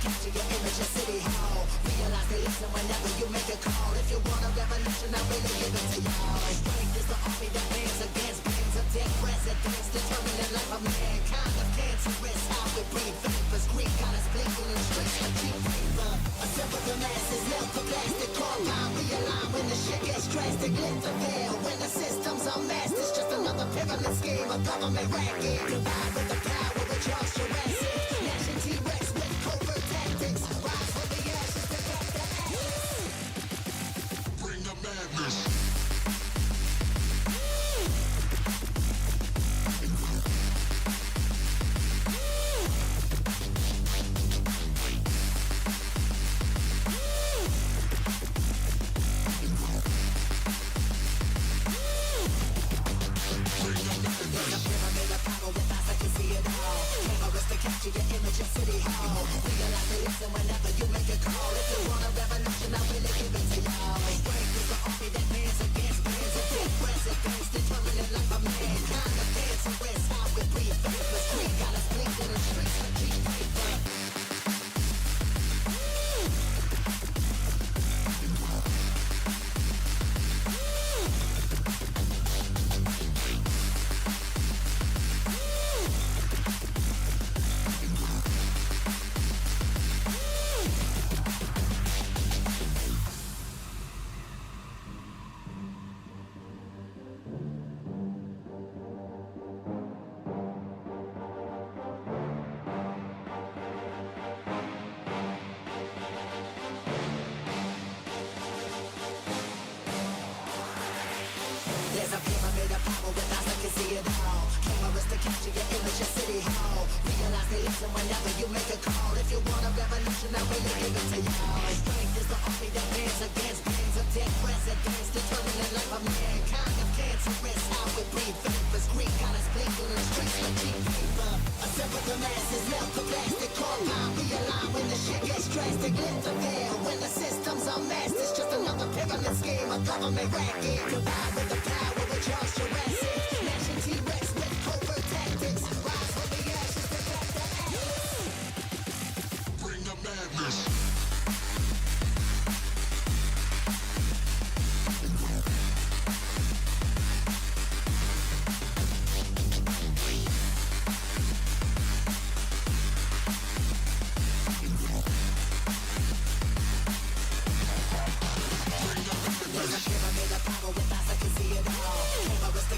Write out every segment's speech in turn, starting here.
capture your image in City Hall. Realize they listen whenever you make a call. If you want a revolution, I really give it to y'all. Strength is the army that bands against bands of dead presidents, determining life of mankind of cancerous. How we breathe vapors, Greek got us blinking in streets like cheap paper. Assemble the masses, melt the plastic, compound, realign when the shit gets drastic. Lift the veil when the system's unmasked. It's just another pyramid scheme, a government racket. Divide with the power, with Charles Jurassic. Gnashing T-Rex with covert tactics. Rise from the ashes to back the atlas. Bring the madness. Capture your image in City Hall. Realize they listen whenever you make a call. If you want a revolution, I really give it to y'all. Strength is the army that bands against bands of dead presidents, determining life of mankind of cancerous. How we breathe vapors, Greek got us blinking in streets like cheap paper. There's a pyramid of power with eyes that can see it all. Cameras to capture your image in City Hall. Realize they listen whenever you make a call. If you want a revolution, I really give it to y'all. Strength is the army that bands against bands of dead presidents, determining life of mankind of cancerous. How we breathe vapors, Greek got us blinking in streets like cheap paper. Assemble the masses, melt the plastic, compound, realign when the shit gets drastic. Lift the veil when the system's unmasked. It's just another pyramid scheme, a government racket. Divide with the power, with Charles Jurassic. Gnashing T-Rex with covert tactics. Rise from the ashes to back the atlas. Bring the madness.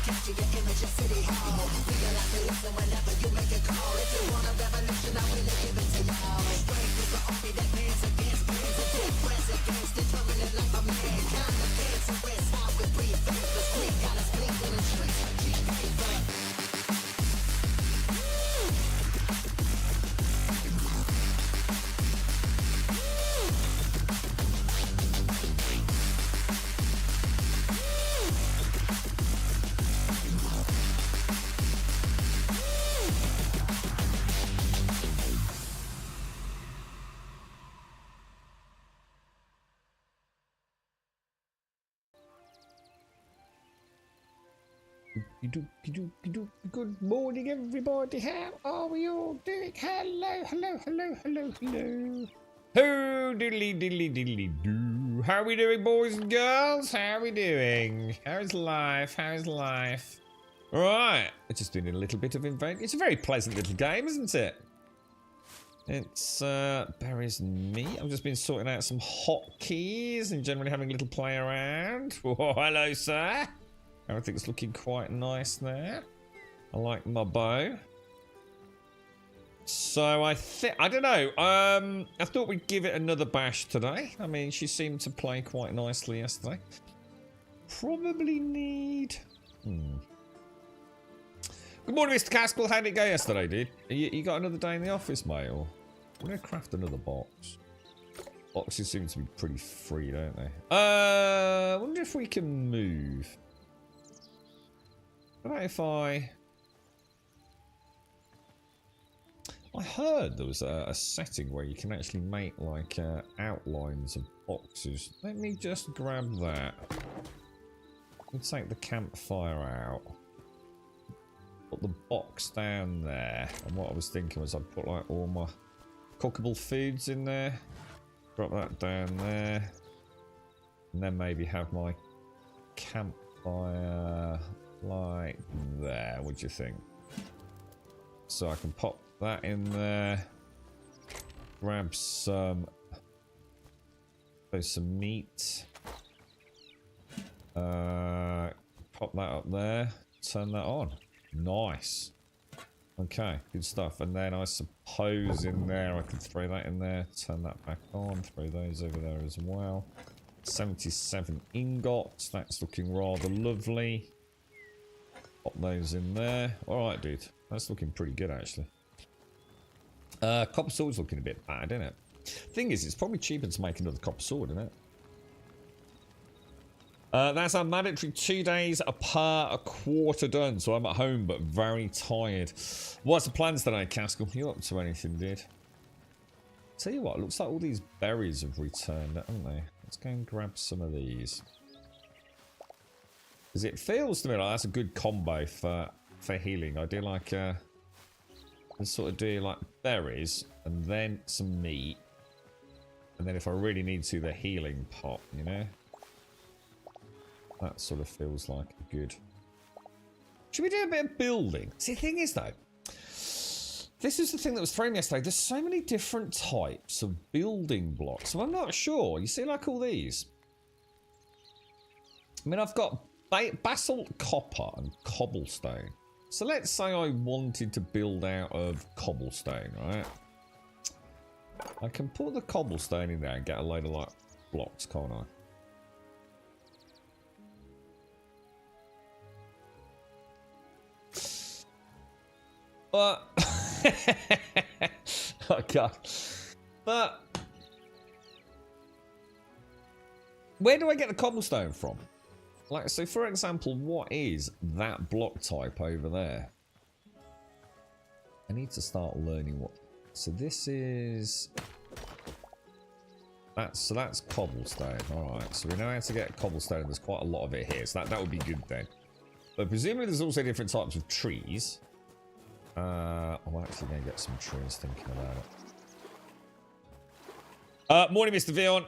Capture your image in City Hall. Realize they listen whenever you make a call. If you want a revolution, I really give it to y'all. Strength is the army that bands against bands of dead presidents, determining life of mankind of cancerous. How we breathe vapors, Greek got us blinking in streets like cheap paper. Good morning, everybody. How are we all doing? Hello. Ho, diddly do. How are we doing, boys and girls? How are we doing? How's life? Right, we're just doing a little bit of invade. It's a very pleasant little game, isn't it? It's Barry's and me. I've just been sorting out some hotkeys and generally having a little play around. Oh, hello, sir. Everything's looking quite nice there. I like my bow. So I don't know. I thought we'd give it another bash today. I mean, she seemed to play quite nicely yesterday. Probably need... Good morning, Mr. Caskell. How did it go yesterday, dude? You got another day in the office, mate? Or I'm gonna craft another box. Boxes seem to be pretty free, don't they? I wonder if we can move. What about if I heard there was a setting where you can actually make like outlines of boxes. Let me just grab that. Let's take the campfire out. Put the box down there. And what I was thinking was I'd put like all my cookable foods in there. Drop that down there. And then maybe have my campfire like there. What do you think? So I can pop that in there. Grab some meat. Pop that up there. Turn that on. Nice. Okay, good stuff. And then I suppose in there I could throw that in there. Turn that back on. Throw those over there as well. 77 ingots. That's looking rather lovely. Pop those in there. Alright, dude. That's looking pretty good, actually. Copper sword's looking a bit bad, isn't it? Thing is, it's probably cheaper to make another copper sword, isn't it? That's our mandatory 2 days a quarter done. So I'm at home, but very tired. What's the plans today, Caskell? You up to anything, dude? Tell you what, looks like all these berries have returned, haven't they? Let's go and grab some of these. Because it feels to me like that's a good combo for healing. I do like, let's sort of do like berries and then some meat. And then if I really need to, the healing pot, you know? That sort of feels like good. Should we do a bit of building? See, the thing is though, this is the thing that was thrown yesterday. There's so many different types of building blocks. So I'm not sure. You see like all these? I mean, I've got basalt, copper and cobblestone. So let's say I wanted to build out of cobblestone, right? I can put the cobblestone in there and get a load of like blocks, can't I? But oh god. But where do I get the cobblestone from? Like, so for example, what is that block type over there? I need to start learning what. So this is that's cobblestone. Alright, so we know how to get cobblestone. There's quite a lot of it here, so that would be good then. But presumably there's also different types of trees. I'm actually going to get some trees thinking about it. Morning, Mr. Vion.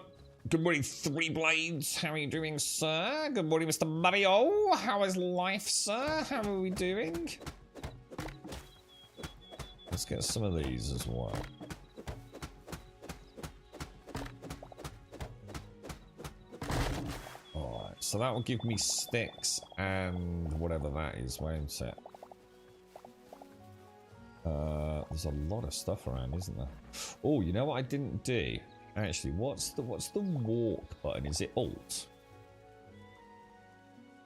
Good morning, Three Blades. How are you doing, sir? Good morning, Mr. Mario. How is life, sir? How are we doing? Let's get some of these as well. Alright, so that will give me sticks and whatever that is, won't it? There's a lot of stuff around, isn't there? Oh, you know what I didn't do? Actually, what's the walk button? Is it Alt?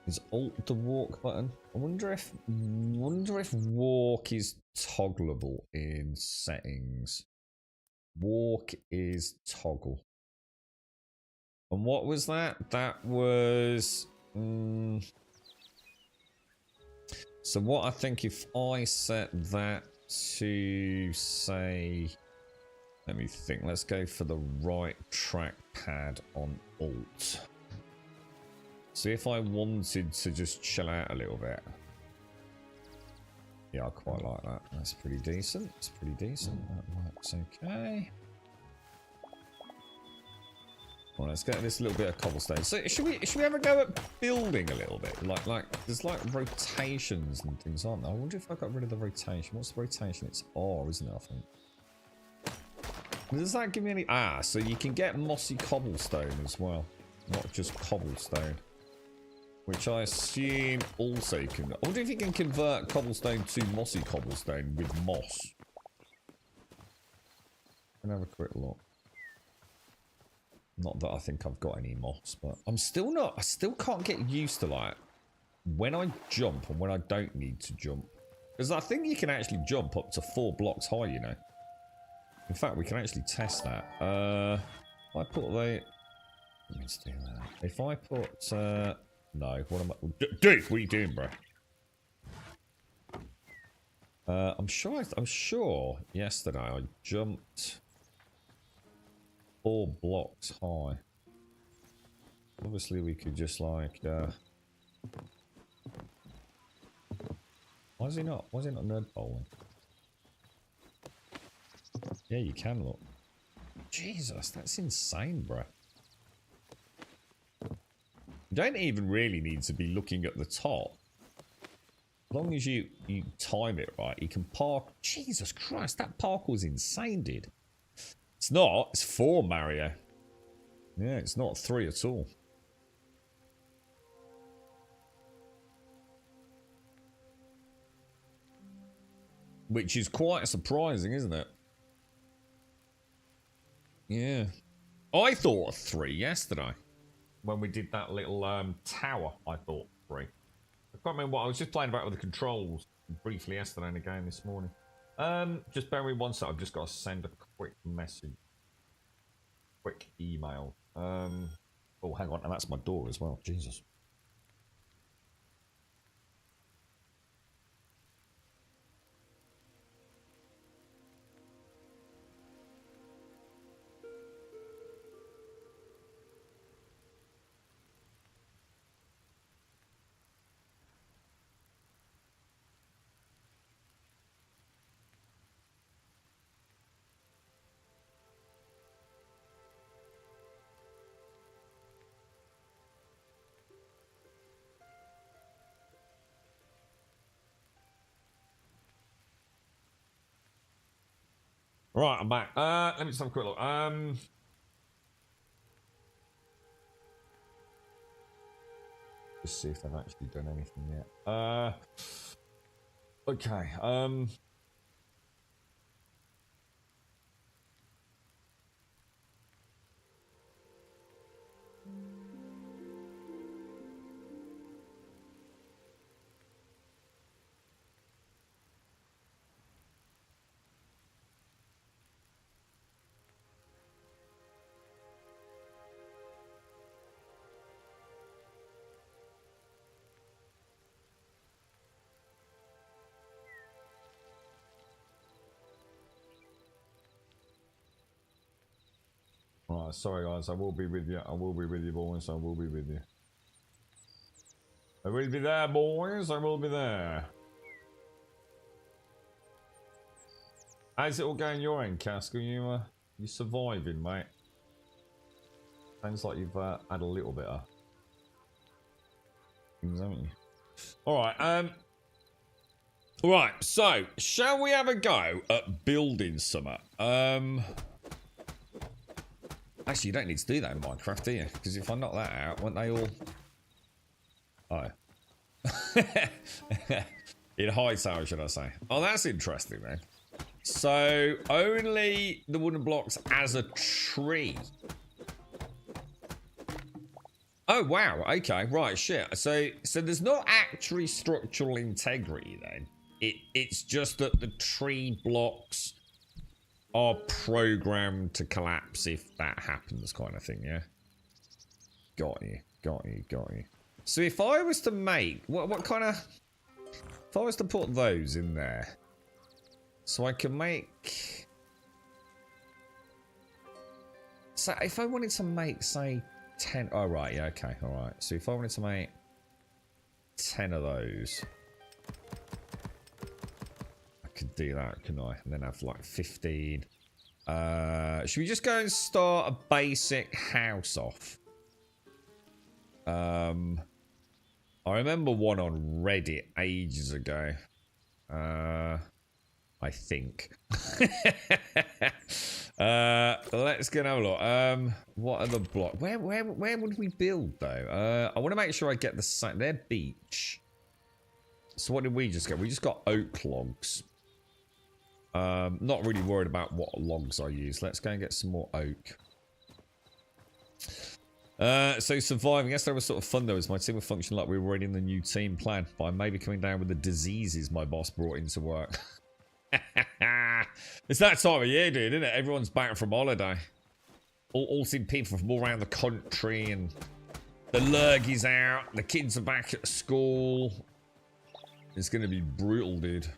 Is Alt the walk button? I wonder if walk is toggleable in settings. Walk is toggle. And what was that? That was so what I think if I set that to say, let me think, let's go for the right trackpad on Alt. So if I wanted to just chill out a little bit. Yeah, I quite like that. That's pretty decent. It's pretty decent. That works okay. Well, let's get this little bit of cobblestone. So should we ever go at building a little bit? Like there's like rotations and things, aren't there? I wonder if I got rid of the rotation. What's the rotation? It's R, isn't it? I think. Does that give me any? Ah, so you can get mossy cobblestone as well, not just cobblestone, which I assume also can. I wonder if you can convert cobblestone to mossy cobblestone with moss. Can have a quick look. Not that I think I've got any moss, but I still can't get used to like when I jump and when I don't need to jump. Because I think you can actually jump up to 4 blocks high, you know. In fact, we can actually test that. I put the... Let's do that. If I put... no, what am I... Dude, what are you doing, bro? I'm sure yesterday I jumped 4 blocks high. Obviously, we could just like... Why is he not nerd bowling? Yeah, you can look. Jesus, that's insane, bro. You don't even really need to be looking at the top. As long as you time it right, you can park. Jesus Christ, that parkour's insane, dude. It's not. It's 4, Mario. Yeah, it's not 3 at all. Which is quite surprising, isn't it? Yeah. I thought 3 yesterday. When we did that little tower, I thought 3. I can't remember what I was just playing about with the controls briefly yesterday and again this morning. Just bear with me one sec. I've just got to send a quick message. Quick email. Oh, hang on. And that's my door as well. Jesus. Right, I'm back. Let me just have a quick look. Just see if they've actually done anything yet. Okay. Right, sorry guys, I will be with you. I will be with you, boys. I will be with you. I will be there, boys. I will be there. How's it all going your end, Cask? Are you surviving, mate? Sounds like you've had a little bit of things, haven't you? Alright, right, so shall we have a go at building something? Actually, you don't need to do that in Minecraft, do you? Because if I knock that out, won't they all... Oh. In Hytale, should I say. Oh, that's interesting, then. So, only the wooden blocks as a tree. Oh, wow. Okay, right, shit. So there's not actually structural integrity, then. It's just that the tree blocks are programmed to collapse if that happens, kind of thing, yeah? Got you. So if I was to make... What kind of... If I was to put those in there... So I can make... So if I wanted to make, say, 10... Oh, right, yeah, okay, alright. So if I wanted to make 10 of those... Could do that, can I? And then have like 15. Should we just go and start a basic house off? I remember one on Reddit ages ago. I think. Let's go and have a look. What are the blocks? Where would we build though? I want to make sure I get the site. They're beach. So what did we just get? We just got oak logs. Not really worried about what logs I use. Let's go and get some more oak. So surviving. Yes, that was sort of fun though, as my team would function like we were already in the new team plan. But I may be coming down with the diseases my boss brought into work. It's that time of year, dude, isn't it? Everyone's back from holiday. All seen people from all around the country, and the lurgy's out. The kids are back at school. It's gonna be brutal, dude.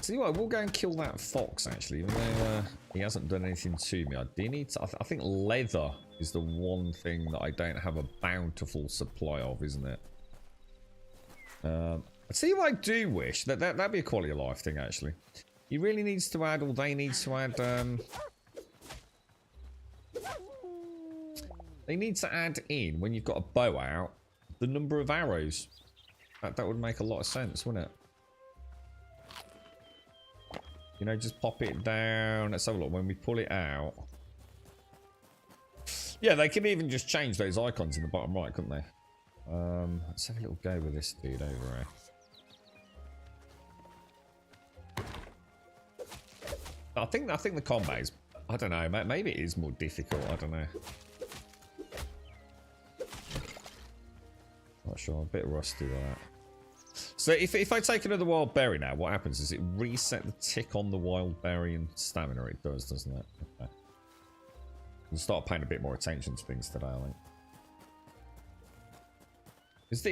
So anyway, we'll go and kill that fox, actually, even though he hasn't done anything to me. I do need to... I think leather is the one thing that I don't have a bountiful supply of, isn't it? I see what I do wish. That'd be a quality of life thing, actually. He really needs to add, or they need to add, they need to add in, when you've got a bow out, the number of arrows. That would make a lot of sense, wouldn't it? You know, just pop it down. Let's have a look. When we pull it out. Yeah, they can even just change those icons in the bottom right, couldn't they? Let's have a little go with this dude over here. I think the combat is, I don't know, maybe it is more difficult, I don't know. Not sure, I'm a bit rusty with that. So if I take another wild berry now, what happens? Does it reset the tick on the wild berry and stamina? It does, doesn't it? Okay. We'll start paying a bit more attention to things today, I think. Is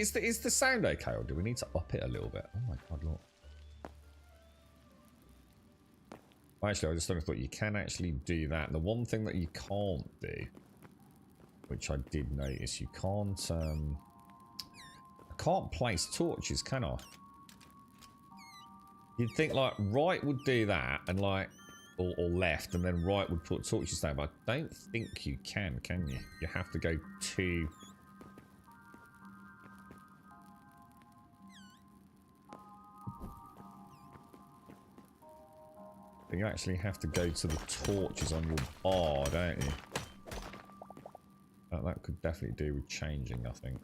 the sound okay, or do we need to up it a little bit? Oh my god, look. Actually, I just thought you can actually do that. The one thing that you can't do, which I did notice, you can't place torches, can I? You'd think like right would do that, and like or left, and then right would put torches down, but I don't think you can you? You have to go to. You actually have to go to the torches on your bar, don't you? That could definitely do with changing, I think.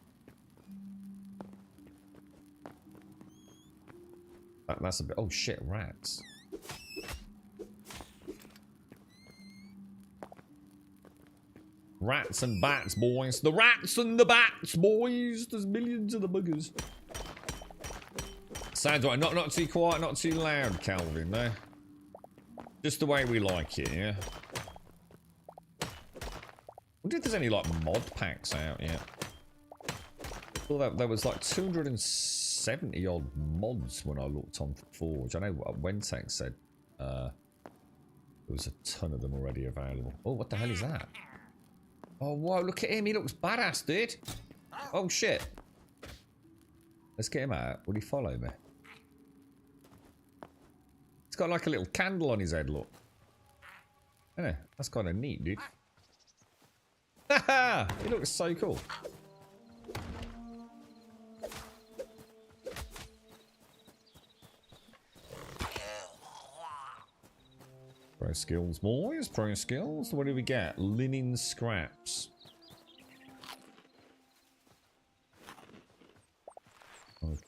That's a bit... Oh shit, rats. Rats and bats, boys. The rats and the bats, boys. There's millions of the buggers. Sounds right. Not too quiet, not too loud, Calvin, no? Just the way we like it, yeah? I wonder if there's any, like, mod packs out yet. I thought there was, like, 270-odd mods when I looked on Forge. I know what Wentex said. There was a ton of them already available. Oh, what the hell is that? Oh, whoa, look at him. He looks badass, dude. Oh, shit. Let's get him out. Will he follow me? He's got like a little candle on his head, look. Yeah, that's kind of neat, dude. Haha! He looks so cool. Pro skills, boys. Pro skills. What do we get? Linen scraps.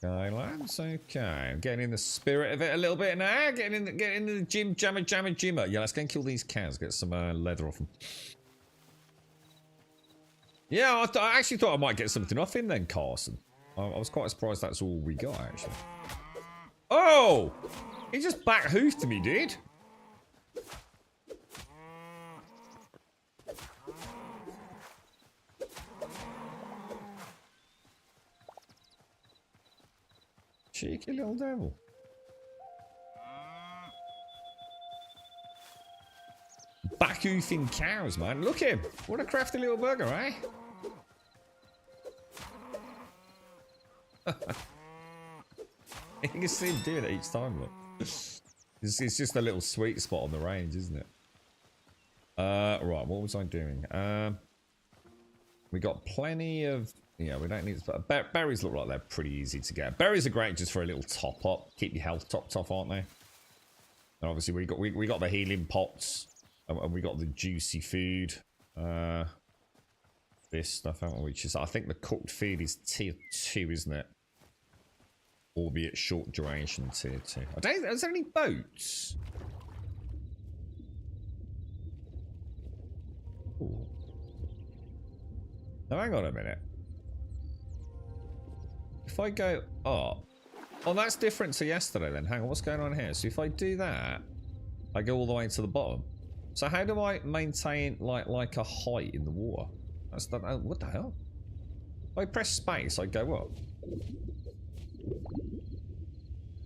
Okay, lads. Okay, I'm getting in the spirit of it a little bit now. Getting in the gym, jimmer. Yeah, let's go and kill these cows. Get some leather off them. Yeah, I actually thought I might get something off him then, Carson. I was quite surprised that's all we got, actually. Oh! He just back hoofed me, dude. Cheeky little devil. Back hoofing cows, man. Look at him. What a crafty little burger, eh? You can see him doing it each time, look. It's just a little sweet spot on the range, isn't it? Right, what was I doing? We got plenty of... Yeah, we don't need to... Berries look like they're pretty easy to get. Berries are great just for a little top up. Keep your health topped off, aren't they? And obviously we got the healing pots. And we got the juicy food. This stuff, haven't we? Which is... I think the cooked food is tier 2, isn't it? Albeit short duration tier 2. I don't... Is there any boats? Ooh. Now, hang on a minute. If I go up... Oh, that's different to yesterday then. Hang on, what's going on here? So if I do that, I go all the way to the bottom. So how do I maintain like a height in the water? That's not... Oh, what the hell? If I press space, I go up.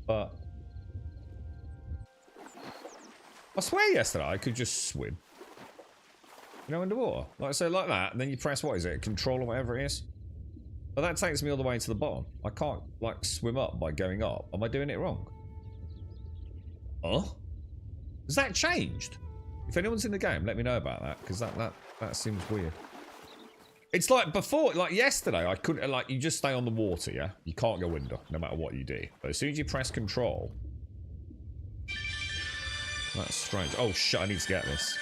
But... I swear yesterday I could just swim. You know, underwater. Like, so like that, and then you press, what is it? Control or whatever it is. But that takes me all the way to the bottom. I can't, like, swim up by going up. Am I doing it wrong? Huh? Has that changed? If anyone's in the game, let me know about that, because that seems weird. It's like before, like yesterday, I couldn't, like, you just stay on the water, yeah? You can't go under, no matter what you do. But as soon as you press control... That's strange. Oh shit, I need to get this.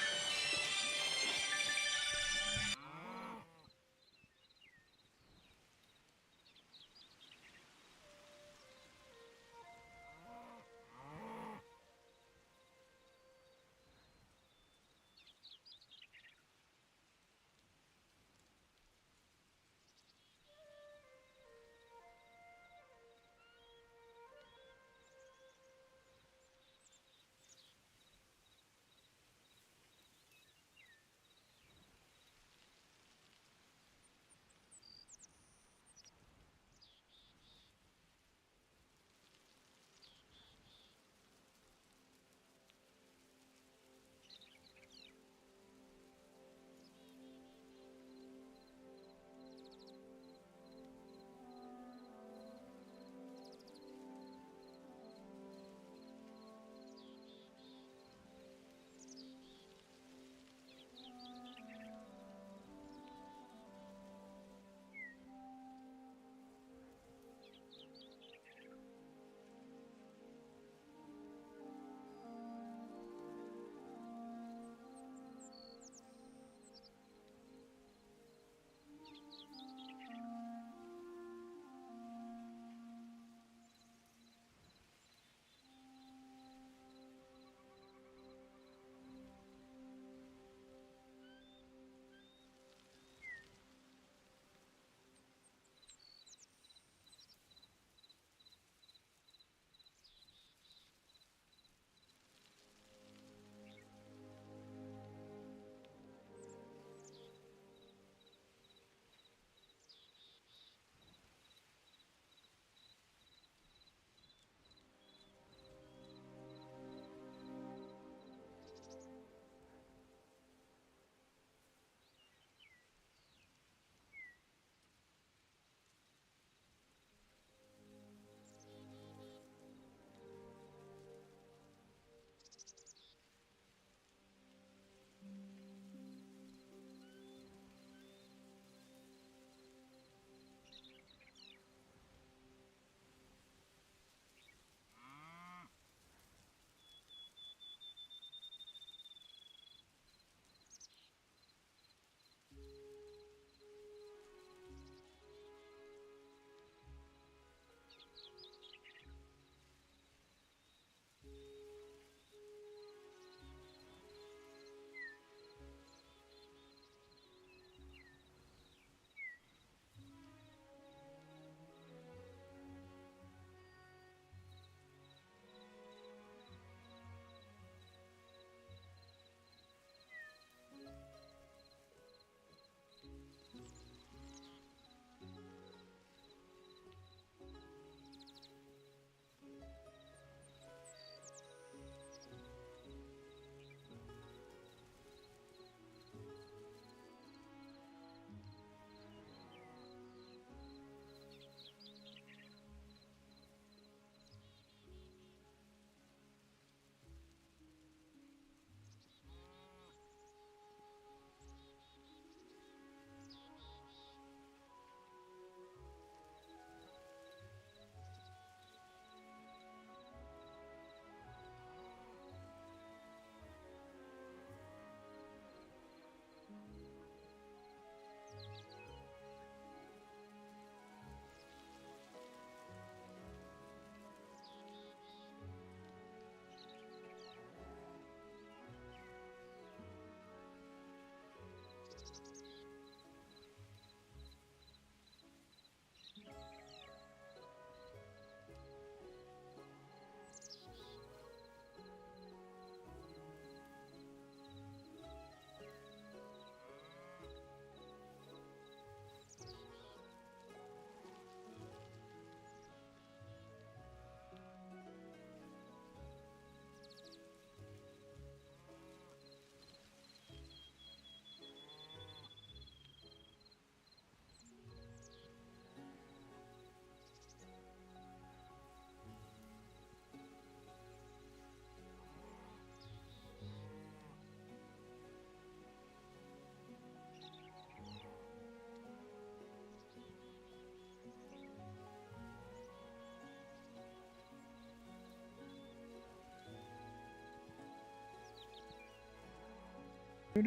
You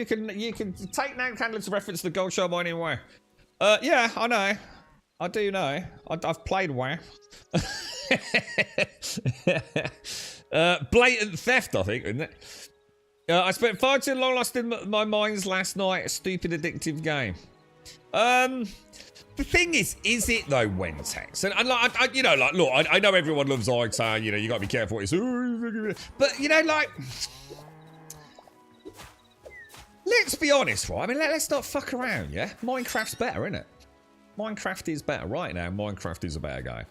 can take note candle to reference the gold show mining WoW. Yeah, I know. I do know. I've played WoW. Blatant theft, I think, isn't it? I spent far too long lost in my minds last night. A stupid, addictive game. The thing is it though, Wentex? And like, you know, like, look, I know everyone loves Hytale. You know, you got to be careful what you say. But you know, like, let's be honest, right? I mean, let's not fuck around, yeah. Minecraft's better, isn't it? Minecraft is better right now. Minecraft is a better game.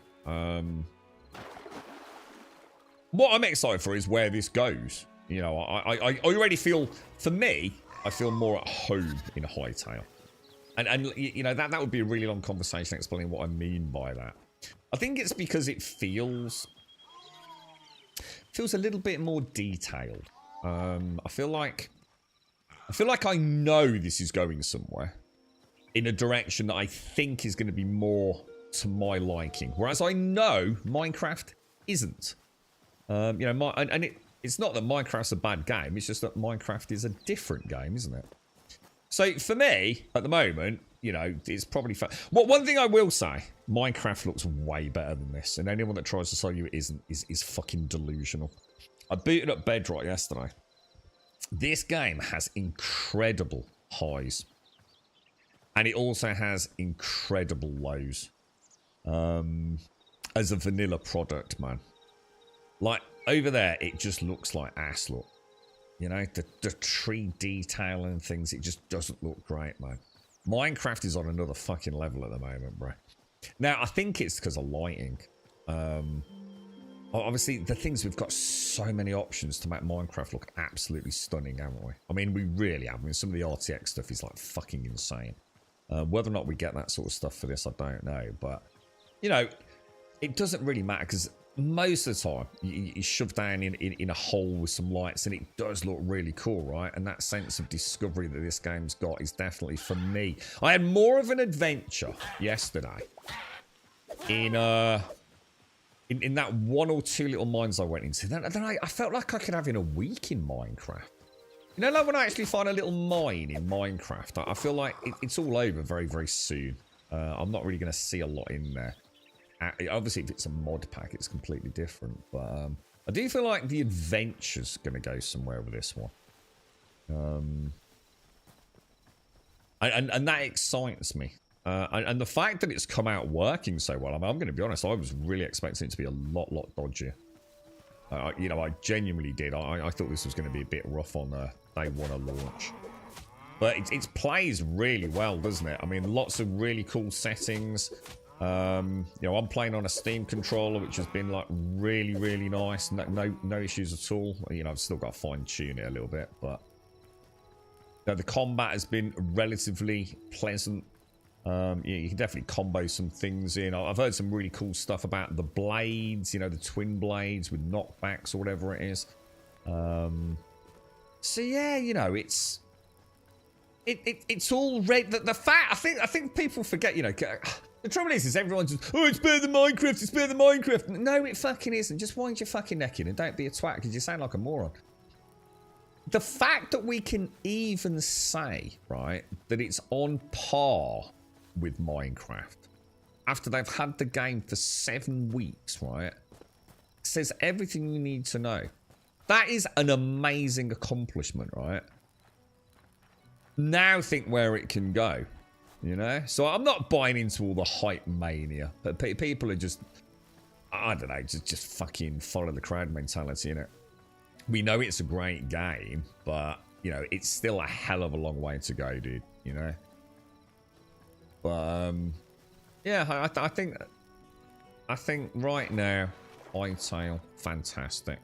What I'm excited for is where this goes. You know, I already feel, for me, I feel more at home in Hytale. And you know, that would be a really long conversation explaining what I mean by that. I think it's because it feels a little bit more detailed. I feel like I know this is going somewhere in a direction that I think is going to be more to my liking. Whereas I know Minecraft isn't. You know, it's not that Minecraft's a bad game. It's just that Minecraft is a different game, isn't it? So for me, at the moment, you know, it's probably fun. Well, one thing I will say, Minecraft looks way better than this, and anyone that tries to tell you it isn't is fucking delusional. I booted up Bedrock yesterday. This game has incredible highs, and it also has incredible lows. As a vanilla product, man. Like over there, it just looks like ass. Look. You know, the tree detail and things, it just doesn't look great, man. Minecraft is on another fucking level at the moment, bro. Now, I think it's because of lighting. Obviously, the things, we've got so many options to make Minecraft look absolutely stunning, haven't we? I mean, we really have. I mean, some of the RTX stuff is like fucking insane. Whether or not we get that sort of stuff for this, I don't know. But, you know, it doesn't really matter because most of the time, you shove down in a hole with some lights, and it does look really cool, right? And that sense of discovery that this game's got is definitely for me. I had more of an adventure yesterday in that one or two little mines I went into. Then I felt like I could have in a week in Minecraft. You know, like when I actually find a little mine in Minecraft, I feel like it's all over very, very soon. I'm not really going to see a lot in there. Obviously, if it's a mod pack, it's completely different. But I do feel like the adventure's going to go somewhere with this one. And that excites me. And the fact that it's come out working so well, I mean, I'm going to be honest, I was really expecting it to be a lot dodgier. You know, I genuinely did. I thought this was going to be a bit rough on day one of launch. But it plays really well, doesn't it? I mean, lots of really cool settings. You know, I'm playing on a Steam controller, which has been like really nice. No issues at all. You know, I've still got to fine tune it a little bit, but you know, the combat has been relatively pleasant. You can definitely combo some things in. I've heard some really cool stuff about the blades. You know, the twin blades with knockbacks or whatever it is. So yeah, you know, it's all red. The fact I think people forget. You know. The trouble is everyone's just, oh, it's better than Minecraft, it's better than Minecraft. No, it fucking isn't. Just wind your fucking neck in and don't be a twat because you sound like a moron. The fact that we can even say, right, that it's on par with Minecraft after they've had the game for 7 weeks, right, says everything you need to know. That is an amazing accomplishment, right? Now think where it can go. You know, so I'm not buying into all the hype mania, but people are just, I don't know, just fucking follow the crowd mentality, innit? We know it's a great game, but you know, it's still a hell of a long way to go, dude. You know, but yeah, I think right now, Hytale, fantastic.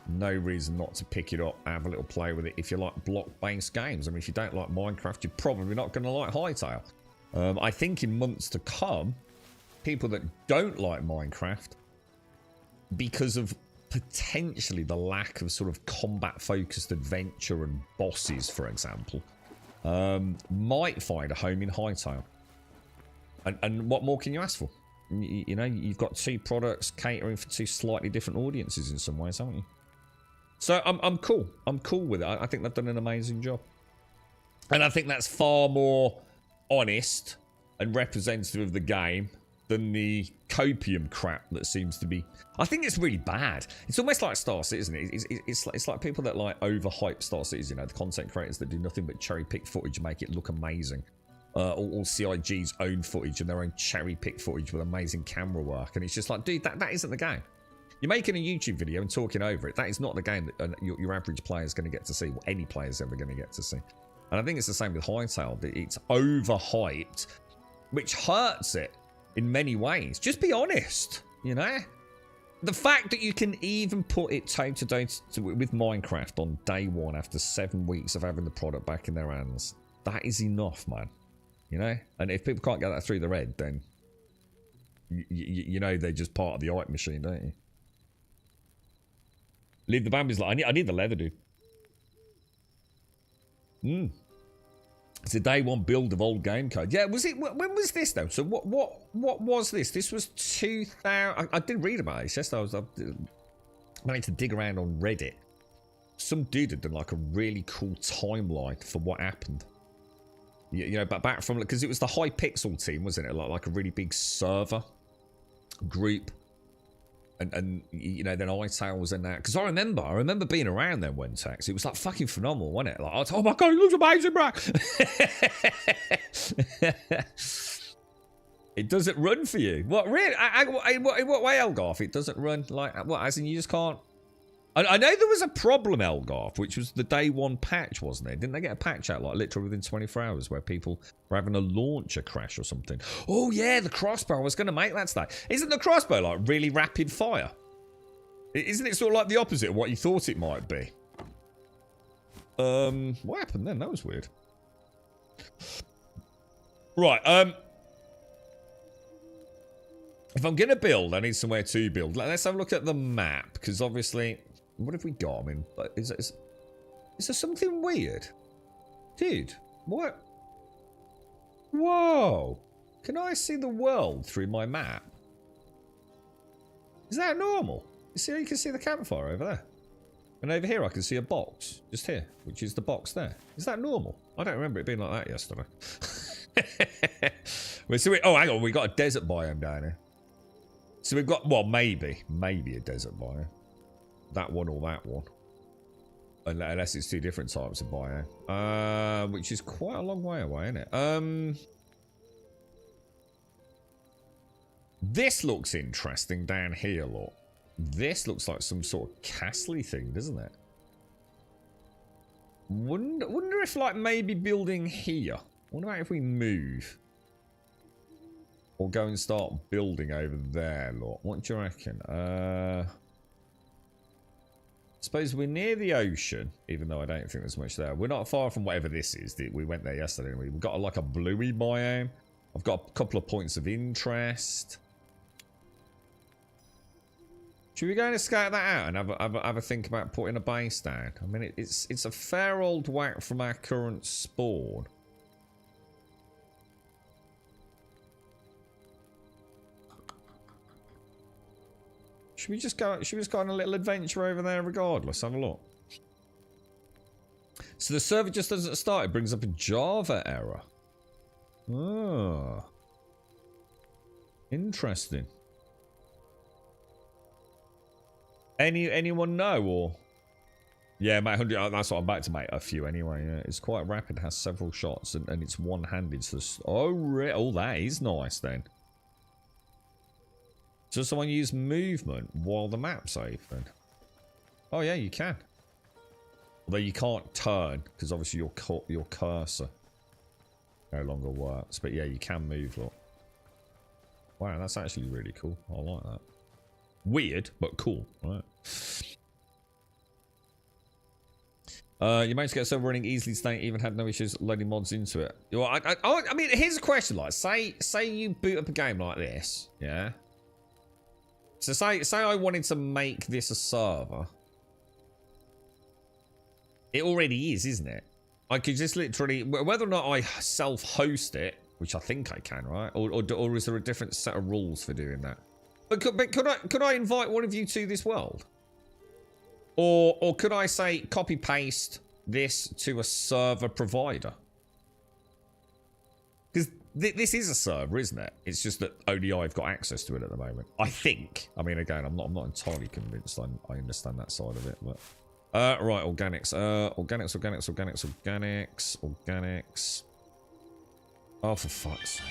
No reason not to pick it up, have a little play with it if you like block-based games. I mean, if you don't like Minecraft, you're probably not going to like Hytale. I think in months to come, people that don't like Minecraft, because of potentially the lack of sort of combat-focused adventure and bosses, for example, might find a home in Hytale. And what more can you ask for? you know, you've got two products catering for two slightly different audiences in some ways, haven't you? So I'm cool. I'm cool with it. I think they've done an amazing job. And I think that's far more honest and representative of the game than the copium crap that seems to be. I think it's really bad. It's almost like Star Citizen. It's like people that like overhype Star Citizen. You know, the content creators that do nothing but cherry pick footage and make it look amazing. All CIG's own footage and their own cherry pick footage with amazing camera work. And it's just like, dude, that isn't the game. You're making a YouTube video and talking over it. That is not the game that your average player is going to get to see, what any player is ever going to get to see. And I think it's the same with Hytale. It's overhyped, which hurts it in many ways. Just be honest, you know? The fact that you can even put it toe-to-toe with Minecraft on day one after 7 weeks of having the product back in their hands, that is enough, man. You know? And if people can't get that through their head, then you know they're just part of the hype machine, don't you? Leave the Bambi's like, I need the leather, dude. It's a day one build of old game code. Yeah, was it? When was this though? So what was this? This was 2000. I did read about this. Yes, I managed to dig around on Reddit. Some dude had done like a really cool timeline for what happened. You know, but back from, because it was the Hypixel team, wasn't it? Like a really big server group. And you know, then Hytale was in that. Because I remember being around then when Tex. It was like fucking phenomenal, wasn't it? Like, I was, oh my god, it looks amazing, bro. It doesn't run for you. What, really? In what way, Elgarth? It doesn't run? Like, what, as in you just can't... I know there was a problem, Elgarth, which was the day one patch, wasn't it? Didn't they get a patch out, like, literally within 24 hours where people were having a launcher crash or something? Oh, yeah, the crossbow. I was going to make that today. Isn't the crossbow, like, really rapid fire? Isn't it sort of like the opposite of what you thought it might be? What happened then? That was weird. Right, if I'm going to build, I need somewhere to build. Let's have a look at the map, because obviously... What have we got? I mean, is there something weird? Dude, what? Whoa. Can I see the world through my map? Is that normal? You see, you can see the campfire over there. And over here I can see a box. Just here, which is the box there. Is that normal? I don't remember it being like that yesterday. Oh, hang on. We got a desert biome down here. So we've got, well, maybe a desert biome. That one or that one. Unless it's two different types of biome. Which is quite a long way away, isn't it? This looks interesting down here, look. This looks like some sort of castle-y thing, doesn't it? Wonder if, like, maybe building here. What about if we move? Or go and start building over there, look. What do you reckon? Suppose we're near the ocean, even though I don't think there's much there. We're not far from whatever this is. We went there yesterday. We've got like a bluey biome. I've got a couple of points of interest. Should we go and scout that out and have a think about putting a base down? I mean, it's a fair old whack from our current spawn. Should we just go on a little adventure over there regardless? Have a look. So the server just doesn't start. It brings up a Java error. Oh. Interesting. Anyone know or? Yeah, mate, 100. That's what I'm about to make a few anyway. Yeah. It's quite rapid. Has several shots and it's one-handed. So oh, that is nice then. Does someone use movement while the map's open? Oh yeah, you can. Although you can't turn because obviously your cursor no longer works. But yeah, you can move. Look. Wow, that's actually really cool. I like that. Weird, but cool. Right. You managed to get server running easily today, even had no issues loading mods into it. Well, I mean, here's a question. Like, say you boot up a game like this, yeah. So say I wanted to make this a server. It already is, isn't it? I could just literally, whether or not I self-host it which I think I can, right? Or is there a different set of rules for doing that? But could I invite one of you to this world? Or could I say copy paste this to a server provider? Because this is a server, isn't it? It's just that only I've got access to it at the moment. I think. I mean, again, I'm not entirely convinced. I understand that side of it, but right, organics. Organics. Oh, for fuck's sake.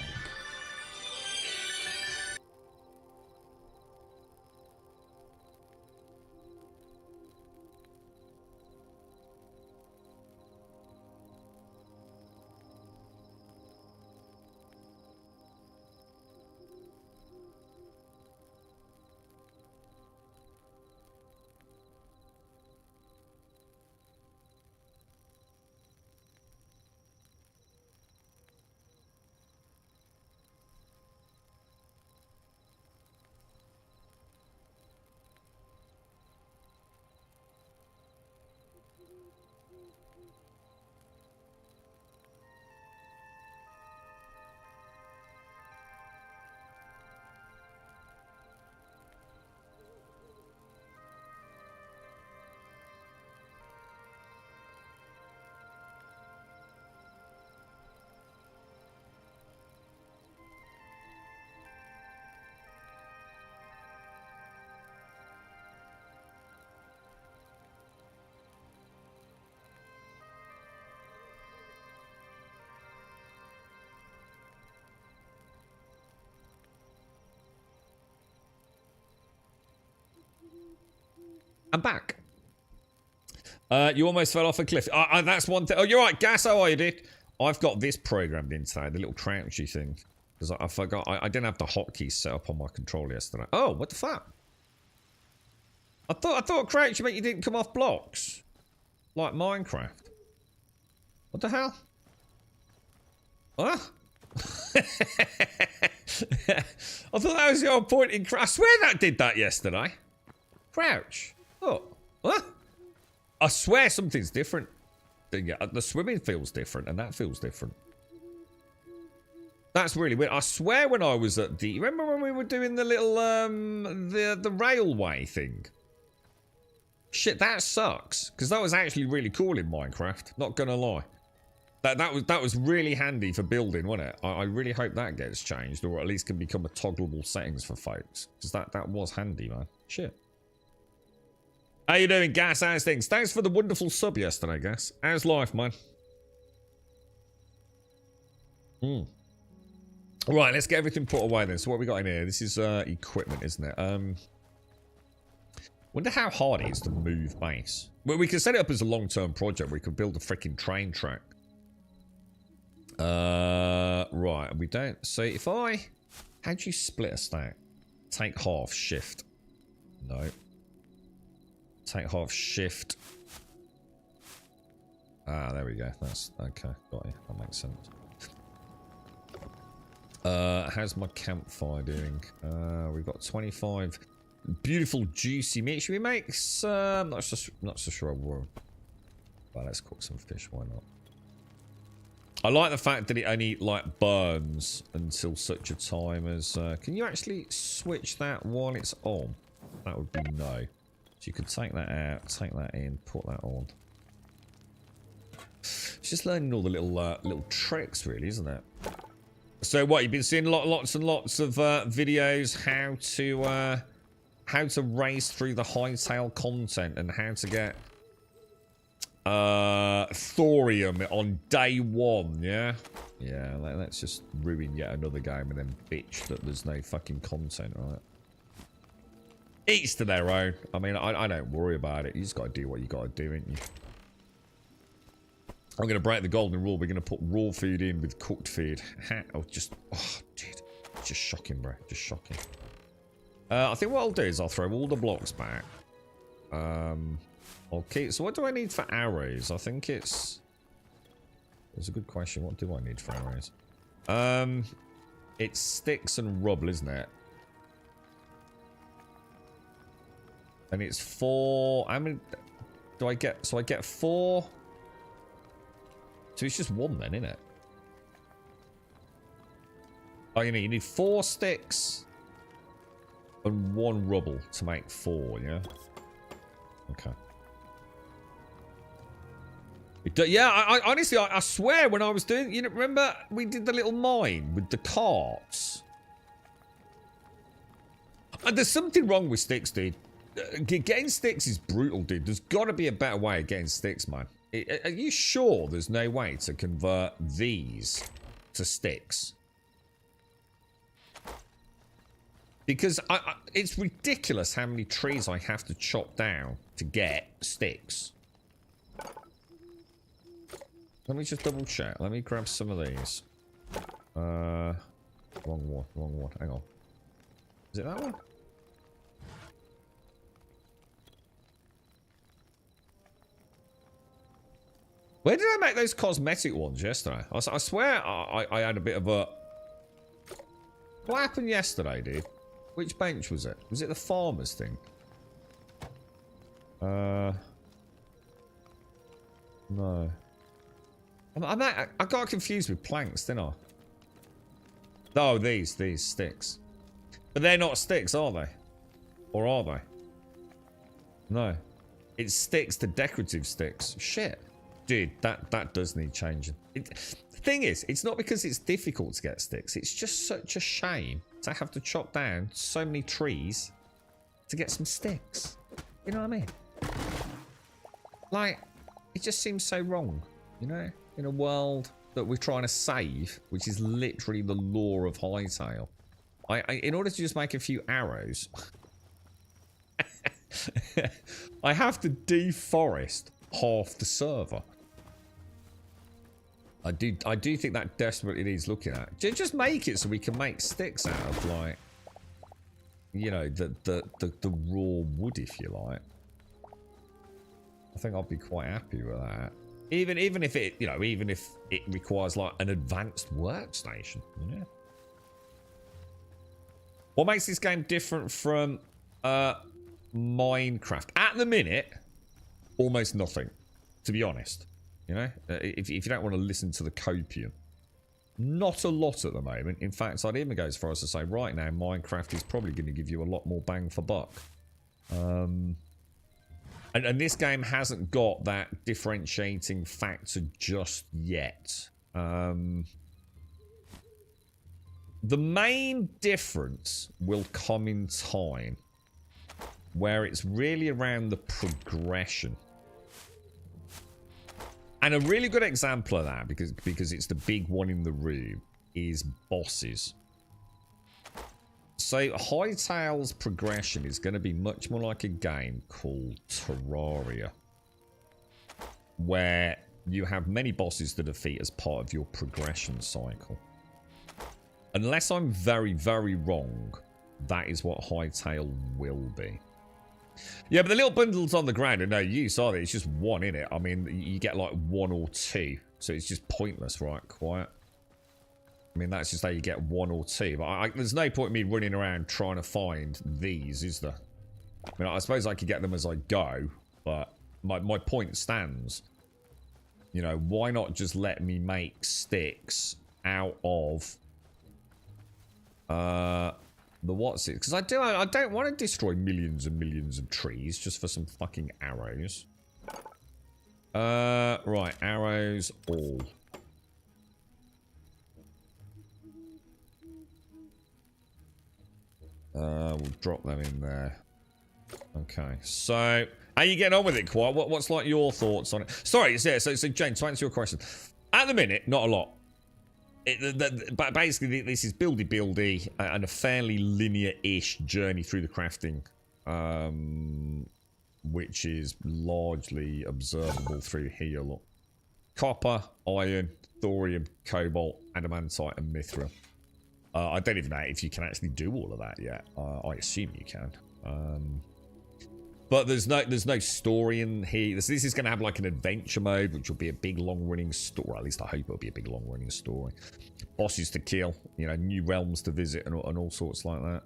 I'm back. You almost fell off a cliff. That's one thing. Oh, you're right, Gas. How are you, dude? I've got this programmed in today, the little crouchy thing. Because I forgot. I didn't have the hotkeys set up on my controller yesterday. Oh, what the fuck? I thought crouchy meant you didn't come off blocks. Like Minecraft. What the hell? What? I thought that was the old point in crouch. I swear that did that yesterday. Crouch. Oh, what? I swear something's different. The swimming feels different, and that feels different. That's really weird. I swear when I was at the... Remember when we were doing the little, the railway thing? Shit, that sucks. Because that was actually really cool in Minecraft. Not gonna lie. That was really handy for building, wasn't it? I really hope that gets changed, or at least can become a toggleable settings for folks. Because that was handy, man. Shit. How you doing, Gas? How's things? Thanks for the wonderful sub yesterday, Gas. How's life, man? Right, let's get everything put away then. So what we got in here? This is equipment, isn't it? Wonder how hard it is to move base. Well, we can set it up as a long-term project. We could build a freaking train track. Right, we don't... So if I... How do you split a stack? Take half, shift. No. Take half, shift. Ah, there we go. That's... Okay, got you. That makes sense. How's my campfire doing? We've got 25 beautiful juicy meat. Should we make some? Not so sure I will. Well, let's cook some fish. Why not? I like the fact that it only like burns until such a time as. Can you actually switch that while it's on? That would be no. So you could take that out, take that in, put that on. It's just learning all the little tricks, really, isn't it? So what, you've been seeing lots and lots of videos how to race through the Hytale content and how to get thorium on day one, yeah? Yeah, let's just ruin yet another game and then bitch that there's no fucking content, right? Each to their own. I mean, I don't worry about it. You just gotta do what you gotta do, ain't you? I'm going to break the golden rule. We're going to put raw food in with cooked food. Oh, dude. Just shocking, bro. Just shocking. I think what I'll do is I'll throw all the blocks back. Okay, so what do I need for arrows? I think it's... It's a good question. What do I need for arrows? It's sticks and rubble, isn't it? And it's 4... How many do I get? So I get 4... So it's just 1 then, isn't it? Oh, you need 4 sticks and 1 rubble to make 4, yeah? Okay. Yeah, I honestly, I swear when I was doing... You know, remember we did the little mine with the carts? And there's something wrong with sticks, dude. Getting sticks is brutal, dude. There's got to be a better way of getting sticks, man. Are you sure there's no way to convert these to sticks? Because it's ridiculous how many trees I have to chop down to get sticks. Let me just double check. Let me grab some of these. Wrong one. Hang on. Is it that one? Where did I make those cosmetic ones yesterday? I swear I had a bit of a... What happened yesterday, dude? Which bench was it? Was it the farmer's thing? No. I got confused with planks, didn't I? Oh, these sticks. But they're not sticks, are they? Or are they? No. It's sticks to decorative sticks. Shit. Dude, that does need changing. The thing is, it's not because it's difficult to get sticks. It's just such a shame to have to chop down so many trees to get some sticks. You know what I mean? Like, it just seems so wrong, you know? In a world that we're trying to save, which is literally the law of Hytale. In order to just make a few arrows, I have to deforest half the server. I do think that desperately needs looking at. Just make it so we can make sticks out of, like, you know, the raw wood, if you like. I think I'll be quite happy with that. Even if it, you know, even if it requires like an advanced workstation, you know. What makes this game different from Minecraft? At the minute, almost nothing, to be honest. You know, if you don't want to listen to the copium. Not a lot at the moment. In fact, I'd even go as far as to say right now, Minecraft is probably going to give you a lot more bang for buck. And this game hasn't got that differentiating factor just yet. The main difference will come in time, where it's really around the progression. And a really good example of that, because it's the big one in the room, is bosses. So Hytale's progression is going to be much more like a game called Terraria, where you have many bosses to defeat as part of your progression cycle. Unless I'm very, very wrong, that is what Hytale will be. Yeah, but the little bundles on the ground are no use, are they? It's just one in it. I mean, you get like 1 or 2, so it's just pointless, right? Quiet. I mean, that's just how you get 1 or 2. But there's no point in me running around trying to find these, is there? I mean, I suppose I could get them as I go, but my point stands. You know, why not just let me make sticks out of the what's it? Because I don't want to destroy millions and millions of trees just for some fucking arrows. Right, arrows all. We'll drop them in there. Okay, so how you getting on with it, Quad? What's like your thoughts on it? Sorry, yeah, so Jane, to answer your question, at the minute, not a lot. But basically, this is buildy and a fairly linear-ish journey through the crafting, which is largely observable through here. Look, copper, iron, thorium, cobalt, adamantite, and mithril. I don't even know if you can actually do all of that yet. I assume you can. But there's no story in here. This is going to have like an adventure mode, which will be a big long-running story. Or at least I hope it'll be a big long-running story. Bosses to kill, you know, new realms to visit, and all sorts like that.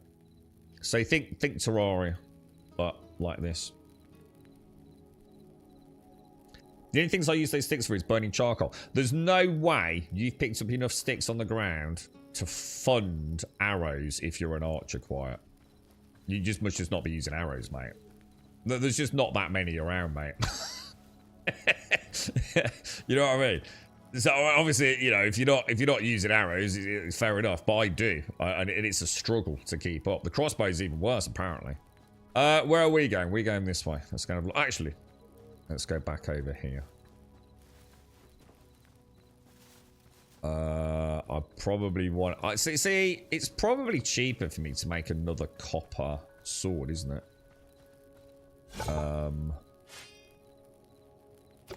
So think Terraria, but like this. The only things I use those sticks for is burning charcoal. There's no way you've picked up enough sticks on the ground to fund arrows if you're an archer quiet. You just must just not be using arrows, mate. There's just not that many around, mate. You know what I mean? So obviously, you know, if you're not using arrows, it's fair enough. But I do, and it's a struggle to keep up. The crossbow is even worse, apparently. Where are we going? We're going this way. Let's go. Actually, let's go back over here. I probably want. See, it's probably cheaper for me to make another copper sword, isn't it?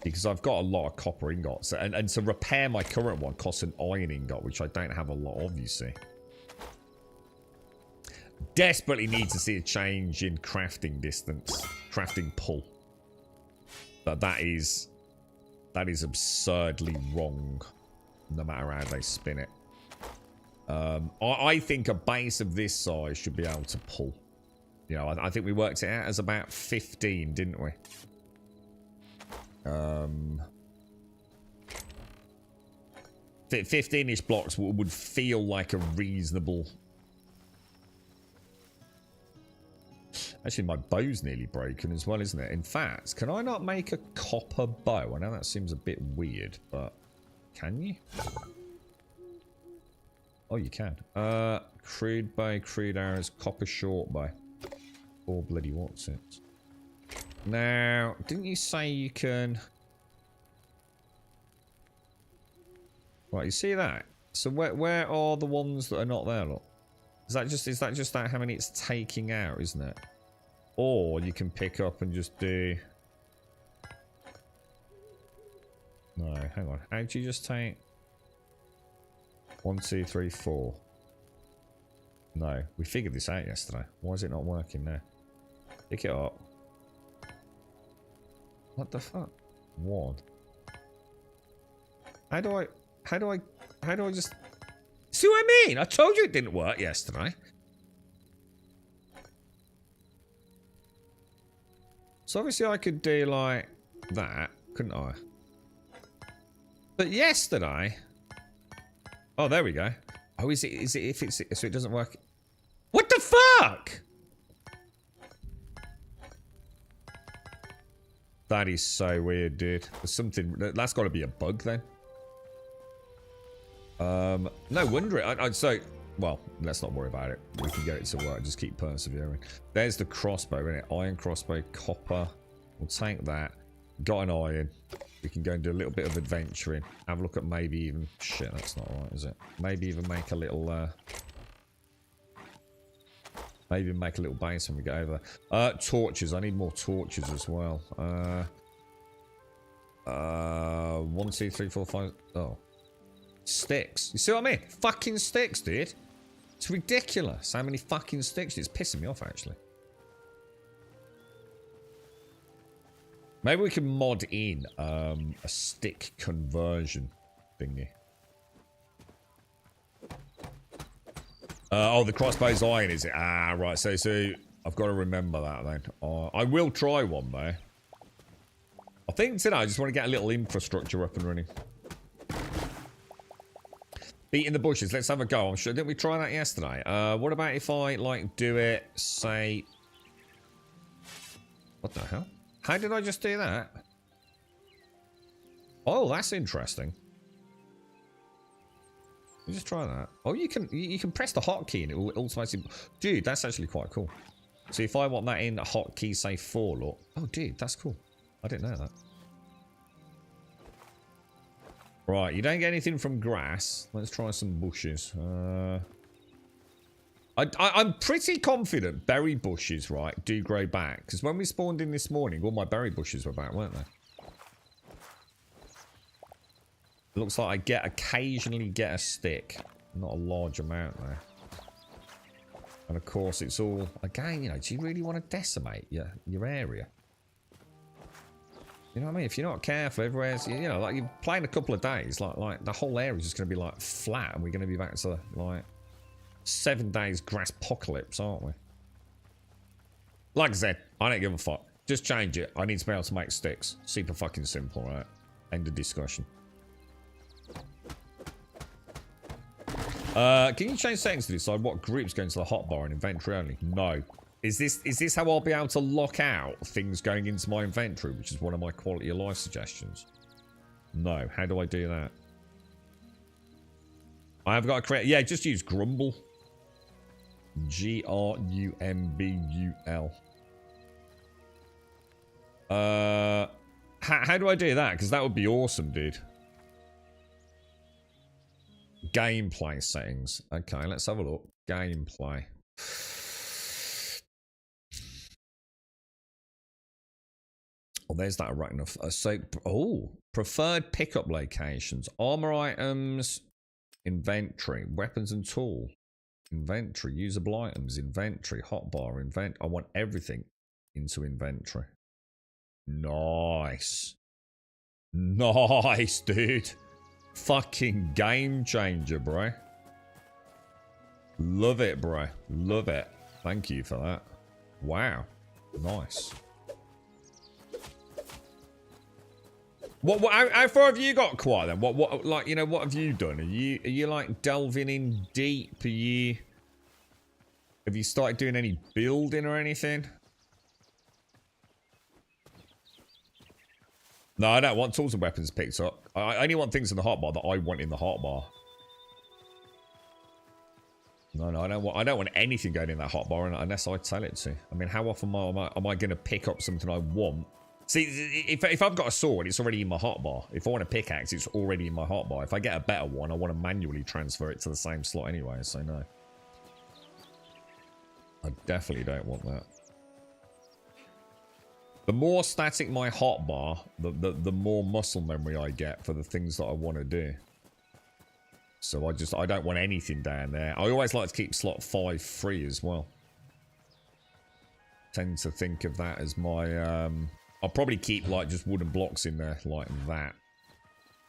Because I've got a lot of copper ingots, and to repair my current one costs an iron ingot, which I don't have a lot of, you see. Desperately need to see a change in crafting distance, crafting pull. But that is absurdly wrong, no matter how they spin it. I think a base of this size should be able to pull. You know, I think we worked it out as about 15, didn't we? 15-ish blocks would feel like a reasonable... Actually, my bow's nearly broken as well, isn't it? In fact, can I not make a copper bow? I know that seems a bit weird, but can you? Oh, you can. Crude bow, crude arrows, copper short bow. Or bloody what's it? Now, didn't you say you can... Right, you see that? So where are the ones that are not there, look? Is that just how many it's taking out, isn't it? Or you can pick up and just do... No, hang on. How do you just take... 1, 2, 3, 4. No, we figured this out yesterday. Why is it not working now? Pick it up. What the fuck? 1. How do I just... See what I mean? I told you it didn't work yesterday. So obviously I could do like that, couldn't I? But yesterday... Oh, there we go. Oh, is it if it's... So it doesn't work... What the fuck? That is so weird, dude. There's something... That's got to be a bug then. No wonder it... So... Well, let's not worry about it. We can get it to work. Just keep persevering. There's the crossbow, isn't it? Iron crossbow, copper. We'll take that. Got an iron. We can go and do a little bit of adventuring. Have a look at maybe even... Shit, that's not right, is it? Maybe even make a little... Maybe make a little base when we get over there. Torches. I need more torches as well. 1, 2, 3, 4, 5... Oh. Sticks. You see what I mean? Fucking sticks, dude. It's ridiculous how many fucking sticks. It's pissing me off, actually. Maybe we can mod in a stick conversion thingy. Oh, the crossbow's iron, is it? Ah, right. So I've got to remember that then. I will try one though. I think today I just want to get a little infrastructure up and running. Beating the bushes. Let's have a go. I'm sure. Didn't we try that yesterday? What about if I like do it? Say. What the hell? How did I just do that? Oh, that's interesting. You just try that. Oh, you can press the hotkey and it will automatically... Dude, that's actually quite cool. So if I want that in a hotkey, say 4, look. Oh, dude, that's cool. I didn't know that. Right, you don't get anything from grass. Let's try some bushes. I'm pretty confident berry bushes, right, do grow back. Because when we spawned in this morning, all my berry bushes were back, weren't they? It looks like I occasionally get a stick. Not a large amount there. And of course it's all... Again, you know, do you really want to decimate your area? You know what I mean? If you're not careful, everywhere's... You know, like you're playing a couple of days, like the whole area is just going to be like flat. And we're going to be back to like 7 days grass apocalypse, aren't we? Like I said, I don't give a fuck. Just change it. I need to be able to make sticks. Super fucking simple, right? End of discussion. Can you change settings to decide what groups go into the hotbar and inventory only? No. Is this how I'll be able to lock out things going into my inventory, which is one of my quality of life suggestions? No. How do I do that? I have got to create... Yeah, just use Grumble. Grumbul. How do I do that? Because that would be awesome, dude. Gameplay settings. Okay, let's have a look. Gameplay. Oh, there's that right enough. Preferred pickup locations. Armor items. Inventory. Weapons and tool. Inventory. Usable items. Inventory. Hotbar. I want everything into inventory. Nice. Nice, dude. Fucking game changer, bro. Love it, bro. Love it. Thank you for that. Wow. Nice. How far have you got quiet then? What like, you know, what have you done? Are you like delving in deep? Have you started doing any building or anything? No, I don't want tools and weapons picked up. I only want things in the hotbar that I want in the hotbar. No, I don't want anything going in that hotbar unless I tell it to. I mean, how often am I going to pick up something I want? See, if I've got a sword, it's already in my hotbar. If I want a pickaxe, it's already in my hotbar. If I get a better one, I want to manually transfer it to the same slot anyway, so no. I definitely don't want that. The more static my hotbar, the more muscle memory I get for the things that I want to do. So I don't want anything down there. I always like to keep slot 5 free as well. Tend to think of that as my I'll probably keep like just wooden blocks in there like that.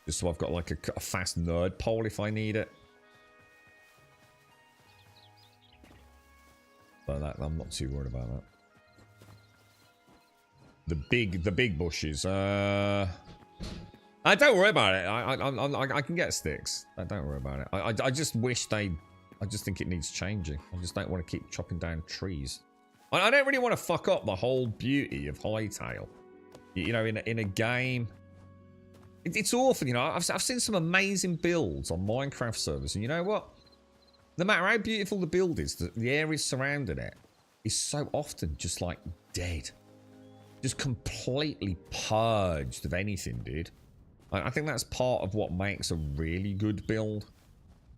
Just so I've got like a fast nerd pole if I need it. But that I'm not too worried about that. The big bushes. I don't worry about it. I can get sticks. Don't worry about it. I just wish I just think it needs changing. I just don't want to keep chopping down trees. I don't really want to fuck up the whole beauty of Hytale. You know, in a game. It's awful, you know. I've seen some amazing builds on Minecraft servers, and you know what? No matter how beautiful the build is, the areas surrounding it is so often just like dead. Just completely purged of anything, dude. I think that's part of what makes a really good build.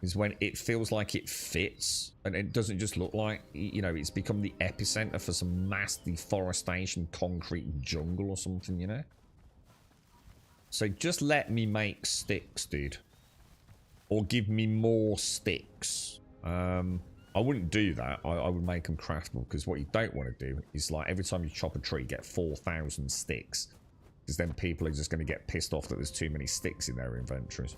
Is when it feels like it fits. And it doesn't just look like, you know, it's become the epicenter for some mass deforestation, concrete jungle or something, you know? So just let me make sticks, dude. Or give me more sticks. I wouldn't do that. I would make them craftable, because what you don't want to do is, like, every time you chop a tree, get 4,000 sticks. Because then people are just going to get pissed off that there's too many sticks in their inventories.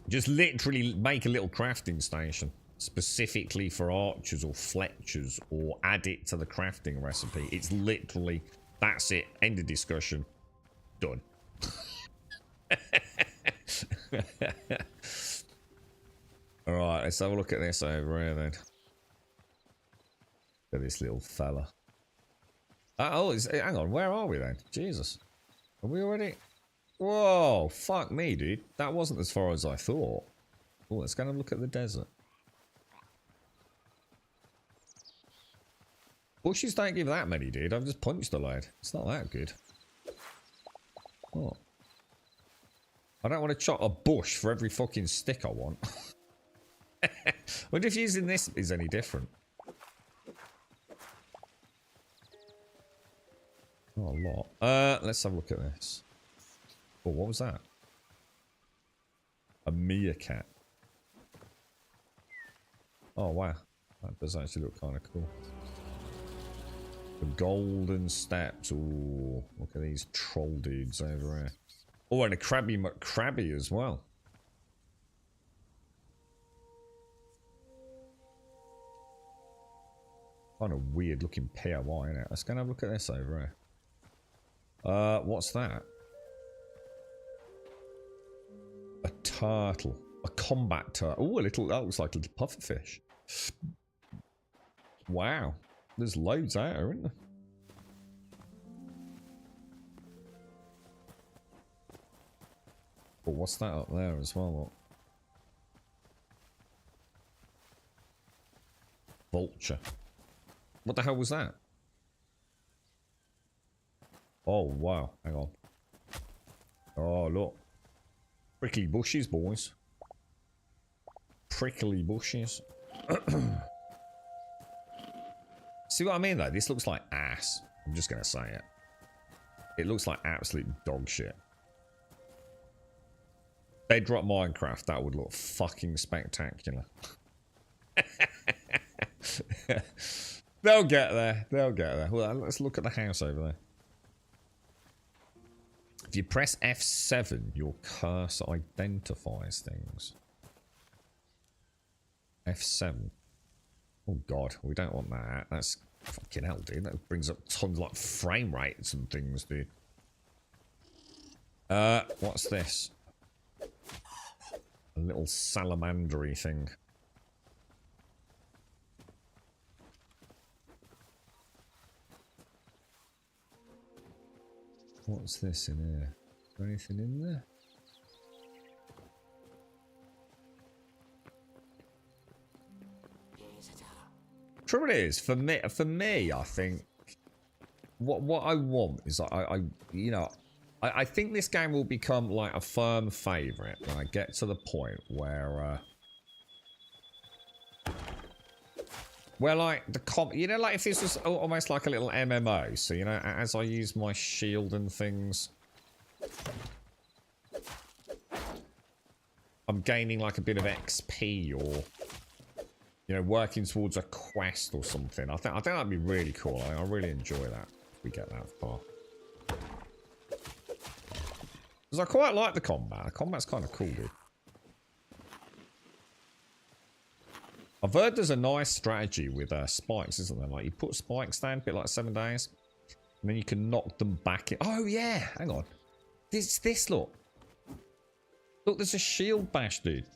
Just literally make a little crafting station. Specifically for archers or fletchers. Or add it to the crafting recipe. It's literally, that's it. End of discussion. Done. Alright, let's have a look at this over here then. Look at this little fella. Hang on, where are we then? Jesus. Are we already? Whoa, fuck me, dude. That wasn't as far as I thought. Oh, let's go and look at the desert. Bushes don't give that many, dude. I've just punched a load. It's not that good. What? I don't want to chop a bush for every fucking stick I want. Wonder if using this is any different. Not a lot. Let's have a look at this. Oh, what was that? A meerkat. Oh, wow. That does actually look kind of cool. The golden steps. Ooh, look at these troll dudes over here. Oh, and a Krabby McCrabby as well. Kind of weird looking POI, isn't it? Let's go and have a look at this over here. What's that? A turtle. A combat turtle. Oh, a little, that looks like a little pufferfish. Wow. There's loads out there, isn't there? But what's that up there as well? Look. Vulture. What the hell was that? Oh, wow. Hang on. Oh, look. Prickly bushes, boys. Prickly bushes. See what I mean, though? This looks like ass. I'm just going to say it. It looks like absolute dog shit. Bedrock Minecraft, that would look fucking spectacular. They'll get there. They'll get there. Well, let's look at the house over there. If you press F7, your cursor identifies things. F7. Oh god, we don't want that. That's fucking hell, dude. That brings up tons of like frame rates and things, dude. What's this? A little salamandery thing. What's this in here? Is there anything in there? Trouble is, for me, I think what I want is I think this game will become like a firm favourite when I get to the point where like like if this was almost like a little MMO, so as I use my shield and things, I'm gaining like a bit of XP or working towards a quest or something. I think that'd be really cool. I really enjoy that if we get that far. Because I quite like the combat. The combat's kind of cool, dude. I've heard there's a nice strategy with spikes, isn't there? Like you put spikes down, a bit like 7 days, and then you can knock them back in. Oh yeah, hang on. This look. Look, there's a shield bash, dude.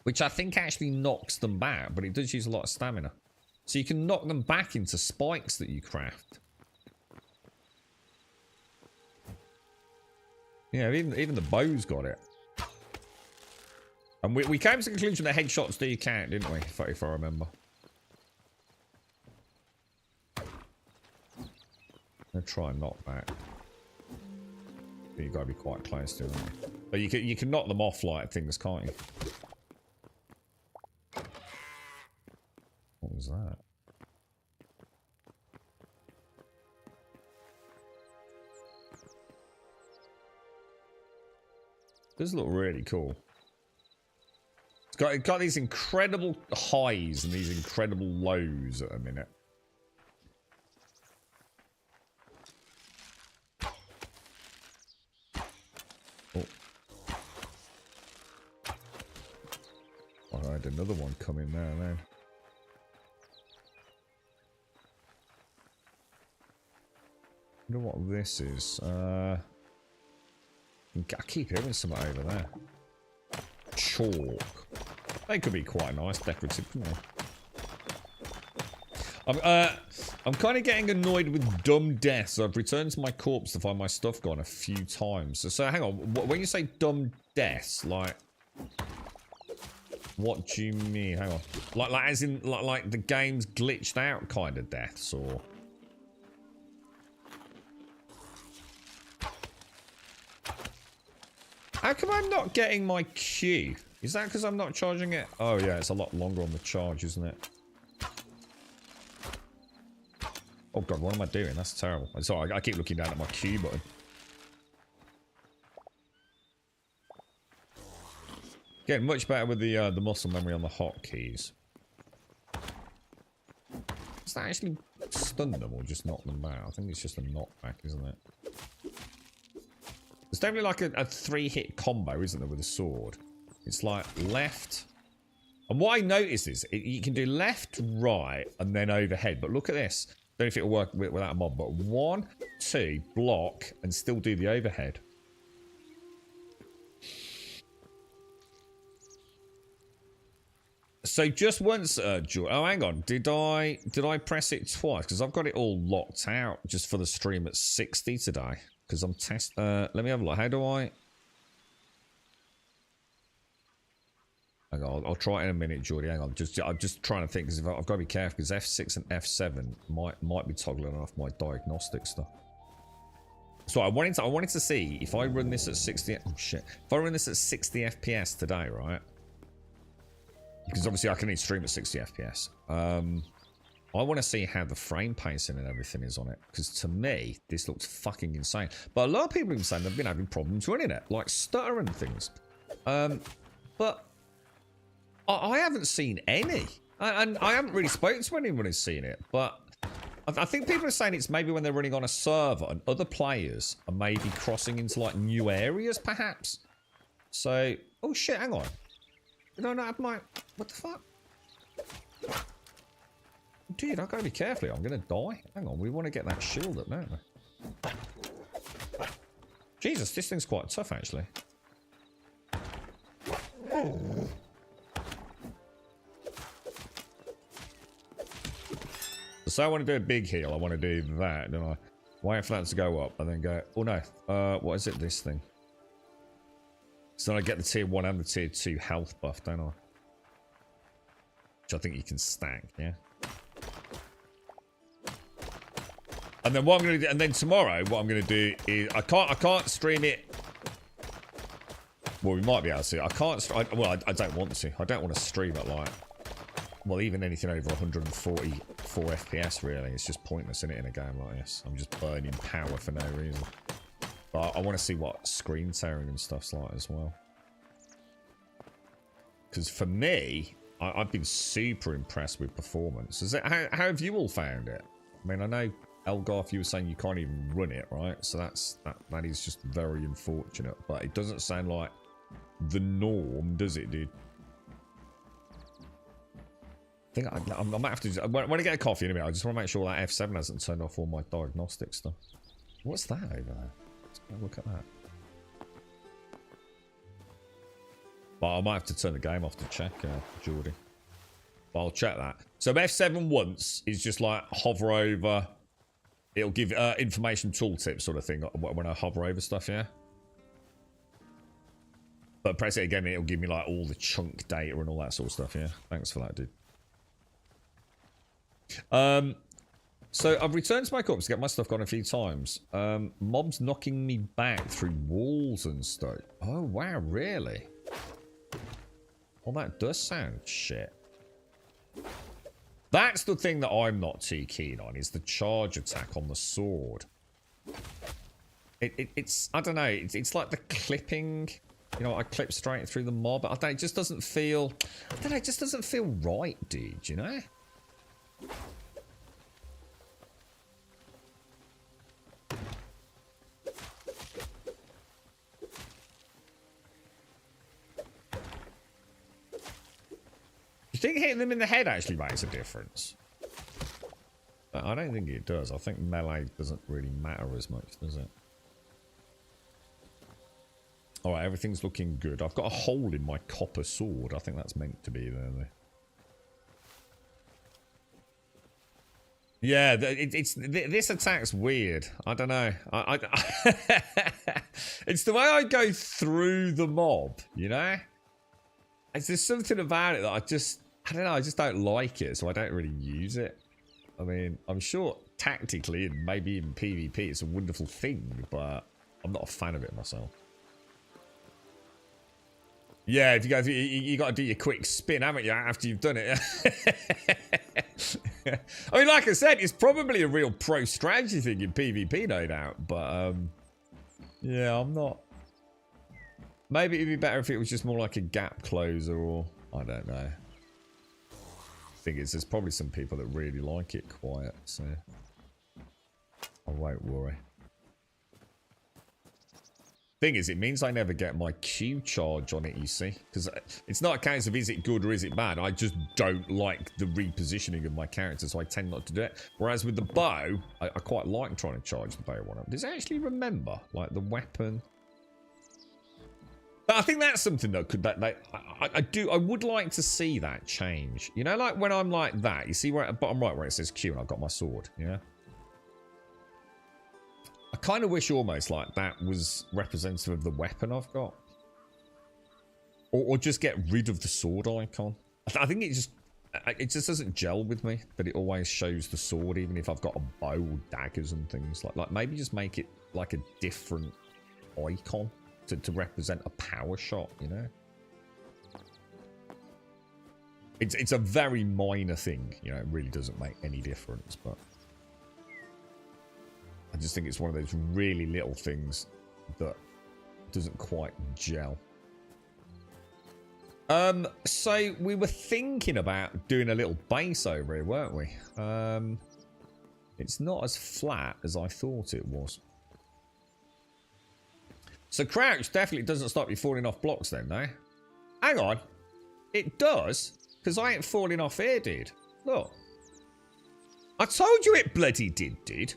Which I think actually knocks them back, but it does use a lot of stamina. So you can knock them back into spikes that you craft. Yeah, even the bow's got it. And we came to the conclusion that headshots do count, didn't we? If I remember. I'll try and knock back. But you've got to be quite close to them. But you can knock them off like things, can't you? What was that? Does look really cool. It's got these incredible highs and these incredible lows at a minute. Oh. I had another one come in there then. I wonder what this is. I keep hearing something over there. Chalk. They could be quite nice, decorative, couldn't they? I'm kind of getting annoyed with dumb deaths. I've returned to my corpse to find my stuff gone a few times. So hang on. When you say dumb deaths, like, what do you mean? Hang on. Like as in like the game's glitched out kind of deaths, or? How come I'm not getting my queue? Is that because I'm not charging it? Oh yeah, it's a lot longer on the charge, isn't it? Oh god, what am I doing? That's terrible. Sorry, I keep looking down at my Q button. Getting much better with the muscle memory on the hotkeys. Does that actually stun them or just knock them back? I think it's just a knockback, isn't it? There's definitely like a 3-hit combo, isn't there, with a sword? It's like left. And what I noticed is you can do left, right, and then overhead. But look at this. Don't know if it'll work without a mod, but 1, 2, block, and still do the overhead. So just once, oh, hang on. Did I press it twice? Because I've got it all locked out just for the stream at 60 today. Because I'm let me have a look. How do I? Hang on, I'll try it in a minute, Geordie. Hang on. I'm just trying to think because I've got to be careful because F6 and F7 might be toggling off my diagnostic stuff. So I wanted to see if I run this at 60. Oh shit! If I run this at 60 FPS today, right? Because obviously I can only stream at 60 FPS. I want to see how the frame pacing and everything is on it. Because to me, this looks fucking insane. But a lot of people have been saying they've been having problems running it, like stutter and things. But I haven't seen any. And I haven't really spoken to anyone who's seen it. But I think people are saying it's maybe when they're running on a server and other players are maybe crossing into like new areas, perhaps. So, oh shit, hang on. Did I not have my... What the fuck? Dude, I've got to be careful. I'm going to die. Hang on, we want to get that shield up, don't we? Jesus, this thing's quite tough, actually. So I want to do a big heal. I want to do that, don't I? Wait for that to go up and then go... Oh, no. What is it, this thing? So then I get the tier 1 and the tier 2 health buff, don't I? Which I think you can stack, yeah? And then what I'm going to do... And then tomorrow, what I'm going to do is... I can't stream it... Well, we might be able to. I can't... I don't want to. I don't want to stream it like... Well, even anything over 144 FPS, really. It's just pointless, isn't it, in a game like this? I'm just burning power for no reason. But I want to see what screen tearing and stuff's like as well. Because for me, I've been super impressed with performance. How have you all found it? I mean, I know, Elgarth, you were saying you can't even run it, right? So that is just very unfortunate. But it doesn't sound like the norm, does it, dude? I think I might have to... When I get a coffee in a minute, I just want to make sure that F7 hasn't turned off all my diagnostic stuff. What's that over there? Let's have a look at that. But I might have to turn the game off to check, Geordie. But I'll check that. So F7 once is just like hover over. It'll give information tooltip sort of thing when I hover over stuff, yeah? But press it again, it'll give me like all the chunk data and all that sort of stuff, yeah? Thanks for that, dude. So I've returned to my corpse to get my stuff gone a few times. Mobs knocking me back through walls and stuff. Oh, wow, really? Well, that does sound shit. That's the thing that I'm not too keen on, is the charge attack on the sword. It's I don't know, it's like the clipping. You know, I clip straight through the mob. I don't, it just doesn't feel... I don't know, it just doesn't feel right, dude, you know? You think hitting them in the head actually makes a difference? I don't think it does. I think melee doesn't really matter as much, does it? Alright, everything's looking good. I've got a hole in my copper sword. I think that's meant to be there, though. Yeah, this attack's weird. I don't know. It's the way I go through the mob, you know? There's something about it that I don't know, I just don't like it, so I don't really use it. I mean, I'm sure tactically and maybe in PvP it's a wonderful thing, but I'm not a fan of it myself. Yeah, if you go through, you got to do your quick spin, haven't you, after you've done it? I mean, like I said, it's probably a real pro strategy thing in PvP, no doubt. But, yeah, I'm not... Maybe it'd be better if it was just more like a gap closer or... I don't know. Thing is, there's probably some people that really like it quiet, so... I won't worry. Thing is, it means I never get my Q charge on it, you see, because it's not a case of is it good or is it bad. I just don't like the repositioning of my character, so I tend not to do it. Whereas with the bow, I quite like trying to charge the bow one up. Does it actually remember, like, the weapon? I think that's something that could I would like to see that change. You know, like when I'm like that, you see where at the bottom right where it says Q and I've got my sword, yeah? I kind of wish almost like that was representative of the weapon I've got. Or just get rid of the sword icon. I think it just doesn't gel with me that it always shows the sword even if I've got a bow or daggers and things. Like maybe just make it like a different icon to represent a power shot, you know? It's a very minor thing, you know, it really doesn't make any difference, but I just think it's one of those really little things that doesn't quite gel. So we were thinking about doing a little base over here, weren't we? It's not as flat as I thought it was. So crouch definitely doesn't stop you falling off blocks then, no? Hang on. It does, because I ain't falling off here, dude. Look. I told you it bloody did, dude.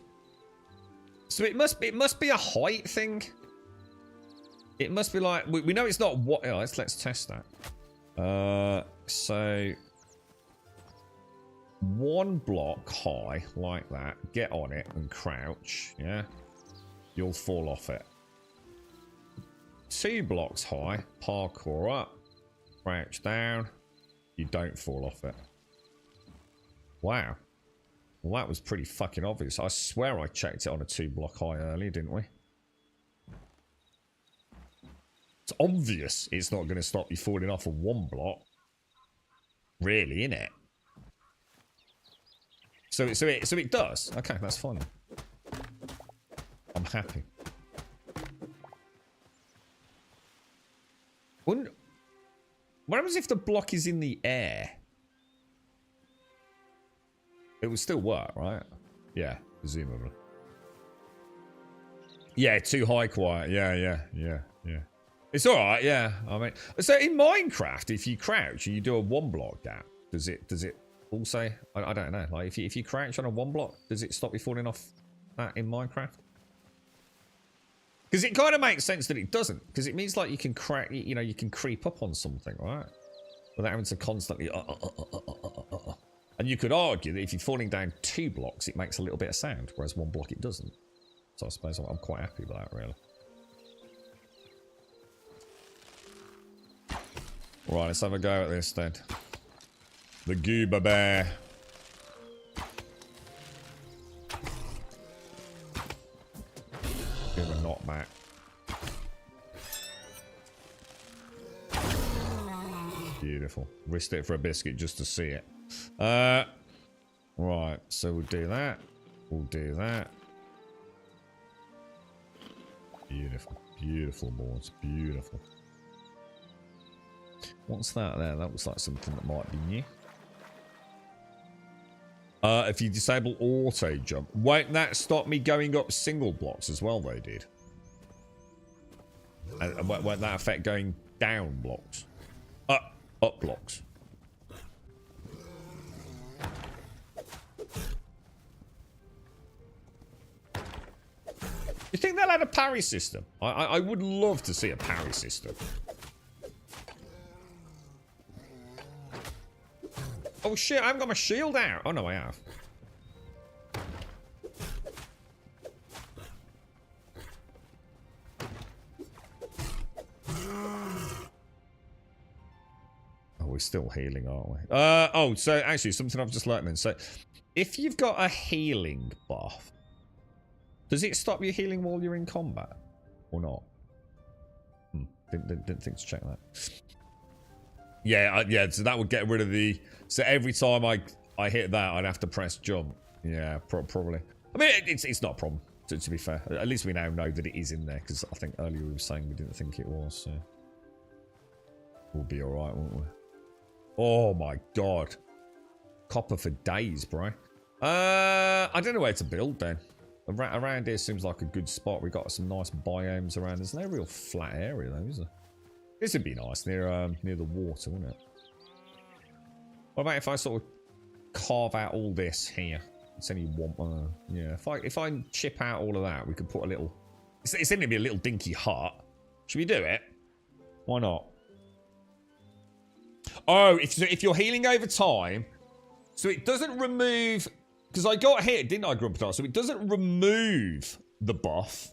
So it must be a height thing. It must be like, we know it's not what, oh, let's test that. So 1 block high, like that, get on it and crouch, yeah? You'll fall off it. 2 blocks high, parkour up, crouch down, you don't fall off it. Wow. Well, that was pretty fucking obvious. I swear I checked it on a 2 block high earlier, didn't we? It's obvious it's not going to stop you falling off a 1 block. Really, innit? So it does. Okay, that's fine. I'm happy. What happens if the block is in the air? It would still work, right? Yeah, presumably. Yeah, too high quiet. Yeah. It's alright, yeah. I mean, so in Minecraft, if you crouch and you do a 1 block gap, does it also, I don't know, like if you crouch on a 1 block, does it stop you falling off that in Minecraft? Because it kind of makes sense that it doesn't, because it means like you can crack, you know, you can creep up on something, right? Without having to constantly And you could argue that if you're falling down 2 blocks, it makes a little bit of sound, whereas 1 block it doesn't. So I suppose I'm quite happy with that, really. Right, let's have a go at this then. The Goober Bear. Give him a knockback. Beautiful. Risked it for a biscuit just to see it. Right, so we'll do that. We'll do that. Beautiful. Beautiful boards. Beautiful. What's that there? That looks like something that might be new. If you disable auto jump, won't that stop me going up single blocks as well, though, dude? And won't that affect going down blocks? Up blocks. You think they'll add a parry system? I would love to see a parry system. Oh shit, I haven't got my shield out. Oh no, I have. Oh, we're still healing, aren't we? Oh, so actually, something I've just learned then. So, if you've got a healing buff, does it stop you healing while you're in combat? Or not? Didn't think to check that. Yeah, so that would get rid of the... So every time I hit that, I'd have to press jump. Yeah, probably. I mean, it's not a problem, to be fair. At least we now know that it is in there, because I think earlier we were saying we didn't think it was, so... We'll be alright, won't we? Oh my god. Copper for days, bro. I don't know where to build, then. Around here seems like a good spot. We've got some nice biomes around. There's no real flat area, though, is there? This would be nice near the water, wouldn't it? What about if I sort of carve out all this here? It's only one. Yeah, if I chip out all of that, we could put a little. It's going to be a little dinky hut. Should we do it? Why not? Oh, if you're healing over time, so it doesn't remove... Because I got hit, didn't I, Grumpy? So it doesn't remove the buff,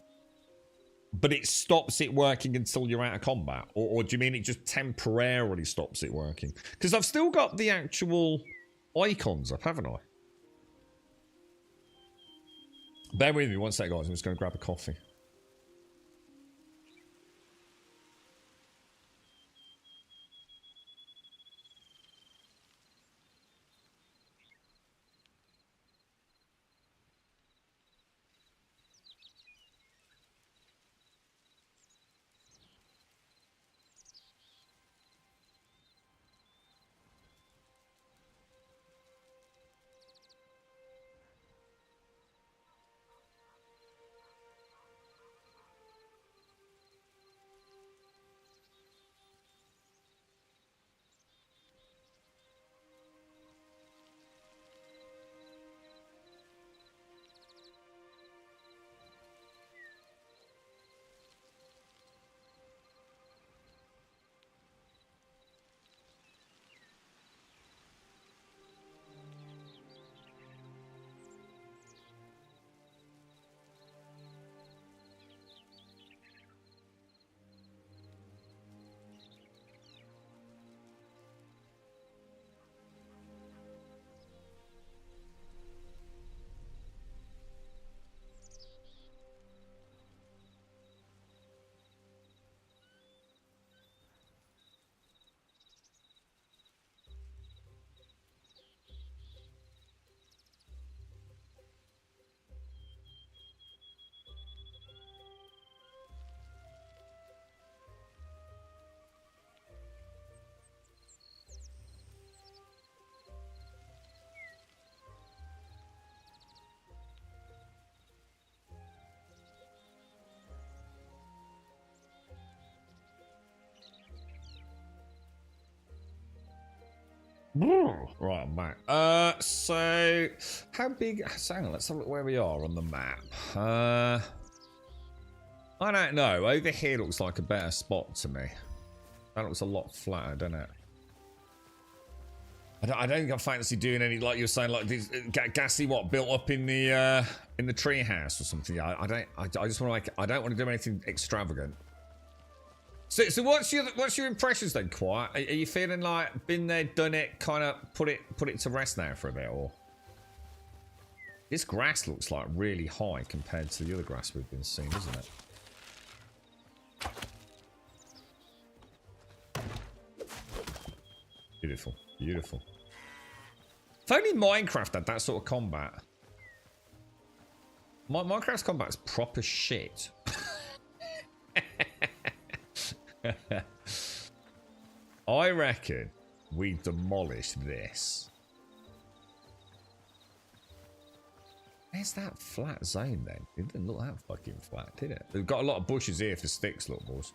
but it stops it working until you're out of combat. Or do you mean it just temporarily stops it working? Because I've still got the actual icons up, haven't I? Bear with me one sec, guys. I'm just going to grab a coffee. Right, I'm back. So how big? Hang on, let's have a look where we are on the map. I don't know. Over here looks like a better spot to me. That looks a lot flatter, doesn't it? I don't think I fancy doing any, like you're saying, like these gassy what built up in the tree house or something. I just want to like, I don't want to do anything extravagant. So what's your impressions then, Quiet? Are you feeling like been there, done it, kind of put it to rest now for a bit, or? This grass looks like really high compared to the other grass we've been seeing, doesn't it? Beautiful, beautiful. If only Minecraft had that sort of combat. Minecraft's combat's proper shit. I reckon we demolish this. Where's that flat zone then? It didn't look that fucking flat, did it? We've got a lot of bushes here for sticks, look, boys.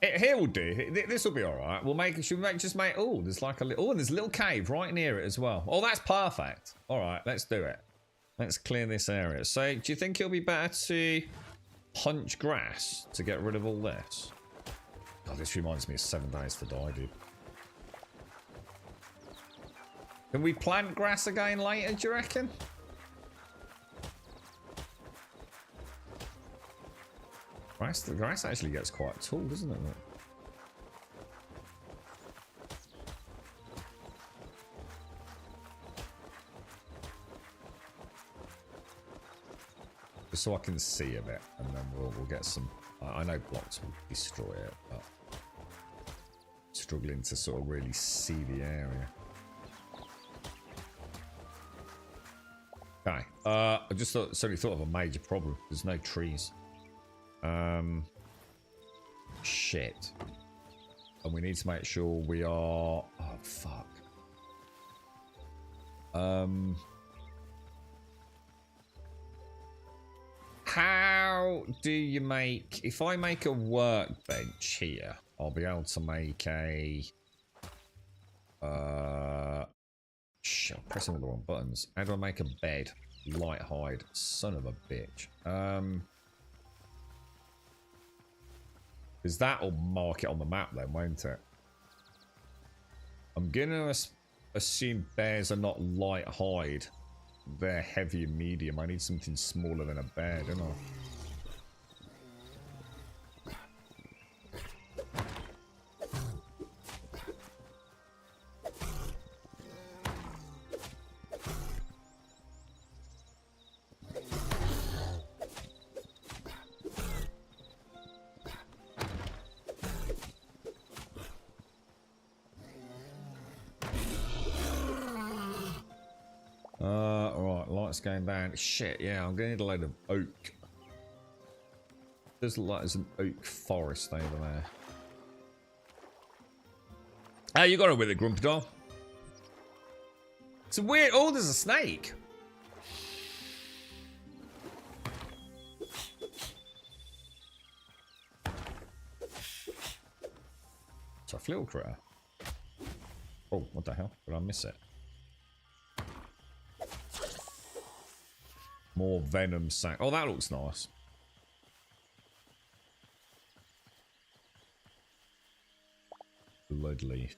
Here will do. This will be all right. We'll make. Should we just make? Oh, there's like a little. Oh, there's a little cave right near it as well. Oh, that's perfect. All right, let's do it. Let's clear this area. So, do you think it'll be better to punch grass to get rid of all this? God, this reminds me of 7 Days to Die, dude. Can we plant grass again later, do you reckon? The grass actually gets quite tall, doesn't it? Just so I can see a bit, and then we'll get some. I know blocks will destroy it, but struggling to sort of really see the area. Okay, I just suddenly thought of a major problem. There's no trees. Shit. And we need to make sure we are... Oh, fuck. How do you make... If I make a workbench here, I'll be able to make a... Shit, I'm pressing all the wrong buttons. How do I make a bed? Light hide. Son of a bitch. Because that'll mark it on the map then, won't it? I'm gonna assume bears are not light hide. They're heavy and medium. I need something smaller than a bear, don't I? Right, lights going down. Shit, yeah, I'm gonna need a load of oak. There's like there's an oak forest over there. How you got it with it, Grumpy Doll? It's a weird. Oh, there's a snake. It's a flill critter. Oh, what the hell? Did I miss it? More venom sack. Oh, that looks nice. Blood leaf.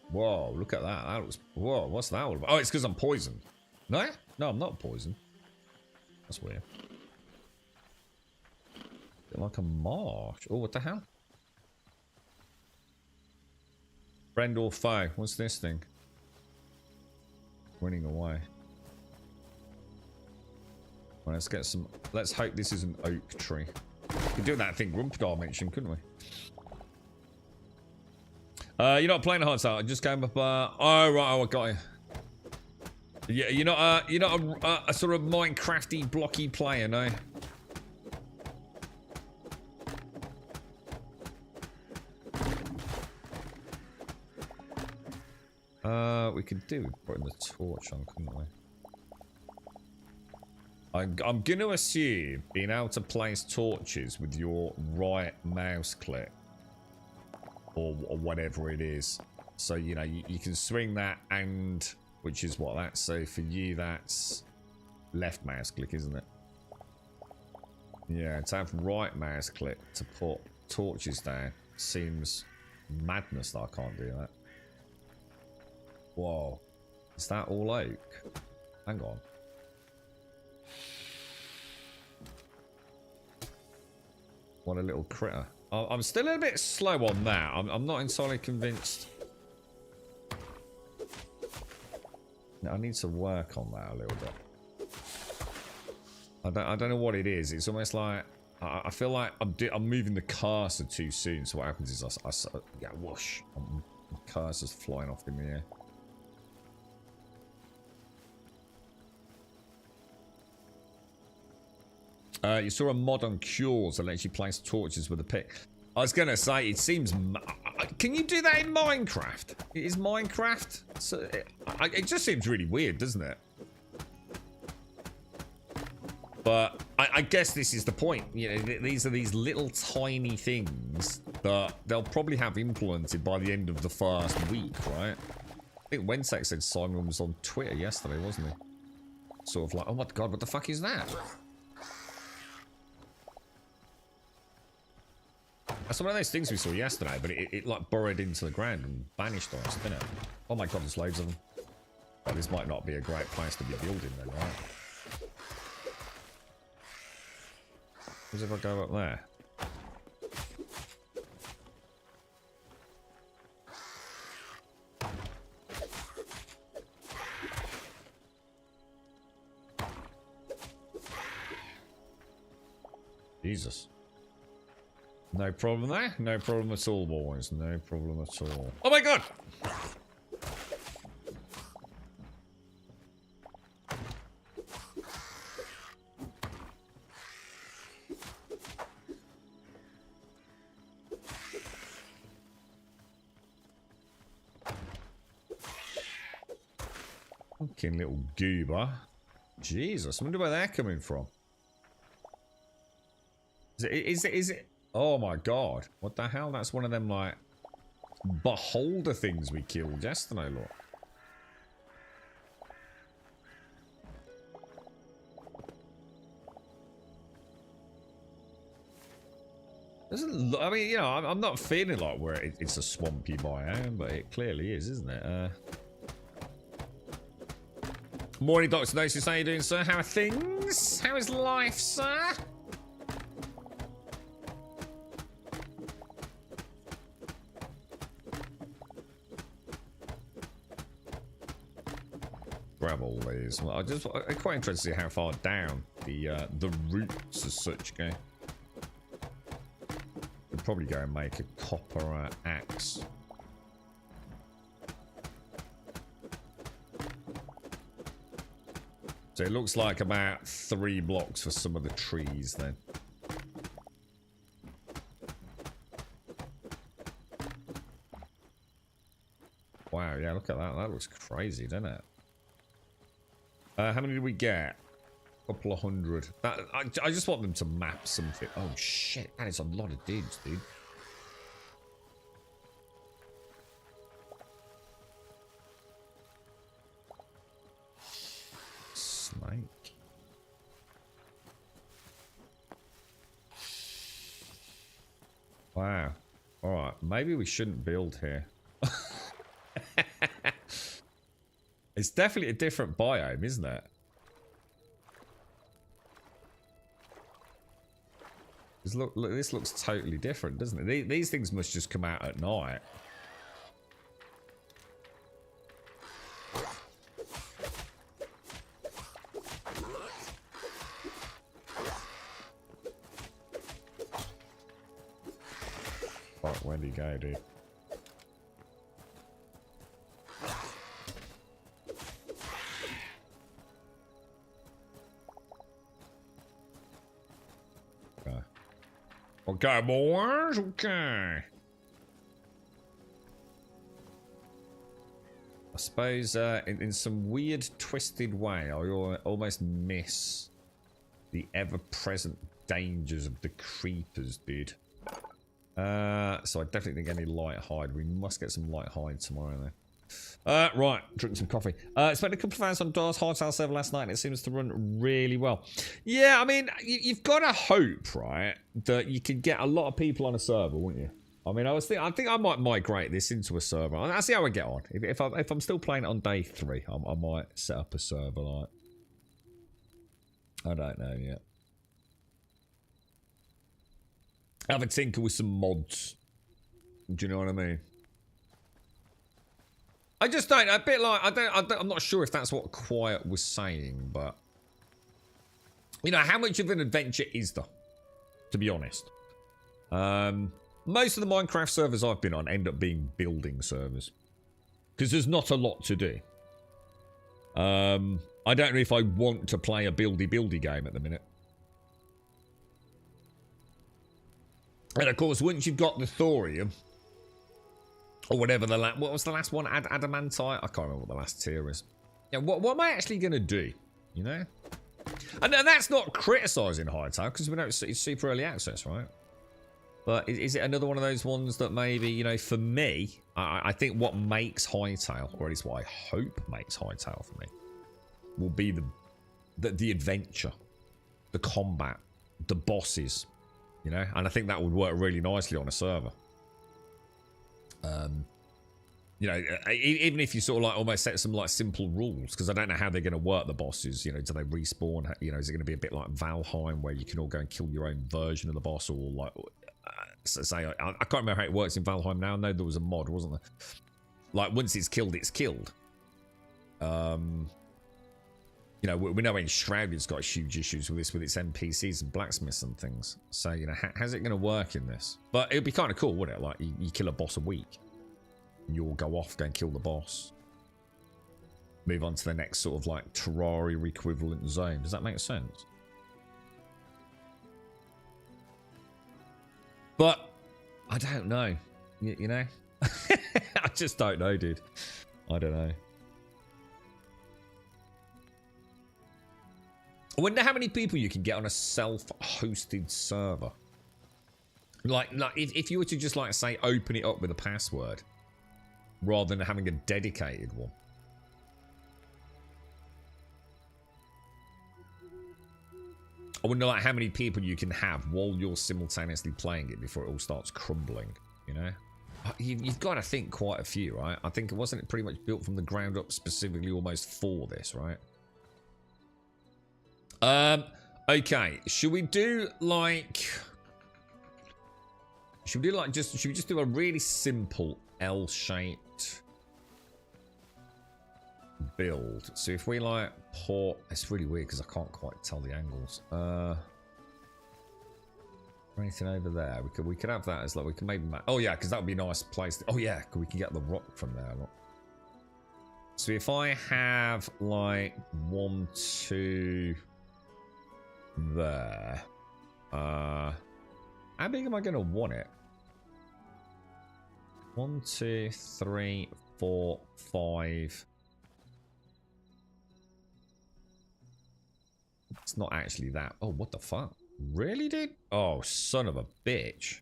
Whoa, look at that. That looks. Whoa, what's that all about? Oh, it's because I'm poisoned. No? No, I'm not poisoned. That's weird. Like a marsh. Oh, what the hell? Friend or foe? What's this thing? Running away. Well, let's get some. Let's hope this is an oak tree. We could do that thing Grumpdar mentioned, couldn't we? You're not playing a hard start. I just came up. Oh right, oh I got you. Yeah, you're not a sort of Minecrafty blocky player, no? We could do putting the torch on, couldn't we? I'm going to assume being able to place torches with your right mouse click or whatever it is. So, you know, you can swing that and, which is what that's, so for you that's left mouse click, isn't it? Yeah, to have right mouse click to put torches down seems madness that I can't do that. Whoa. Is that all oak? Hang on. What a little critter. I'm still a bit slow on that. I'm not entirely convinced. I need to work on that a little bit. I don't know what it is. It's almost like I feel like I'm moving the cursor too soon. So what happens is I yeah, whoosh. The cursor's flying off in the air. You saw a mod on Cures that lets you place torches with a pick. I was going to say, it seems... Can you do that in Minecraft? Is Minecraft... So it just seems really weird, doesn't it? But I guess this is the point. You know, these are these little tiny things that they'll probably have implemented by the end of the first week, right? I think Wensek said Simon was on Twitter yesterday, wasn't he? Sort of like, oh my god, what the fuck is that? That's one of those things we saw yesterday, but it like burrowed into the ground and vanished on us, didn't it? Oh my god, there's loads of them. Well, this might not be a great place to be building then, right? What if I go up there? Jesus. No problem there. No problem at all, boys. No problem at all. Oh my god! Fucking little goober. Jesus, I wonder where they're coming from. Is it? Oh my god. What the hell? That's one of them, like, beholder things we killed yesterday, look. I mean, you know, I'm not feeling like it's a swampy biome, but it clearly is, isn't it? Morning, Dr. Notice. How you doing, sir? How are things? How is life, sir? Grab all these. Well, I'm quite interested to see how far down the roots as such go. Could probably go and make a copper axe. So it looks like about 3 blocks for some of the trees then. Wow, yeah, look at that. That looks crazy, doesn't it? How many did we get? A couple of hundred. I just want them to map something. Oh shit, that is a lot of dudes, dude. Snake. Wow. Alright, maybe we shouldn't build here. It's definitely a different biome, isn't it? Look, this looks totally different, doesn't it? These things must just come out at night. Right, where do you go, dude? Okay, boys. Okay. I suppose in some weird, twisted way, I almost miss the ever-present dangers of the creepers, dude. So I definitely think I need light hide. We must get some light hide tomorrow, though. Right, drinking some coffee. Spent a couple of hours on DOS Hytale server last night and it seems to run really well. Yeah, I mean, you've got to hope, right, that you can get a lot of people on a server, wouldn't you? I mean, I think I might migrate this into a server. I'll see how I get on. If I'm still playing it on day 3, I might set up a server, like. I don't know yet. Have a tinker with some mods. Do you know what I mean? I just don't. A bit like I'm not sure if that's what Quiet was saying, but you know, how much of an adventure is there? To be honest, most of the Minecraft servers I've been on end up being building servers because there's not a lot to do. I don't know if I want to play a buildy game at the minute. And of course, once you've got the thorium. Or whatever what was the last one? Adamantite? I can't remember what the last tier is. Yeah, what am I actually going to do? You know? And that's not criticising Hytale, because we know it's super early access, right? But is it another one of those ones that maybe, you know, for me, I think what makes Hytale, or at least what I hope makes Hytale for me, will be the adventure, the combat, the bosses, you know? And I think that would work really nicely on a server. You know, even if you sort of like almost set some like simple rules, because I don't know how they're going to work the bosses. You know, do they respawn? You know, is it going to be a bit like Valheim where you can all go and kill your own version of the boss, or like, say, I can't remember how it works in Valheim now. I know there was a mod, wasn't there? Like once it's killed, it's killed. You know, we know Enshrouded's got huge issues with this, with its NPCs and blacksmiths and things. So, you know, how's it going to work in this? But it would be kind of cool, wouldn't it? Like, you kill a boss a week. And you all go off, go and kill the boss. Move on to the next sort of, like, Terraria equivalent zone. Does that make sense? But, I don't know. You know? I just don't know, dude. I don't know. I wonder how many people you can get on a self-hosted server. Like if you were to just, like, say, open it up with a password, rather than having a dedicated one. I wonder like how many people you can have while you're simultaneously playing it before it all starts crumbling, you know? You've got to think quite a few, right? I think it wasn't pretty much built from the ground up specifically almost for this, right? Okay, should we do like... Should we just do a really simple L-shaped build? So if we like put... It's really weird because I can't quite tell the angles. Anything over there? We could have that as like we can maybe. Oh yeah, because that would be a nice place. Oh yeah, we can get the rock from there. Look. So if I have like 1, 2 there, how big am I going to want it? 1, 2, 3, 4, 5. It's not actually that. Oh, what the fuck? Really, dude? Oh, son of a bitch.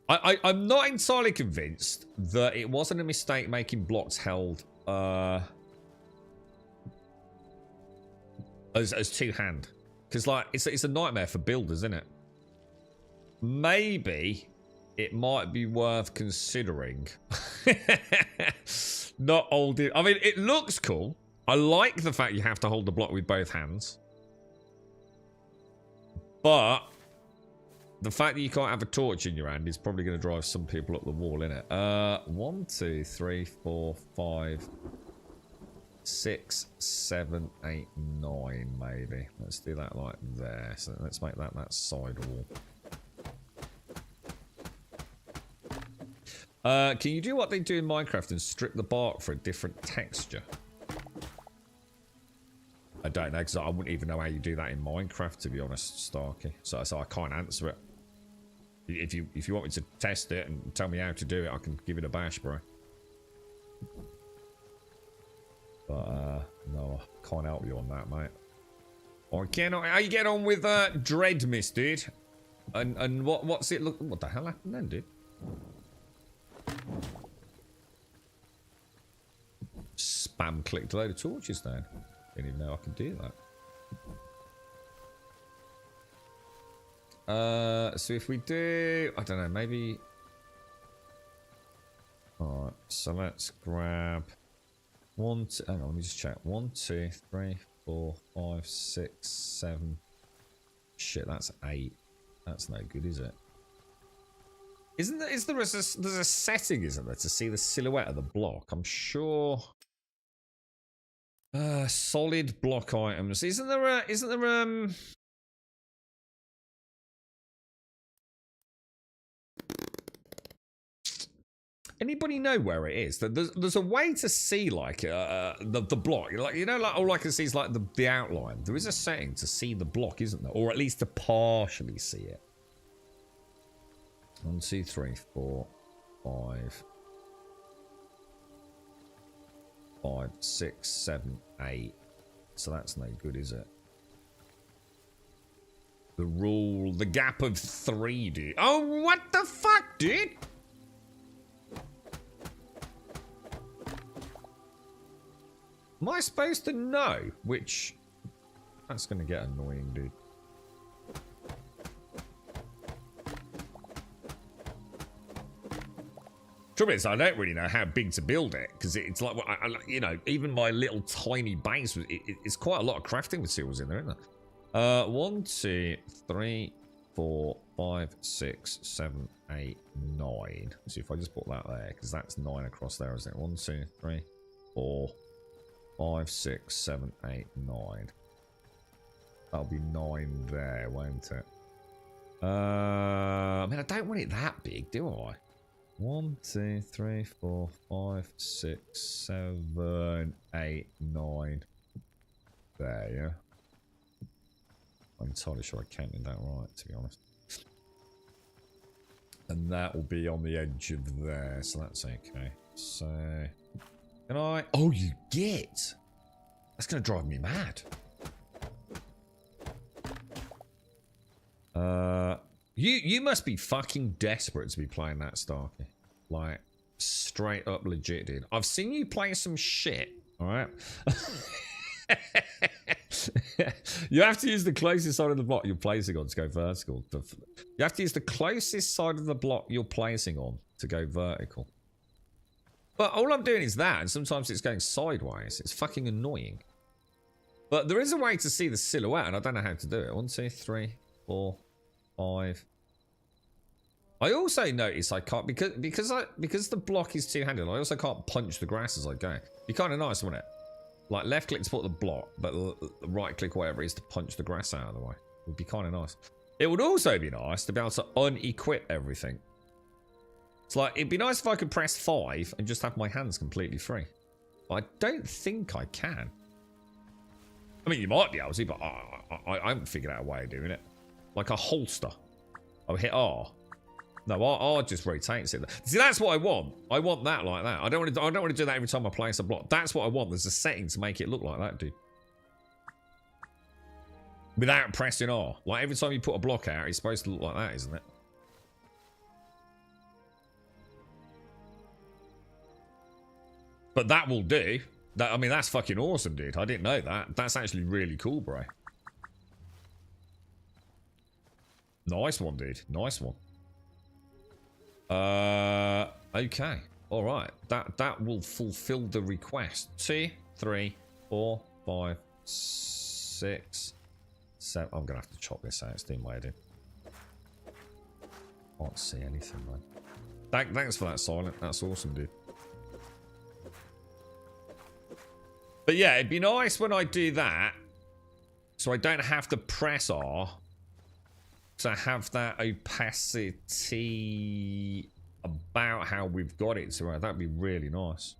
I'm not entirely convinced that it wasn't a mistake making blocks held as two-hand. Because, like, it's a nightmare for builders, isn't it? Maybe it might be worth considering. Not holding... I mean, it looks cool. I like the fact you have to hold the block with both hands. But the fact that you can't have a torch in your hand is probably going to drive some people up the wall, innit? 1, 2, 3, 4, 5, 6, 7, 8, 9, maybe. Let's do that like there. So let's make that side wall. Can you do what they do in Minecraft and strip the bark for a different texture? I don't know, because I wouldn't even know how you do that in Minecraft, to be honest, Starkey. So I can't answer it. If you want me to test it and tell me how to do it, I can give it a bash, bro. But, no, I can't help you on that, mate. I cannot. How you get on with Dread Mist, dude? And what's it look? What the hell happened then, dude? Spam clicked a load of torches down. Didn't even know I could do that. So if we do, I don't know, maybe. Alright, so let's grab 1, 2, hang on, let me just check. 1, 2, 3, 4, 5, 6, 7. Shit, that's 8. That's no good, is it? There's a setting, isn't there, to see the silhouette of the block? I'm sure. Solid block items. Isn't there anybody know where it is? There's a way to see like the block. Like, you know, like all I can see is like the outline. There is a setting to see the block, isn't there? Or at least to partially see it. 1, 2, 3, 4, 5. 5, 6, 7, 8. So that's no good, is it? The rule, the gap of 3, dude. Oh, what the fuck, dude? Am I supposed to know? Which, that's going to get annoying, dude. Trouble is, I don't really know how big to build it because it's like, you know, even my little tiny base, it's quite a lot of crafting materials in there, isn't there? 1, 2, 3, 4, 5, 6, 7, 8, 9. So if I just put that there, because that's 9 across there, isn't it? 1, 2, 3, 4, 5, 6, 7, 8, 9. That'll be 9 there, won't it? I mean, I don't want it that big, do I? 1, 2, 3, 4, 5, 6, 7, 8, 9. There, yeah. I'm entirely sure I counted that right, to be honest. And that will be on the edge of there, so that's okay. So, can I? Oh, you get. That's gonna drive me mad. You must be fucking desperate to be playing that, Starkey. Like, straight up legit, dude. I've seen you play some shit, alright? You have to use the closest side of the block you're placing on to go vertical. You have to use the closest side of the block you're placing on to go vertical. But all I'm doing is that, and sometimes it's going sideways. It's fucking annoying. But there is a way to see the silhouette, and I don't know how to do it. 1, 2, 3, 4, 5. I also notice I can't, because the block is two-handed, I also can't punch the grass as I go. It'd be kind of nice, wouldn't it? Like left click to put the block, but right click, whatever it is, to punch the grass out of the way. It would be kind of nice. It would also be nice to be able to unequip everything. It's like, it'd be nice if I could press 5 and just have my hands completely free. But I don't think I can. I mean, you might be able to, but I haven't figured out a way of doing it. Like a holster. I'll hit R. No, R just rotates it. See, that's what I want. I want that like that. I don't want to do that every time I place a block. That's what I want. There's a setting to make it look like that, dude. Without pressing R. Like every time you put a block out, it's supposed to look like that, isn't it? But that will do. I mean, that's fucking awesome, dude. I didn't know that. That's actually really cool, bro. Nice one, dude. Nice one. Okay. All right. That will fulfill the request. 2, 3, 4, 5, 6, 7. I'm gonna have to chop this out. It's doing my head in. Can't see anything, man. Thanks for that, Silent. That's awesome, dude. But yeah, it'd be nice when I do that, so I don't have to press R to have that opacity about how we've got it to. That'd be really nice.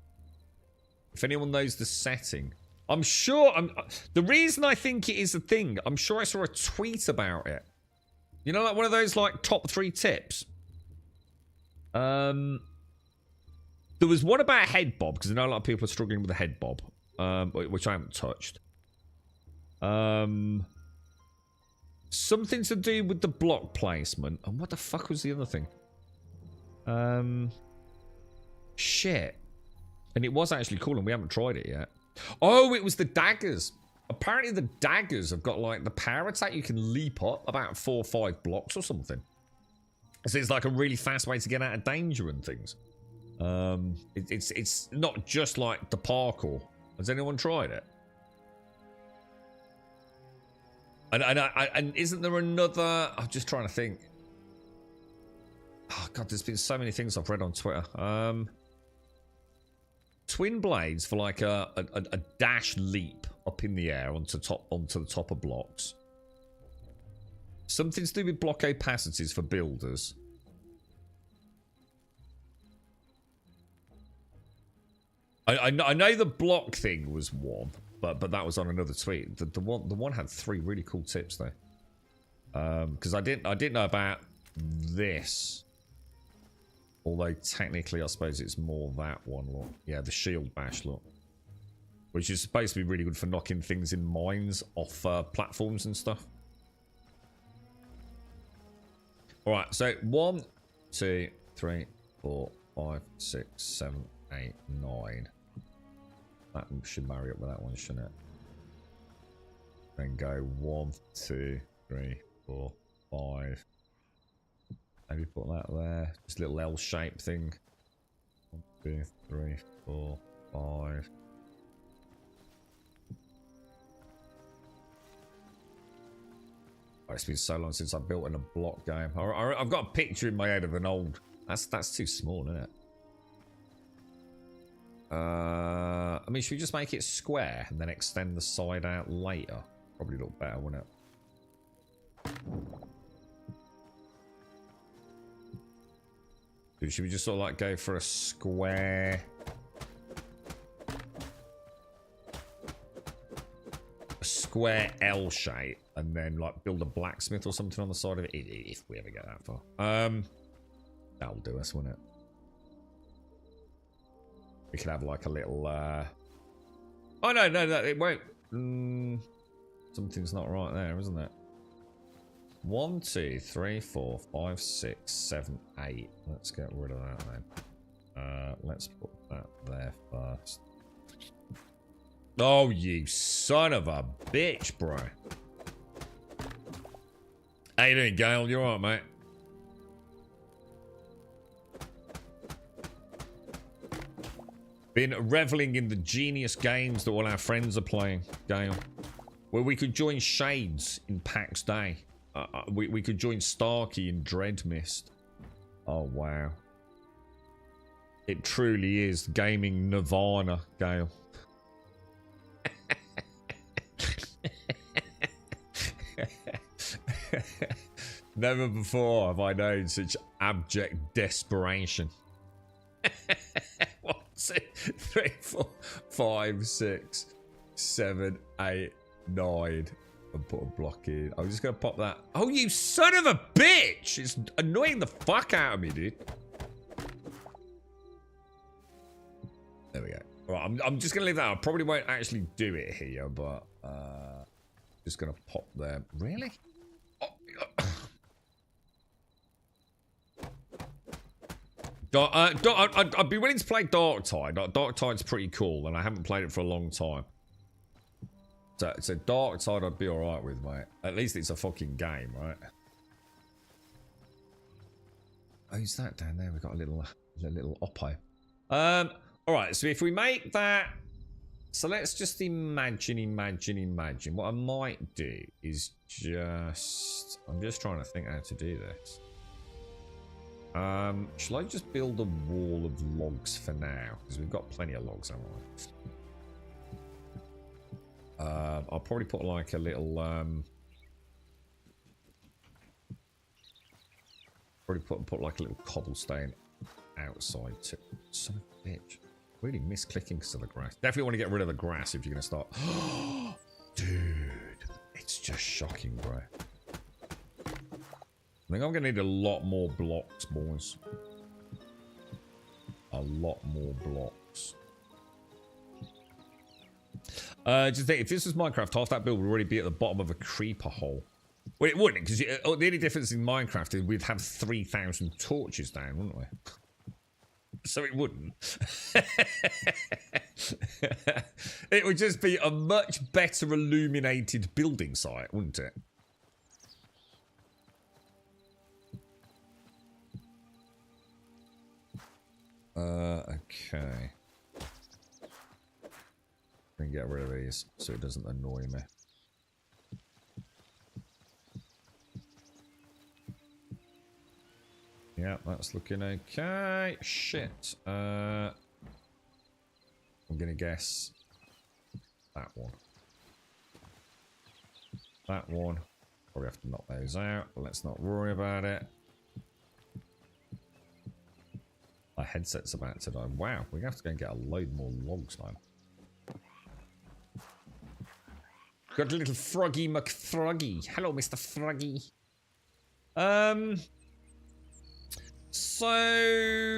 If anyone knows the setting, I'm sure. The reason I think it is a thing, I'm sure I saw a tweet about it. You know, like one of those like top 3 tips. There was one about head bob, because I know a lot of people are struggling with the head bob. Which I haven't touched. Something to do with the block placement. And what the fuck was the other thing? Shit. And it was actually cool, and we haven't tried it yet. Oh, it was the daggers. Apparently the daggers have got like the power attack. You can leap up about 4 or 5 blocks or something. So it's like a really fast way to get out of danger and things. It's not just like the parkour. Has anyone tried it? And isn't there another? I'm just trying to think. Oh god, there's been so many things I've read on Twitter. Twin blades for like a dash leap up in the air onto the top of blocks. Something to do with block opacities for builders. I know the block thing was one, but that was on another tweet. The one had 3 really cool tips though. Because I didn't know about this. Although technically I suppose it's more that one, look. Yeah, the shield bash, look. Which is supposed to be really good for knocking things in mines off platforms and stuff. Alright, so 1, 2, 3, 4, 5, 6, 7, 8, 9. That should marry up with that one, shouldn't it? Then go 1, 2, 3, 4, 5. Maybe put that there. Just a little L-shaped thing. 1, 2, 3, 4, 5. Oh, it's been so long since I built in a block game. I've got a picture in my head of an old. That's too small, isn't it? I mean, should we just make it square and then extend the side out later? Probably look better, wouldn't it? Should we just sort of like go for a square? A square L shape and then like build a blacksmith or something on the side of it if we ever get that far. That'll do us, wouldn't it? We could have like a little oh no, it won't. Something's not right there, isn't it? 1, 2, 3, 4, 5, 6, 7, 8. Let's get rid of that then. Let's put that there first. Oh, you son of a bitch, bro. How you doing, Gail? You alright, mate? Been reveling in the genius games that all our friends are playing, Gail. Where we could join Shades in PAX Day. We could join Starkey in Dread Mist. Oh, wow. It truly is gaming nirvana, Gail. Never before have I known such abject desperation. 1, 2, 3, 4, 5, 6, 7, 8, 9. And put a block in. I'm just gonna pop that. Oh, you son of a bitch! It's annoying the fuck out of me, dude. There we go. Right, I'm just gonna leave that. I probably won't actually do it here, but just gonna pop there. Really? Oh, I'd be willing to play Darktide. Darktide's pretty cool, and I haven't played it for a long time. So Darktide I'd be alright with, mate. At least it's a fucking game, right? Oh, who's that down there? We've got a little Oppo. Alright, so if we make that... So let's just imagine. What I might do is just... I'm just trying to think how to do this. Shall I just build a wall of logs for now? Because we've got plenty of logs, haven't we? I'll probably put like a little put like a little cobblestone outside to... Son of a bitch. Really misclicking because of the grass. Definitely want to get rid of the grass if you're going to start... Dude, it's just shocking, bro. I think I'm going to need a lot more blocks, boys. A lot more blocks. Just think, if this was Minecraft, half that build would already be at the bottom of a creeper hole. Well, it wouldn't, because the only difference in Minecraft is we'd have 3,000 torches down, wouldn't we? So it wouldn't. It would just be a much better illuminated building site, wouldn't it? Okay. Let me get rid of these so it doesn't annoy me. Yeah, that's looking okay. Shit. I'm gonna guess that one. That one. Probably have to knock those out. Let's not worry about it. My headset's about to die. Wow, we're gonna have to go and get a load more logs, man. Got a little Froggy McFroggy. Hello, Mr. Froggy. So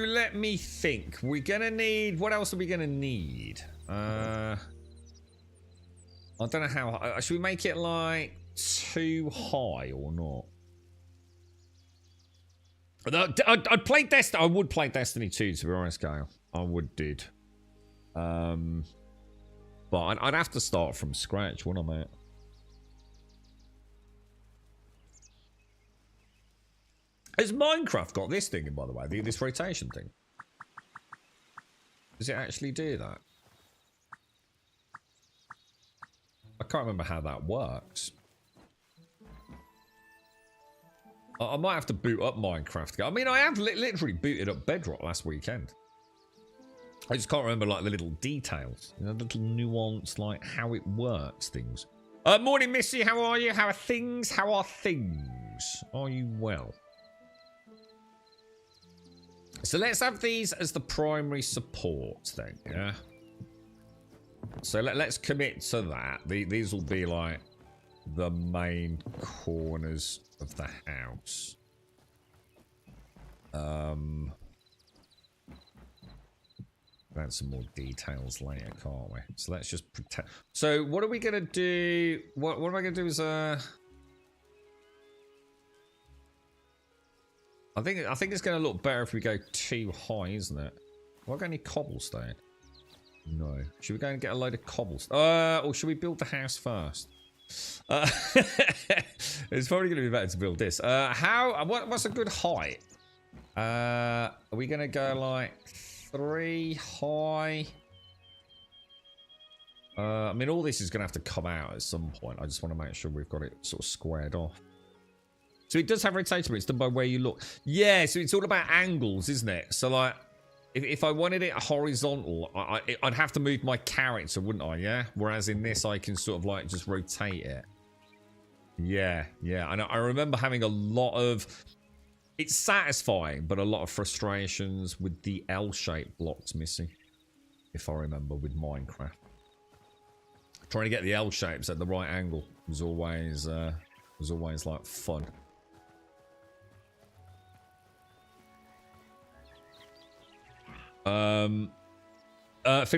let me think. We're gonna need. What else are we gonna need? I don't know how. Should we make it like too high or not? I'd play Destiny. I would play Destiny 2, to be honest, Gail. I would, dude. But I'd have to start from scratch, wouldn't I, mate? Has Minecraft got this thing in, by the way? This rotation thing? Does it actually do that? I can't remember how that works. I might have to boot up Minecraft. I mean, I have literally booted up Bedrock last weekend. I just can't remember, like, the little details. You know, the little nuance, like, how it works, things. Morning, Missy. How are you? How are things? How are things? Are you well? So let's have these as the primary support then, yeah? So let's commit to that. These will be, like, the main corners of the house. Add some more details later, can't we? So let's just pretend. So what are we gonna do? What am I gonna do? Is I think it's gonna look better if we go too high, isn't it? Have I got any cobblestone? No. Should we go and get a load of cobblestone? Or should we build the house first? It's probably going to be better to build this. What's a good height? Are we going to go like 3 high? I mean, all this is going to have to come out at some point. I just want to make sure we've got it sort of squared off. So it does have rotation, but it's done by where you look. Yeah, so it's all about angles, isn't it? So, like, if I wanted it horizontal, I'd have to move my character, wouldn't I? Yeah? Whereas in this, I can sort of, like, just rotate it. Yeah, yeah. And I remember having a lot of... It's satisfying, but a lot of frustrations with the L-shaped blocks missing. If I remember, with Minecraft. Trying to get the L shapes at the right angle was always like fun. Feeling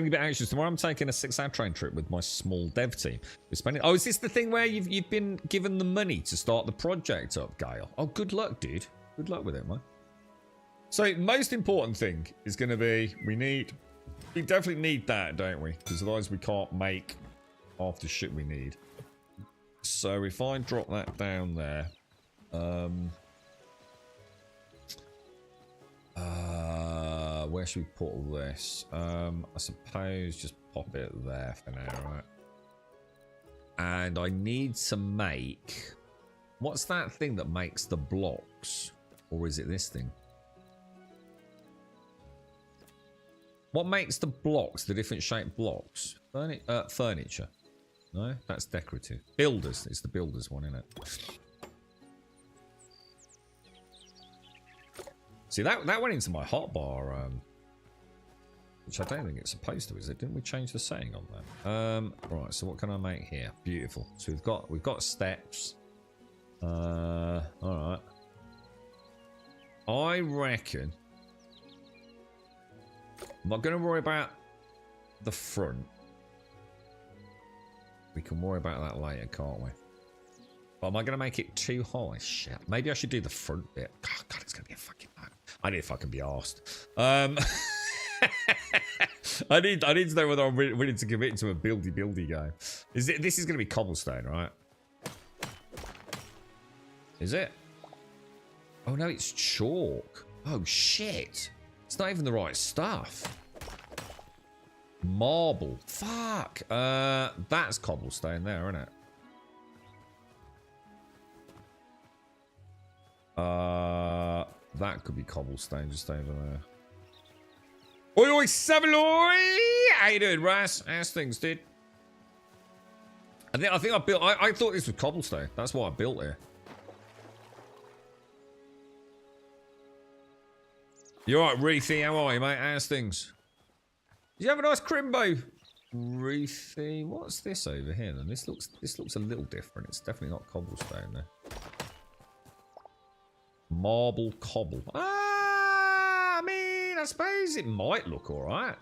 a bit anxious. Tomorrow I'm taking a 6-hour train trip with my small dev team. We're spending. Oh, is this the thing where you've been given the money to start the project up, Gale? Oh, good luck, dude. Good luck with it, man. So, most important thing is going to be we definitely need that, don't we? Because otherwise we can't make half the shit we need. So if I drop that down there, where should we put all this? I suppose just pop it there for now, right? And I need to make... What's that thing that makes the blocks? Or is it this thing? What makes the blocks, the different shaped blocks? Furniture. No, that's decorative. Builders. It's the builders one, isn't it? See, that went into my hotbar, which I don't think it's supposed to, is it? Didn't we change the setting on that? Right, so what can I make here? Beautiful. So we've got steps. Alright. I reckon I'm not going to worry about the front. We can worry about that later, can't we? But am I going to make it too high? Shit. Maybe I should do the front bit. God, it's going to be a fucking... I need to fucking be arsed. I need to know whether I'm willing to commit to a buildy game. This is going to be cobblestone, right? Is it? Oh no, it's chalk. Oh shit. It's not even the right stuff. Marble. Fuck. That's cobblestone there, isn't it? That could be cobblestone just over there. Oi, oi, Savaloy! How you doing, Ras? How's things, dude? I think I built... I thought this was cobblestone. That's why I built it. You alright, Reethy? How are you, mate? How's things? Did you have a nice crimbo? Reethy. What's this over here, then? This looks a little different. It's definitely not cobblestone there. Marble cobble. I mean, I suppose it might look alright.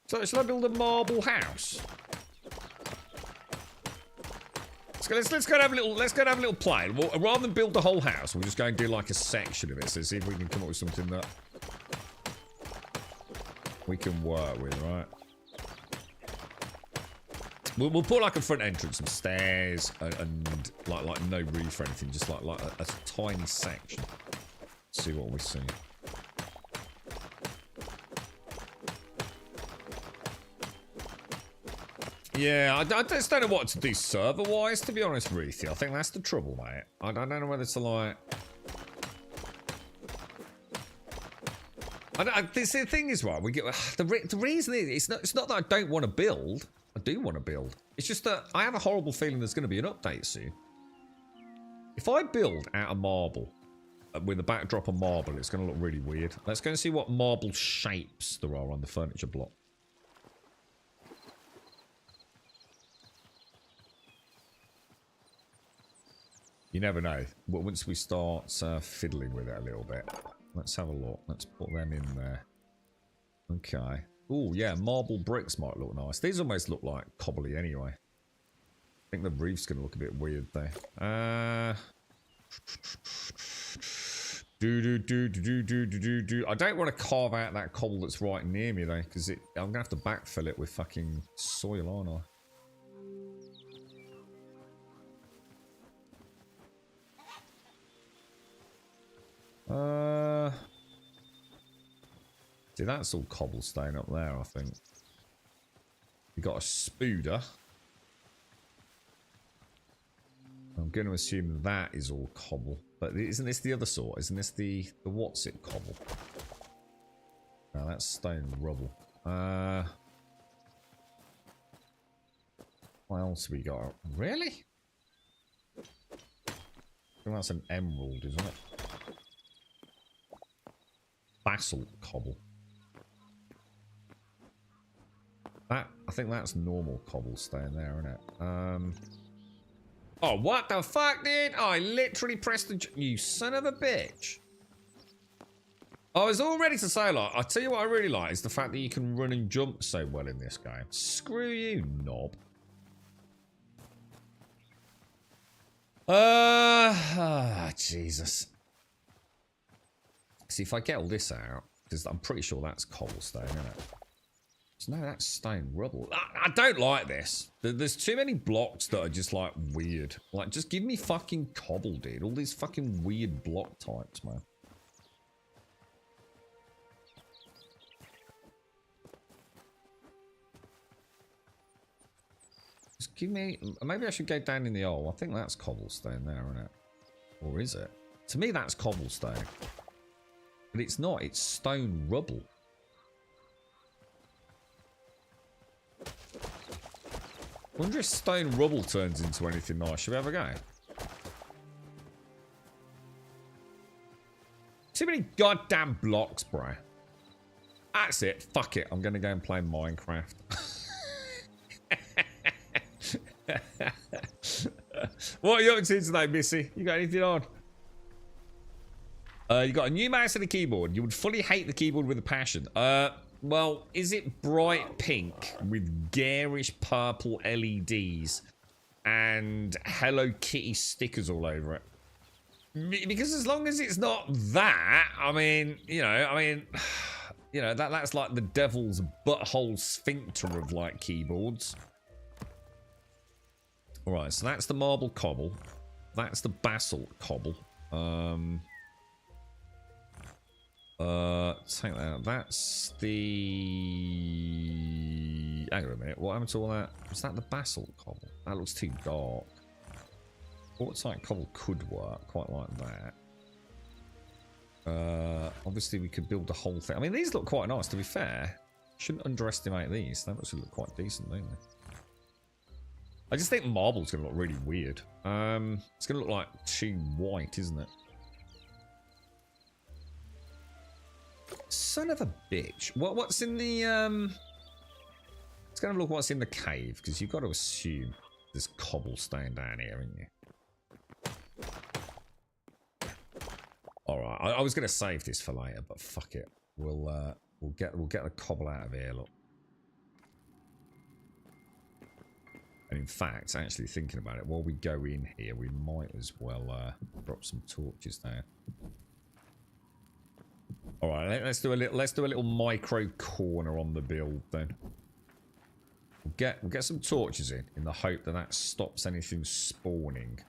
So, should I build a marble house? Let's go and have a little play. Rather than build the whole house, we'll just go and do like a section of it. So see if we can come up with something that we can work with, right? We'll put like a front entrance, some stairs, and like no roof or anything, just like a tiny section. See what we see. Yeah, I just don't know what to do server-wise, to be honest, Ruthie. I think that's the trouble, mate. I don't know whether to, like... The thing is, right, we get... The reason is, it's not that I don't want to build. I do want to build. It's just that I have a horrible feeling there's going to be an update soon. If I build out of marble, with a backdrop of marble, it's going to look really weird. Let's go and see what marble shapes there are on the furniture block. You never know. But once we start fiddling with it a little bit. Let's have a look. Let's put them in there. Okay. Oh, yeah. Marble bricks might look nice. These almost look like cobbly anyway. I think the roof's going to look a bit weird, though. I don't want to carve out that cobble that's right near me, though, because I'm going to have to backfill it with fucking soil, aren't I? See, that's all cobblestone up there, I think. We got a spooder. I'm going to assume that is all cobble. But isn't this the other sort? Isn't this the what's it cobble? No, that's stone rubble. What else we got? Really? I think that's an emerald, isn't it? Basalt cobble. That, I think that's normal cobblestone there, isn't it? Oh, what the fuck, dude? Oh, I literally pressed the... You son of a bitch. I was all ready to say, like, I tell you what I really like is the fact that you can run and jump so well in this game. Screw you, knob. Jesus. See, if I get all this out, because I'm pretty sure that's cobblestone, isn't it? So no, that's stone rubble. I don't like this. There's too many blocks that are just, like, weird. Like, just give me fucking cobble, dude. All these fucking weird block types, man. Just give me... Maybe I should go down in the hole. I think that's cobblestone there, isn't it? Or is it? To me, that's cobblestone. But it's not. It's stone rubble. Wonder if stone rubble turns into anything nice. Should we have a go? Too many goddamn blocks, bro. That's it. Fuck it. I'm going to go and play Minecraft. What are you up to today, Missy? You got anything on? You got a new mouse and a keyboard. You would fully hate the keyboard with a passion. Well, is it bright pink with garish purple LEDs and Hello Kitty stickers all over it? Because as long as it's not that, I mean, that's like the devil's butthole sphincter of like keyboards. All right, so that's the marble cobble. That's the basalt cobble. Take that out. That's the... Hang on a minute. What happened to all that? Was that the basalt cobble? That looks too dark. Quartzite cobble could work. Quite like that. Obviously, we could build the whole thing. I mean, these look quite nice, to be fair. Shouldn't underestimate these. They actually look quite decent, don't they? I just think marble's going to look really weird. It's going to look like too white, isn't it? Son of a bitch. What's in the... Let's go and have a look what's in the cave, because you've got to assume there's cobblestone down here, haven't you? Alright, I was going to save this for later, but fuck it. We'll get the cobble out of here, look. And in fact, actually thinking about it, while we go in here, we might as well drop some torches down. All right, let's do a little micro corner on the build then. We'll get some torches in the hope that stops anything spawning.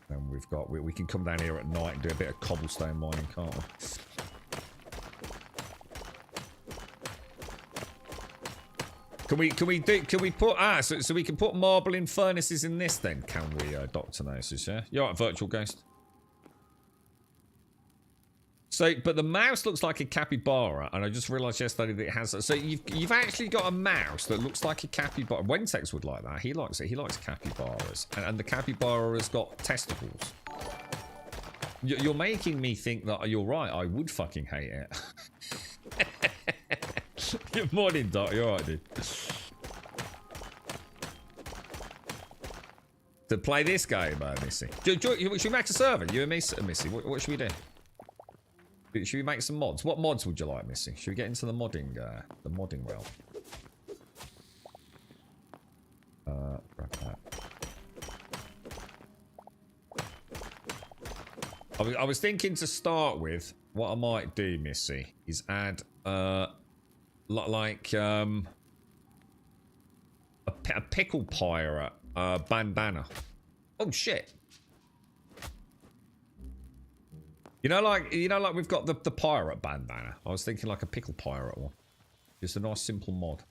And we can come down here at night and do a bit of cobblestone mining, can't we? Can we put so we can put marble in furnaces in this then? Can we, Dr. Gnosis? Yeah, you're right, Virtual Ghost. So, but the mouse looks like a capybara, and I just realised yesterday that it has. So you've actually got a mouse that looks like a capybara. Wentex would like that. He likes it. He likes capybaras, and the capybara has got testicles. You're making me think that you're right. I would fucking hate it. Good morning, Doc. You're right, dude. To play this game, Missy. Should we make a server? You and me, Missy. What should we do? Should we make some mods? What mods would you like, Missy? Should we get into the modding realm? Grab that. I was thinking to start with, what I might do, Missy, is add like a pickle pirate bandana. Oh shit. like we've got the pirate bandana. I was thinking like a pickle pirate one. Just a nice simple mod.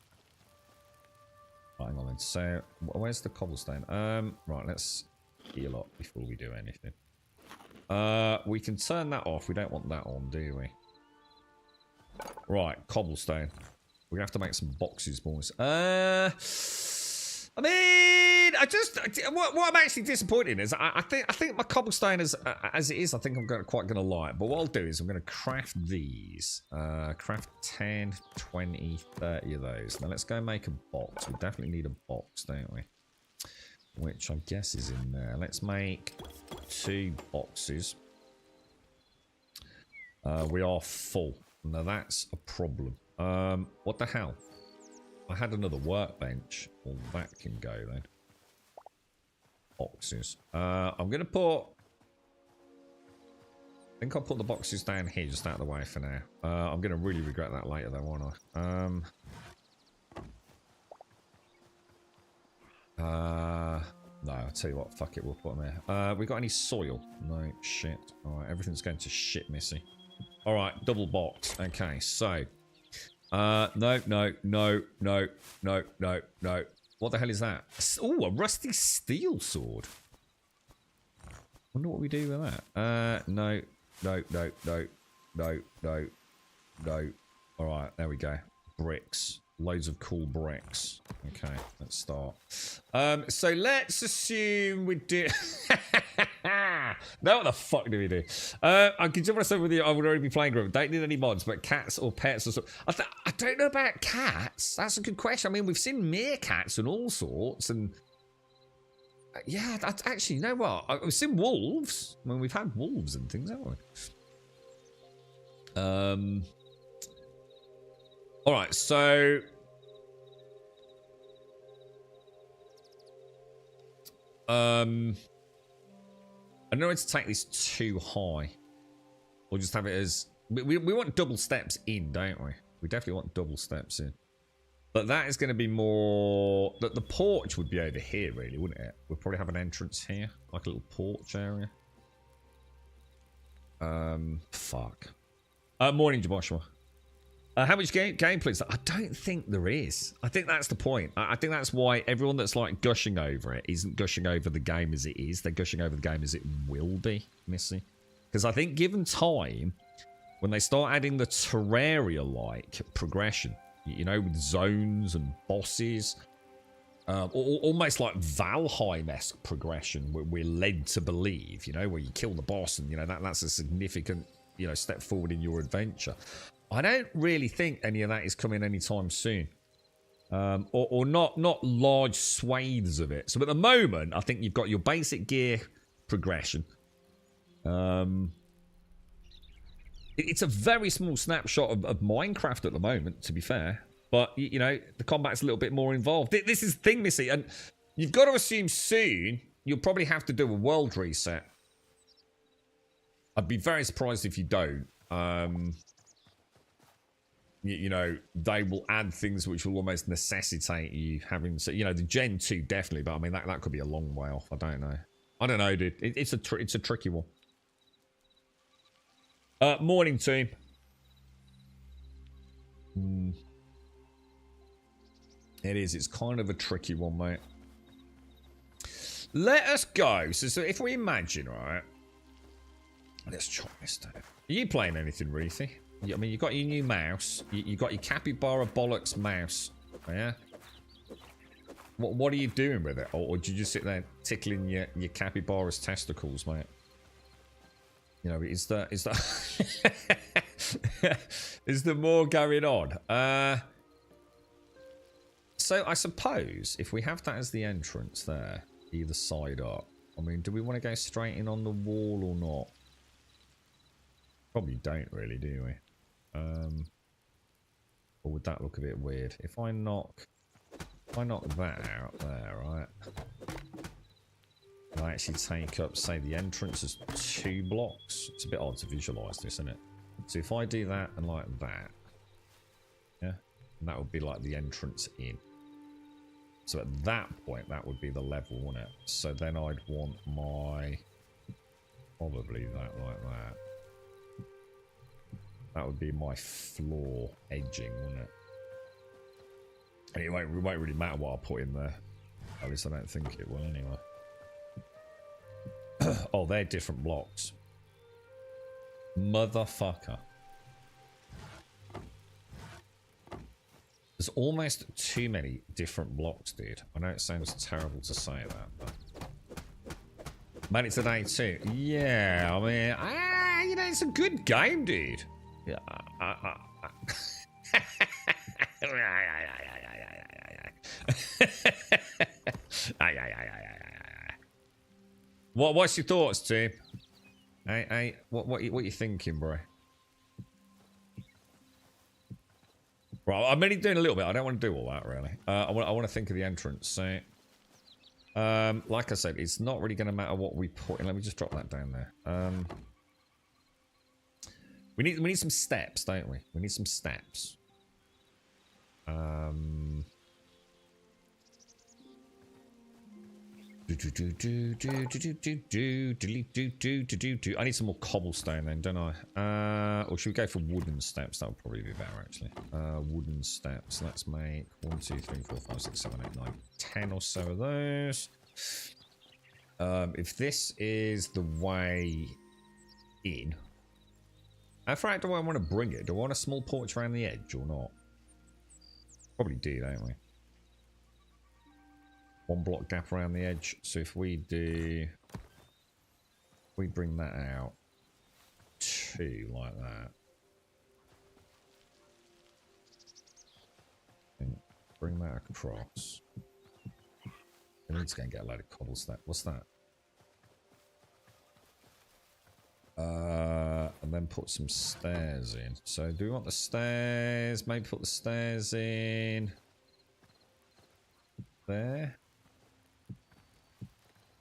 Right, hang on then. So where's the cobblestone? Right, let's heal up before we do anything. We can turn that off. We don't want that on, do we? Right, cobblestone. We're gonna have to make some boxes, boys. I mean, what I'm actually disappointed in is I think my cobblestone as it is, I think I'm quite gonna like. But what I'll do is I'm gonna craft these. Craft 10, 20, 30 of those. Now let's go make a box. We definitely need a box, don't we? Which I guess is in there. Let's make 2 boxes. We are full. Now that's a problem. What the hell? I had another workbench. Well, that can go then. Boxes. I'm going to put... I think I'll put the boxes down here, just out of the way for now. I'm going to really regret that later though, won't I? No, I'll tell you what. Fuck it, we'll put them there. We got any soil? No, shit. Alright, everything's going to shit, Missy. Alright, double box. Okay, so... no. What the hell is that? Oh, a rusty steel sword. Wonder what we do with that. No. Alright, there we go. Bricks. Loads of cool bricks. Okay, let's start. So let's assume we do... Now what the fuck do we do? I can jump myself with you. I would already be playing group. Don't need any mods, but cats or pets or something. I don't know about cats. That's a good question. I mean, we've seen meerkats and all sorts, and yeah, that's actually, you know what? We've seen wolves. I mean, we've had wolves and things, haven't we? All right, so I don't know where to take this too high, or just have it as we want double steps in, don't we? We definitely want double steps in, but that is going to be more that the porch would be over here, really, wouldn't it? We'll probably have an entrance here, like a little porch area. Fuck. Morning, Joshua. How much gameplay is that? I don't think there is. I think that's the point. I think that's why everyone that's like gushing over it isn't gushing over the game as it is. They're gushing over the game as it will be, Missy. Because I think given time, when they start adding the Terraria-like progression, you know, with zones and bosses, almost like Valheim-esque progression, where we're led to believe, you know, where you kill the boss and, you know, that's a significant, you know, step forward in your adventure. I don't really think any of that is coming anytime soon. Or not large swathes of it. So at the moment, I think you've got your basic gear progression. It's a very small snapshot of Minecraft at the moment, to be fair. But, you know, the combat's a little bit more involved. This is the thing, Missy. And you've got to assume soon you'll probably have to do a world reset. I'd be very surprised if you don't. You know, they will add things which will almost necessitate you having, so, you know, the Gen 2 definitely, but I mean, that could be a long way off. I don't know, dude. It's a tricky one. Morning, team. It is. It's kind of a tricky one, mate. Let us go. So if we imagine, right? Let's try this down. Are you playing anything, Reethy? I mean, you got your new mouse. You got your Capybara Bollocks mouse. Yeah? What are you doing with it? Or do you just sit there tickling your Capybara's testicles, mate? You know, is there is there more going on? So I suppose if we have that as the entrance there, either side up, I mean, do we want to go straight in on the wall or not? Probably don't really, do we? Or would that look a bit weird? If I knock that out there, right? I actually take up, say, the entrance as 2 blocks. It's a bit odd to visualise this, isn't it? So if I do that and like that, yeah, and that would be like the entrance in. So at that point, that would be the level, wouldn't it? So then I'd want my, probably that like that. That would be my floor edging, wouldn't it? And it won't really matter what I put in there. At least I don't think it will anyway. Oh, they're different blocks. Motherfucker. There's almost too many different blocks, dude. I know it sounds terrible to say that, but... Made it today too. Yeah, I mean, you know, it's a good game, dude. Yeah. What's your thoughts, Tim? Hey, what you thinking, bro? Right, I'm only doing a little bit. I don't want to do all that, really. I want to think of the entrance. So, like I said, it's not really going to matter what we put in. Let me just drop that down there. We need some steps, don't we? We need some steps. I need some more cobblestone then, don't I? Or should we go for wooden steps? That would probably be better, actually. Wooden steps. Let's make 1, 2, 3, 4, 5, 6, 7, 8, 9, 10 or so of those. If this is the way in, how far out do I want to bring it? Do I want a small porch around the edge or not? Probably do, don't we? 1 block gap around the edge. So if we do, we bring that out 2 like that, and bring that across. I need to go and get a load of cobblestone. What's that? And then put some stairs in. So do we want the stairs? Maybe put the stairs in there.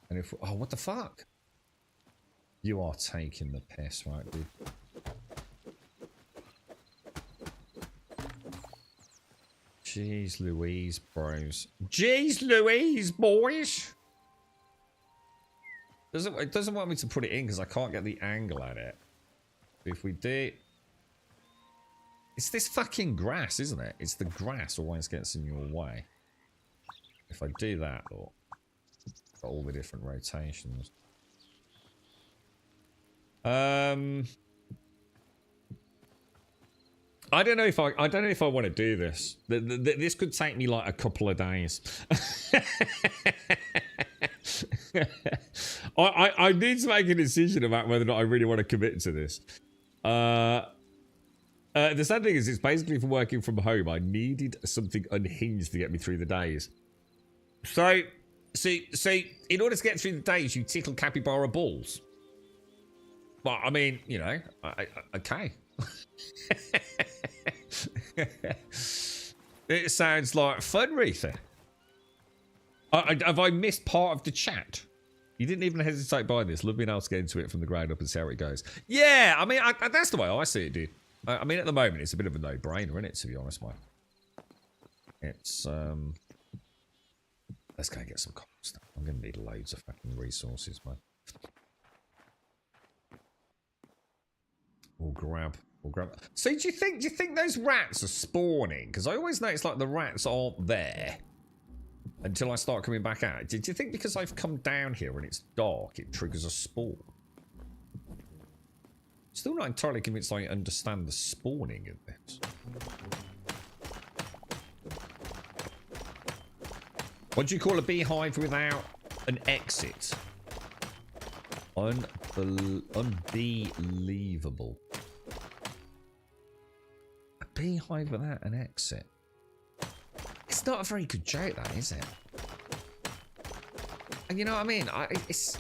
And if, oh, what the fuck? You are taking the piss, right, dude? Jeez Louise, bros. Jeez Louise, boys! It doesn't want me to put it in because I can't get the angle at it. If we do... It's this fucking grass, isn't it? It's the grass always gets in your way. If I do that, or... Got all the different rotations. I don't know if I want to do this. This could take me like a couple of days. I need to make a decision about whether or not I really want to commit to this. The sad thing is, it's basically for working from home. I needed something unhinged to get me through the days. So in order to get through the days, you tickle capybara balls. Well, I mean, you know, okay. It sounds like fun, Retha. Have I missed part of the chat? You didn't even hesitate by this. Love being able to get into it from the ground up and see how it goes. Yeah, I mean, that's the way I see it, dude. I mean, at the moment, it's a bit of a no-brainer, isn't it, to be honest, mate? It's, let's go and get some stuff. I'm going to need loads of fucking resources, man. We'll grab. So do you think those rats are spawning? Because I always notice like the rats aren't there until I start coming back out. Do you think because I've come down here and it's dark, it triggers a spawn? Still not entirely convinced I understand the spawning of this. What do you call a beehive without an exit? Unbelievable. A beehive without an exit. It's not a very good joke, that, is it? And you know what I mean? It's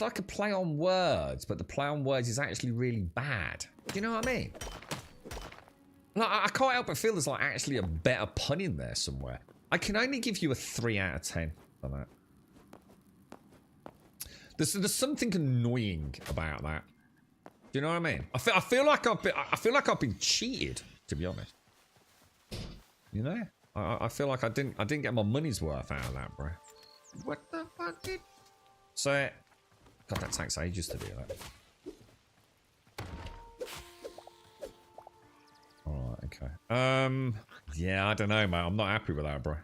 like a play on words, but the play on words is actually really bad. Do you know what I mean? Like, I can't help but feel there's like actually a better pun in there somewhere. I can only give you a 3 out of 10 for that. There's something annoying about that. Do you know what I mean? I feel like I've been cheated, to be honest. You know? I feel like I didn't get my money's worth out of that, bro. What the fuck, dude? So, God, that takes ages to do that. Yeah, I don't know, mate. I'm not happy with that, bro.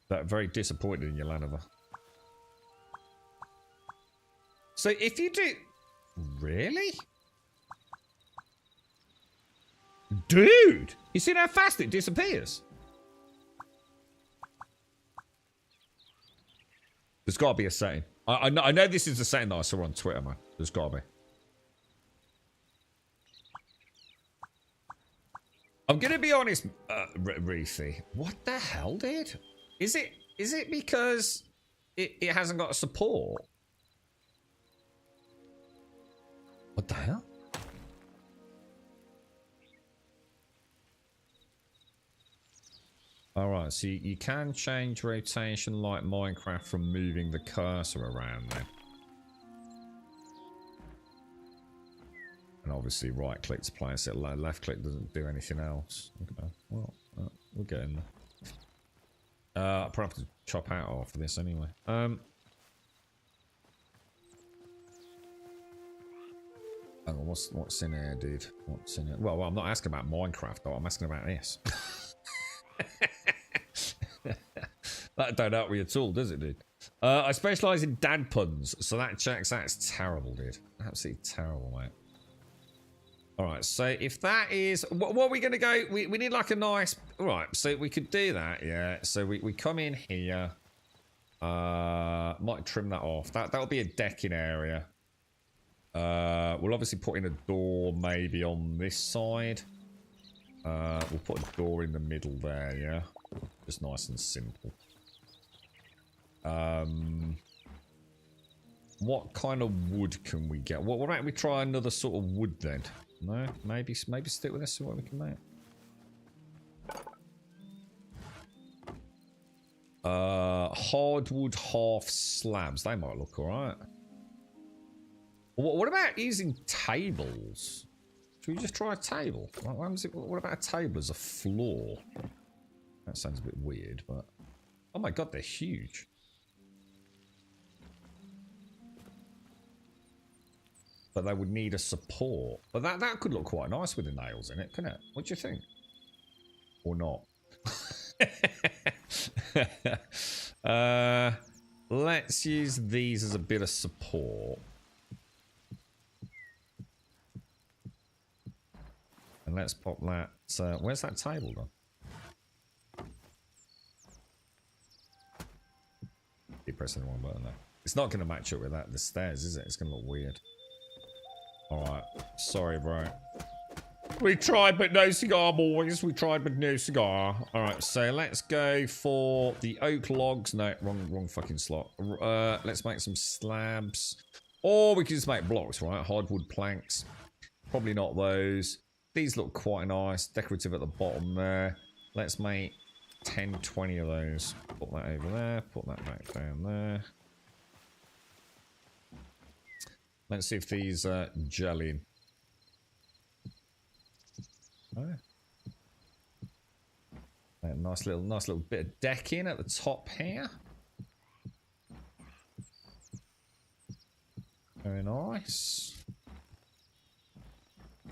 That very disappointed in you, Lanover. So if you do... Really? Dude! You see how fast it disappears? There's got to be a setting. I know this is the setting that I saw on Twitter, man. There's got to be. I'm going to be honest, Reefy. What the hell, dude? Is it because it hasn't got support? What the hell? Alright, so you can change rotation like Minecraft from moving the cursor around then. And obviously right click to place it, left click doesn't do anything else. Okay, well, we're getting there. I'll probably have to chop out after this anyway. Hang on, what's in here, dude? What's in here? Well, I'm not asking about Minecraft though, I'm asking about this. That don't help me at all, does it, dude? I specialise in dad puns, so that checks out. It's terrible, dude. Absolutely terrible, mate. Alright, so if that is... What are we going to go... We need like a nice... Alright, so we could do that, yeah. So we come in here. Might trim that off. That'll be a decking area. We'll obviously put in a door maybe on this side. We'll put a door in the middle there, yeah. Just nice and simple. What kind of wood can we get? What about we try another sort of wood then? No, maybe stick with this. See what we can make. Hardwood half slabs. They might look all right. What about using tables? Should we just try a table? What about a table as a floor? That sounds a bit weird, but... Oh my god, they're huge. But they would need a support. But that could look quite nice with the nails in it, couldn't it? What do you think? Or not? Let's use these as a bit of support. And let's pop that... where's that table gone? Keep pressing the wrong button there. It's not going to match up with that. The stairs, is it? It's going to look weird. Alright. Sorry, bro. We tried, but no cigar, boys. We tried, but no cigar. Alright, so let's go for the oak logs. No, wrong fucking slot. Let's make some slabs. Or we can just make blocks, right? Hardwood planks. Probably not those. These look quite nice. Decorative at the bottom there. Let's make 10, 20 of those. Put that over there. Put that back down there. Let's see if these gel in. Oh. Nice little bit of decking at the top here. Very nice.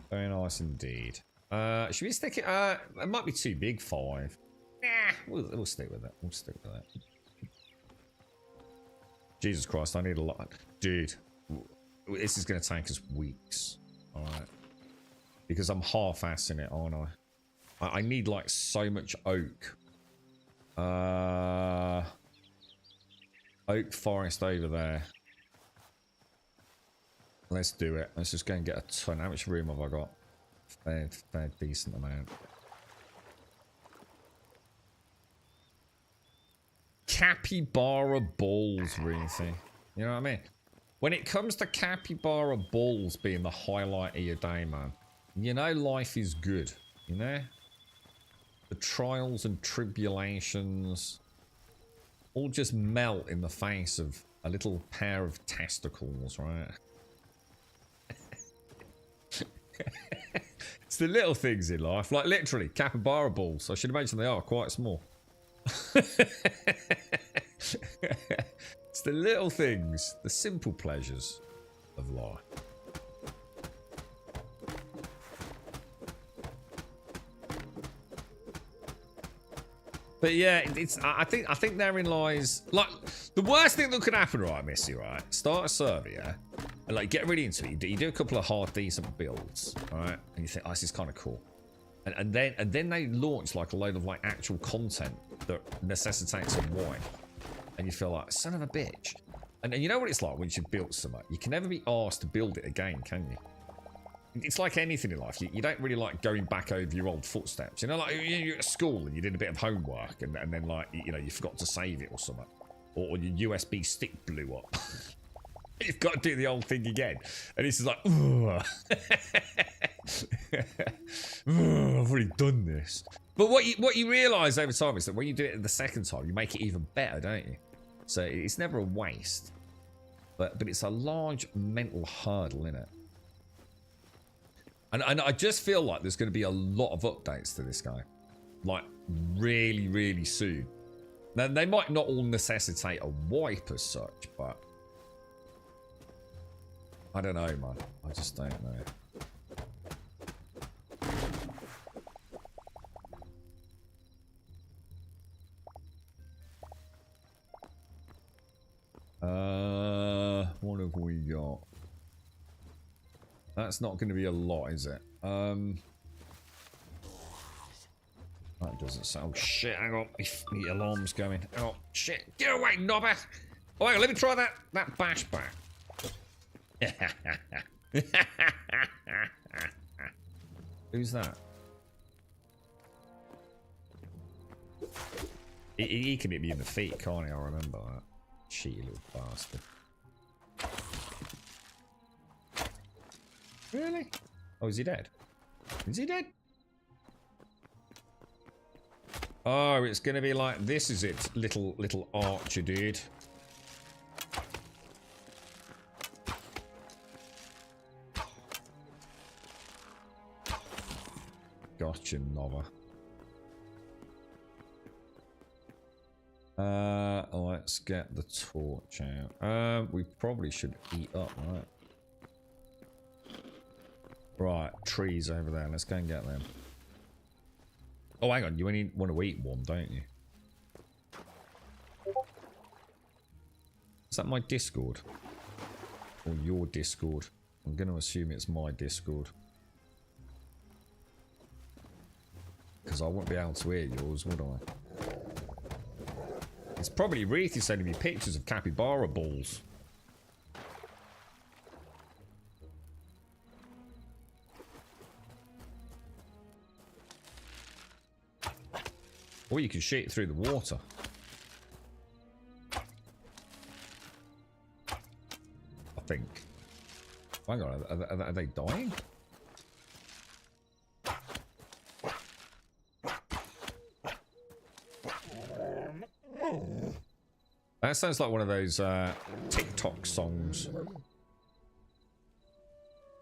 Very nice indeed. Should we stick it? It might be too big. 5. Nah, we'll stick with it. We'll stick with it. Jesus Christ, I need a lot, dude. This is going to take us weeks. All right, because I'm half-assing it, aren't I? I need like so much oak. Oak forest over there. Let's do it. Let's just go and get a ton. How much room have I got? Fair decent amount. Capybara balls, really. You know what I mean? When it comes to capybara balls being the highlight of your day, man, you know life is good, you know? The trials and tribulations all just melt in the face of a little pair of testicles, right? It's the little things in life, like literally capybara balls. I should imagine they are quite small. It's the little things, the simple pleasures of life. But yeah, it's. I think therein lies like the worst thing that could happen, right, Missy? Right, start a server, yeah, and like get really into it. You do a couple of hard, decent builds, all right, and you think, oh, this is kind of cool, and then they launch like a load of like actual content that necessitates a wipe, and you feel like son of a bitch. And you know what it's like once you've built something, you can never be asked to build it again, can you? It's like anything in life. You don't really like going back over your old footsteps. You know, like you're at school and you did a bit of homework and then like, you know, you forgot to save it or something. Or your USB stick blew up. You've got to do the old thing again. And it's like, I've already done this. But what you realise over time is that when you do it the second time, you make it even better, don't you? So it's never a waste. But it's a large mental hurdle, isn't it? And I just feel like there's going to be a lot of updates to this guy. Like, really, really soon. Now, they might not all necessitate a wipe as such, but... I don't know, man. I just don't know. What have we got? That's not going to be a lot, is it? That doesn't sound... Oh, shit, hang on. The alarm's going. Oh, shit. Get away, knobber! Oh, hang on, let me try that bash back. Who's that? He can hit me in the feet, can't he? I remember that. Cheeky little bastard. Really? Oh, is he dead? Is he dead? Oh, it's gonna be like this, is it, little archer dude? Gotcha, Nova. Let's get the torch out. We probably should eat up, right? Right, trees over there. Let's go and get them. Oh, hang on. You only want to eat one, don't you? Is that my Discord? Or your Discord? I'm going to assume it's my Discord. Because I won't be able to hear yours, would I? It's probably Reethy sending me pictures of capybara balls. Or you can shoot it through the water. I think. Hang on, are they dying? That sounds like one of those TikTok songs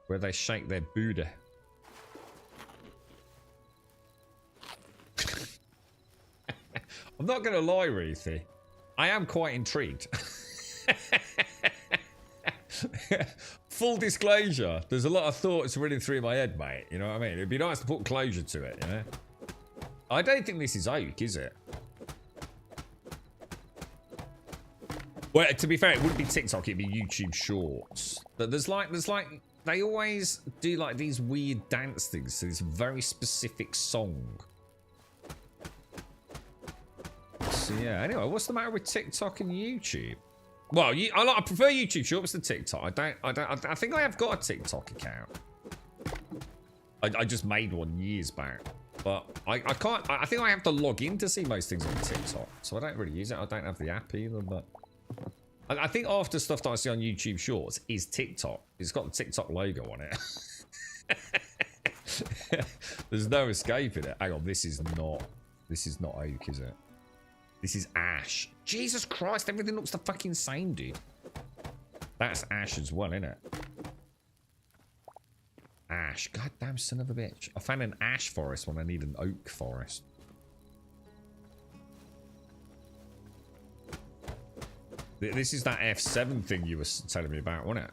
where they shake their Buddha. I'm not going to lie, Ruthie. I am quite intrigued. Full disclosure, there's a lot of thoughts running through my head, mate. You know what I mean? It'd be nice to put closure to it, you know? I don't think this is oak, is it? Well, to be fair, it wouldn't be TikTok, it'd be YouTube Shorts. But there's like, they always do like these weird dance things to this very specific song. So yeah, anyway, what's the matter with TikTok and YouTube? Well, I prefer YouTube Shorts to TikTok. I think I have got a TikTok account. I just made one years back. But I can't, I think I have to log in to see most things on TikTok. So I don't really use it. I don't have the app either, but... I think half the stuff that I see on YouTube Shorts is TikTok. It's got the TikTok logo on it. There's no escaping it. Hang on, this is not oak, is it? This is ash. Jesus Christ, everything looks the fucking same, dude. That's ash as well, isn't it? Ash. Goddamn son of a bitch. I found an ash forest when I need an oak forest. This is that F7 thing you were telling me about, wasn't it?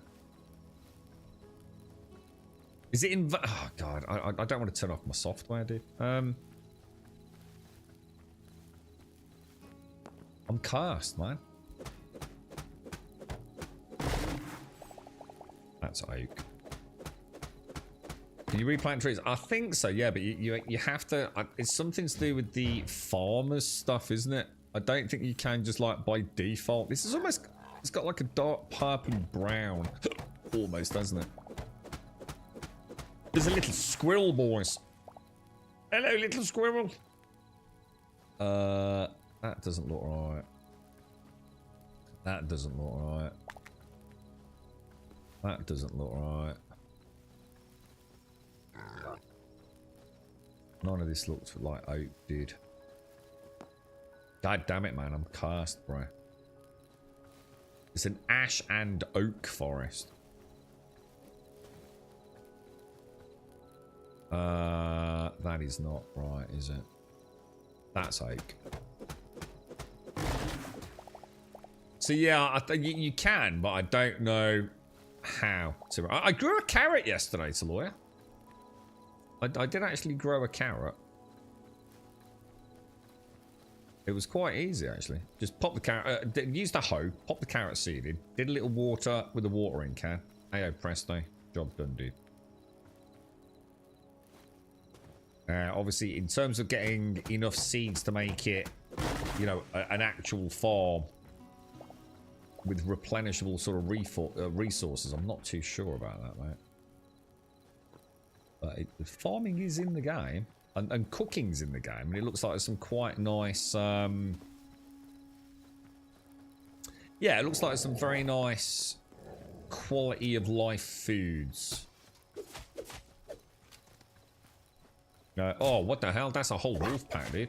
Is it in... Oh, God. I don't want to turn off my software, dude. I'm cursed, man. That's oak. Can you replant trees? I think so, yeah, but you have to... It's something to do with the farmers stuff, isn't it? I don't think you can just, like, by default. This is almost... It's got, like, a dark purple brown. Almost, doesn't it? There's a little squirrel, boys. Hello, little squirrel. That doesn't look right. That doesn't look right. That doesn't look right. None of this looks like oak did. God damn it, man. I'm cursed, bro. It's an ash and oak forest. That is not right, is it? That's oak. So yeah, I think you can, but I don't know how to. I grew a carrot yesterday, Taloya. I did actually grow a carrot. It was quite easy, actually. Just pop the carrot, used a hoe, pop the carrot seed in, did a little water with a watering can. Ayo presto, job done, dude. Obviously, in terms of getting enough seeds to make it, you know, an actual farm with replenishable sort of resources, I'm not too sure about that, mate. But farming is in the game, and cooking's in the game, and it looks like there's some quite nice, yeah, it looks like some very nice quality of life foods. Oh, what the hell? That's a whole wolf pack, dude.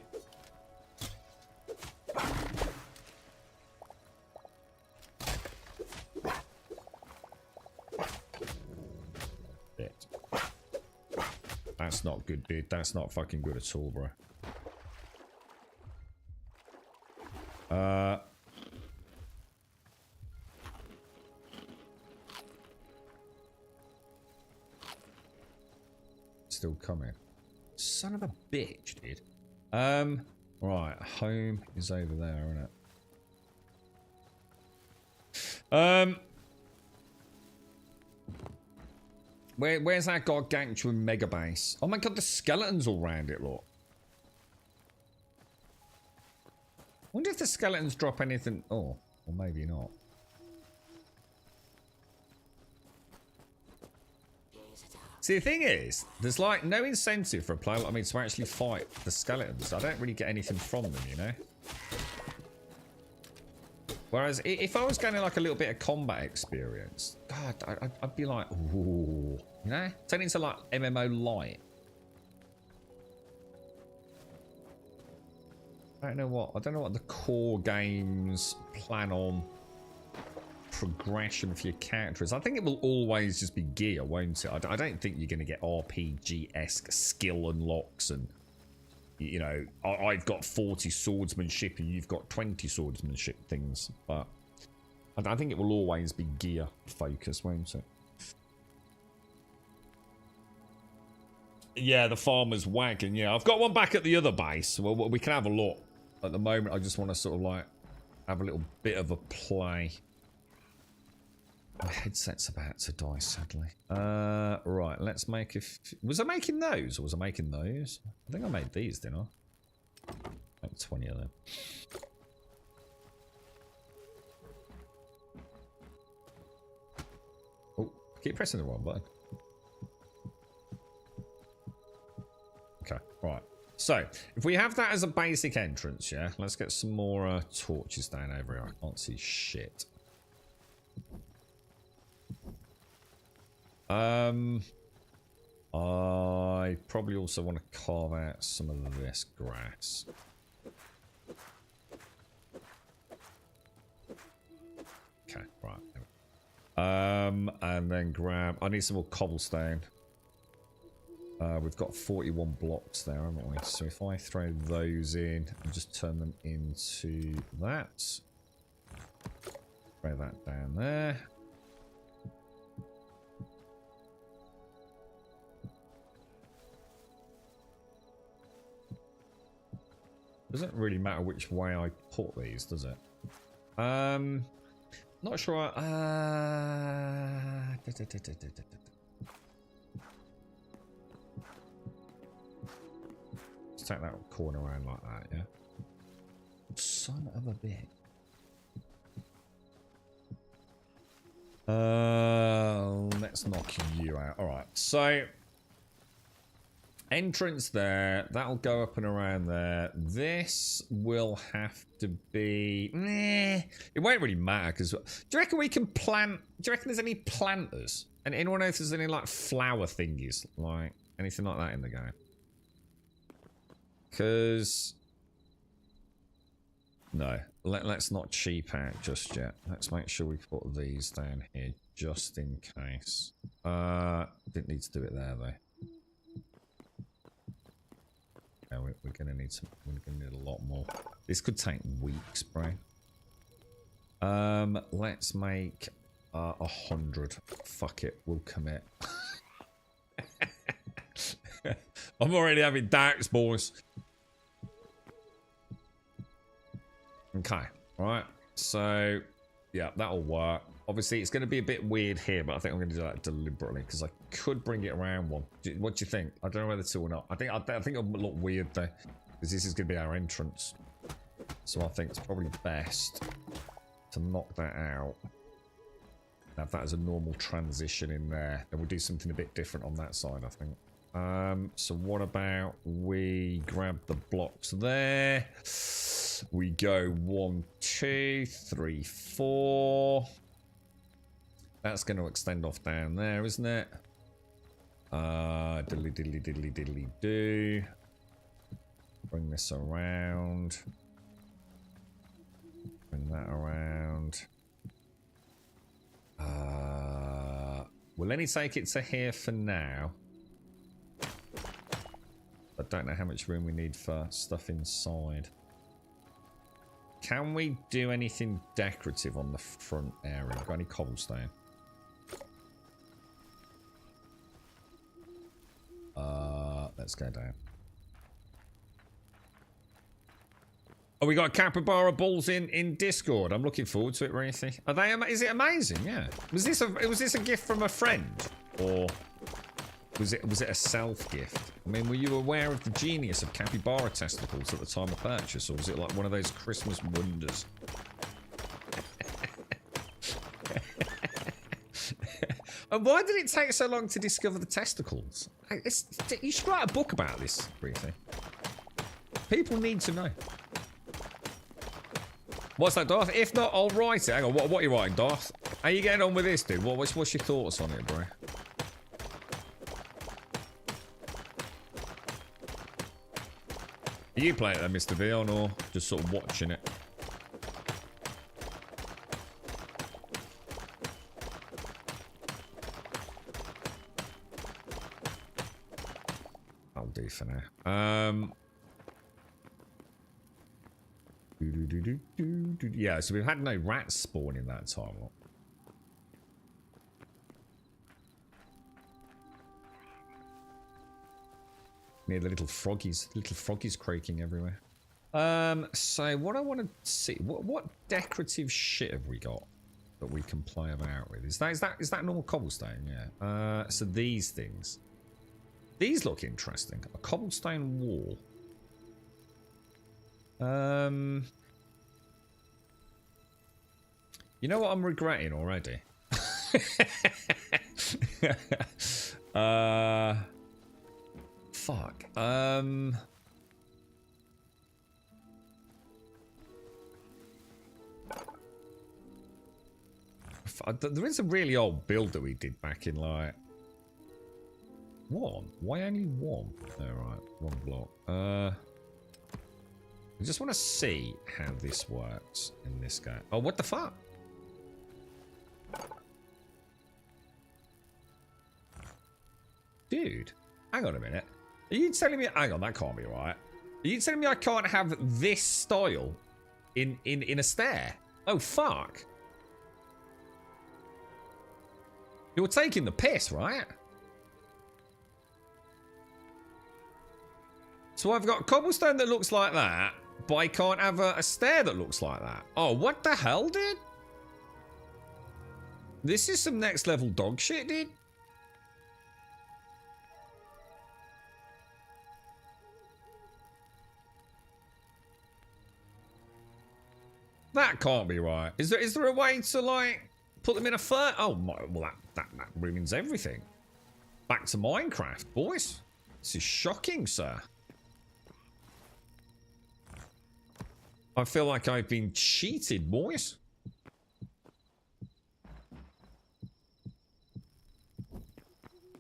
Shit. That's not good, dude. That's not fucking good at all, bro. Still coming. Son of a bitch, dude. Right, home is over there, isn't it? Where's that gargantuan mega base? Oh my god, the skeletons all round it, look. Wonder if the skeletons drop anything. Oh, or maybe not. See, the thing is, there's like no incentive for a player like me to actually fight the skeletons. I don't really get anything from them, you know? Whereas if I was getting like a little bit of combat experience, God, I'd be like, ooh, you know? Turn into like MMO light. I don't know what the core games plan on progression for your characters. I think it will always just be gear, won't it? I don't think you're going to get RPG-esque skill unlocks and, you know, I've got 40 swordsmanship and you've got 20 swordsmanship things, but I think it will always be gear focus, won't it? Yeah, the farmer's wagon. Yeah, I've got one back at the other base. Well, we can have a look. At the moment, I just want to sort of like have a little bit of a play. My headset's about to die, sadly. Right, let's make a... Was I making those, or was I making those? I think I made these, didn't I? Like 20 of them. Oh, keep pressing the wrong button. Okay, right. So, if we have that as a basic entrance, yeah? Let's get some more torches down over here. I can't see shit. I probably also want to carve out some of this grass. Okay, right. And then grab... I need some more cobblestone. We've got 41 blocks there, haven't we? So if I throw those in and just turn them into that. Throw that down there. Doesn't really matter which way I put these, does it? Not sure. Let's take that corner around like that, yeah? Son of a bitch. Let's knock you out. Alright, so entrance there. That'll go up and around there. This will have to be... It won't really matter because... Do you reckon we can plant... Do you reckon there's any planters? And anyone know if there's any like flower thingies? Like anything like that in the game? Because... No, let's not cheap out just yet. Let's make sure we put these down here just in case. Didn't need to do it there though. Yeah, we're gonna need some. We're gonna need a lot more. This could take weeks, bro. Let's make 100. Fuck it, we'll commit. I'm already having doubts, boys. Okay, right. So, yeah, that'll work. Obviously, it's going to be a bit weird here, but I think I'm going to do that deliberately because I could bring it around one. What do you think? I don't know whether to or not. I think it'll look weird though, because this is going to be our entrance. So I think it's probably best to knock that out. Have that as a normal transition in there. Then we'll do something a bit different on that side, I think. So what about we grab the blocks there? We go 1, 2, 3, 4. That's going to extend off down there, isn't it? Diddly diddly diddly diddly do. Bring this around. Bring that around. We'll only take it to here for now. I don't know how much room we need for stuff inside. Can we do anything decorative on the front area? Got any cobblestone? Let's go down. Oh, we got capybara balls in Discord. I'm looking forward to it, Wreathy. Are they? Is it amazing? Yeah. Was this a gift from a friend, or was it a self gift? I mean, were you aware of the genius of capybara testicles at the time of purchase, or was it like one of those Christmas wonders? And why did it take so long to discover the testicles? You should write a book about this, Wreathy. People need to know. What's that, Darth? If not, I'll write it. Hang on, what are you writing, Darth? How are you getting on with this, dude? What's your thoughts on it, bro? Are you playing it then, Mr. Vion, or just sort of watching it? I'll do for now. Yeah, so we've had no rats spawn in that time. Near the little froggies croaking everywhere. So what I want to see, what decorative shit have we got that we can play about with? Is that normal cobblestone? Yeah. So these things, these look interesting. A cobblestone wall. You know what I'm regretting already? Fuck. There is a really old build that we did back in like... One? Why only one? Oh, right. Wrong block. I just want to see how this works in this game. Oh, what the fuck? Dude, hang on a minute. Are you telling me... Hang on, that can't be right. Are you telling me I can't have this style in a stair? Oh, fuck. You're taking the piss, right? So I've got cobblestone that looks like that, But I can't have a stair that looks like that. Oh, what the hell, dude? This is some next level dog shit, dude. That can't be right. Is there a way to, like, put them in a third? Oh, my, well, that ruins everything. Back to Minecraft, boys. This is shocking, sir. I feel like I've been cheated, boys.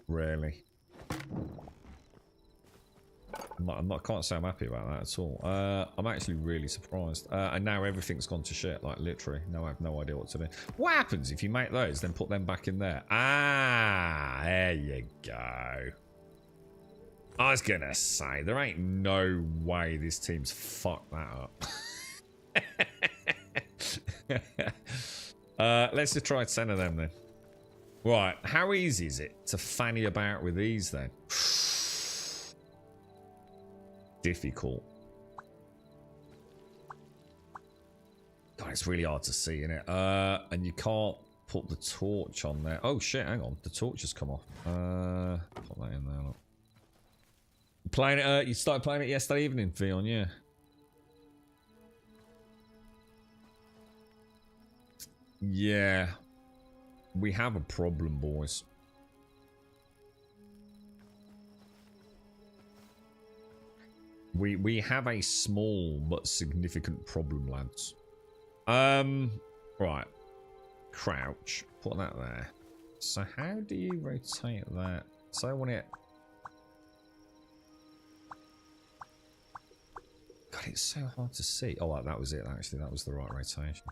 Really? I can't say I'm happy about that at all. I'm actually really surprised. And now everything's gone to shit, like literally. Now I have no idea what to do. What happens if you make those, then put them back in there? Ah, there you go. I was gonna say, there ain't no way this team's fucked that up. Let's just try 10 of them then. Right, how easy is it to fanny about with these then? Difficult. God, it's really hard to see, isn't it? And you can't put the torch on there. Oh shit, hang on. The torch has come off. Put that in there. Look. Playing it, you started playing it yesterday evening, Vion, yeah. Yeah. We have a problem, boys. We have a small but significant problem, lads. Right. Crouch. Put that there. So how do you rotate that? So I want it... God, it's so hard to see. Oh, that was it, actually. That was the right rotation.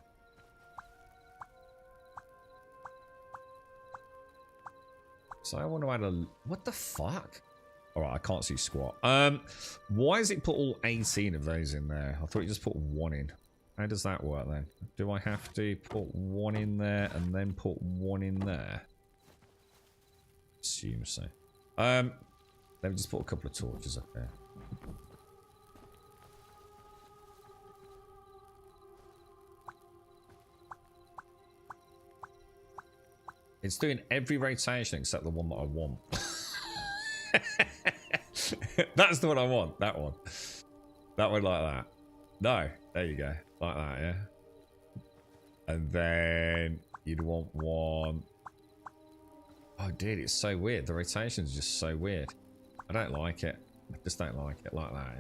So I want to add a... What the fuck? Alright, I can't see squat. Why has it put all 18 of those in there? I thought you just put one in. How does that work then? Do I have to put one in there and then put one in there? Assume so. Let me just put a couple of torches up there. It's doing every rotation except the one that I want. That's the one I want. That one. That one like that. No. There you go. Like that, yeah? And then you'd want one... Oh, dude, it's so weird. The rotation's just so weird. I don't like it. I just don't like it like that,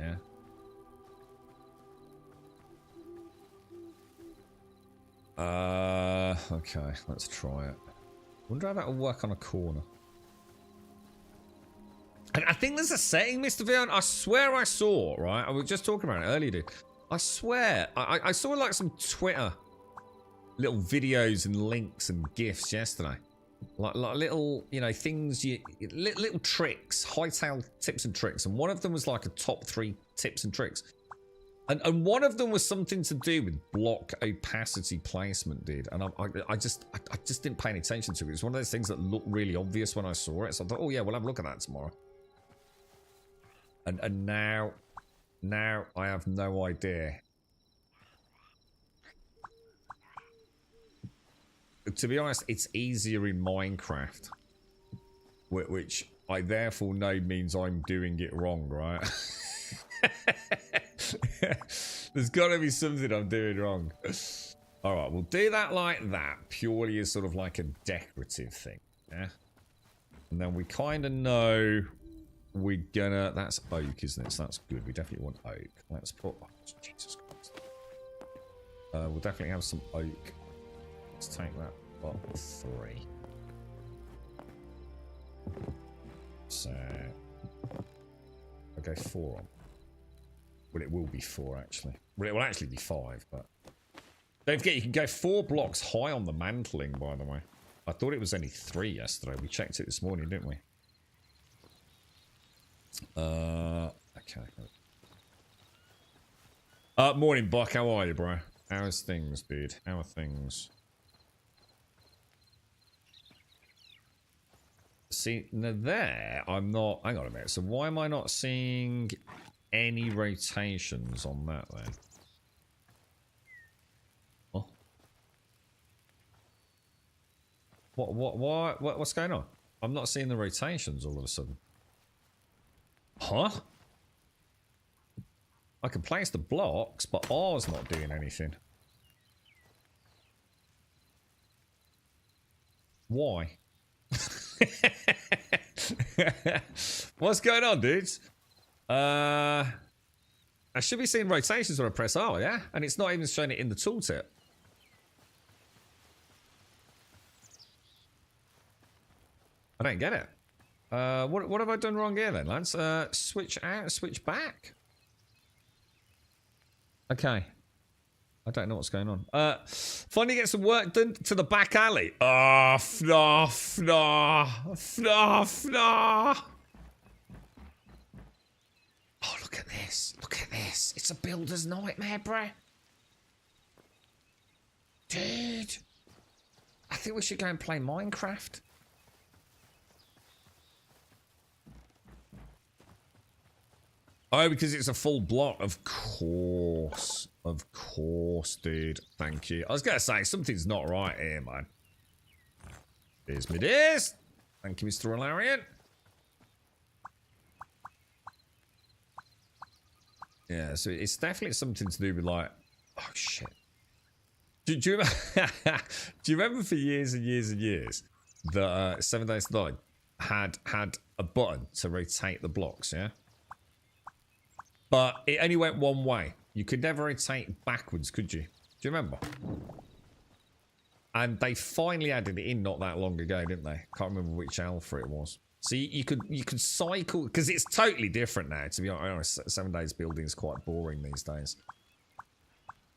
yeah? Okay, let's try it. Wonder how that'll work on a corner. And I think there's a setting, Mr. Vion. I swear I saw, right? I was just talking about it earlier, dude. I swear. I saw like some Twitter little videos and links and GIFs yesterday. Like little, you know, things, little tricks, Hytale tips and tricks. And one of them was like a top 3 tips and tricks. And one of them was something to do with block opacity placement, dude. And I just didn't pay any attention to it. It was one of those things that looked really obvious when I saw it. So I thought, oh yeah, we'll have a look at that tomorrow. And now I have no idea. To be honest, it's easier in Minecraft, which I therefore know means I'm doing it wrong, right? There's got to be something I'm doing wrong. All right, we'll do that like that, purely as sort of like a decorative thing, yeah? And then we kind of know we're gonna... That's oak, isn't it? So that's good. We definitely want oak. Let's put... Oh, Jesus Christ. We'll definitely have some oak. Let's take that up 3. So... I'll go 4 on. Well, it will be 4, actually. Well, it will actually be 5, but... Don't forget, you can go 4 blocks high on the mantling, by the way. I thought it was only 3 yesterday. We checked it this morning, didn't we? Okay. Morning, Buck. How are you, bro? How's things, dude? How are things? See, now there, I'm not... Hang on a minute. So why am I not seeing any rotations on that then? Oh. What's going on? I'm not seeing the rotations all of a sudden. Huh? I can place the blocks, but R's not doing anything. Why? What's going on, dudes? I should be seeing rotations when I press R, yeah? And it's not even showing it in the tooltip. I don't get it. What have I done wrong here then, Lance? Switch out, switch back? Okay. I don't know what's going on. Finally get some work done to the back alley. Oh, fnaw. Oh, look at this. Look at this. It's a builder's nightmare, bruh. Dude. I think we should go and play Minecraft. Oh, because it's a full block. Of course. Of course, dude. Thank you. I was going to say, something's not right here, man. Here's me this. Thank you, Mr. Alarian. Yeah, so it's definitely something to do with like... Oh, shit. Do you remember, do you remember for years and years and years that 7 Days to Die had a button to rotate the blocks, yeah? But it only went one way. You could never rotate backwards, could you? Do you remember? And they finally added it in not that long ago, didn't they? Can't remember which alpha it was. So you could cycle, because it's totally different now, to be honest. 7 Days building is quite boring these days.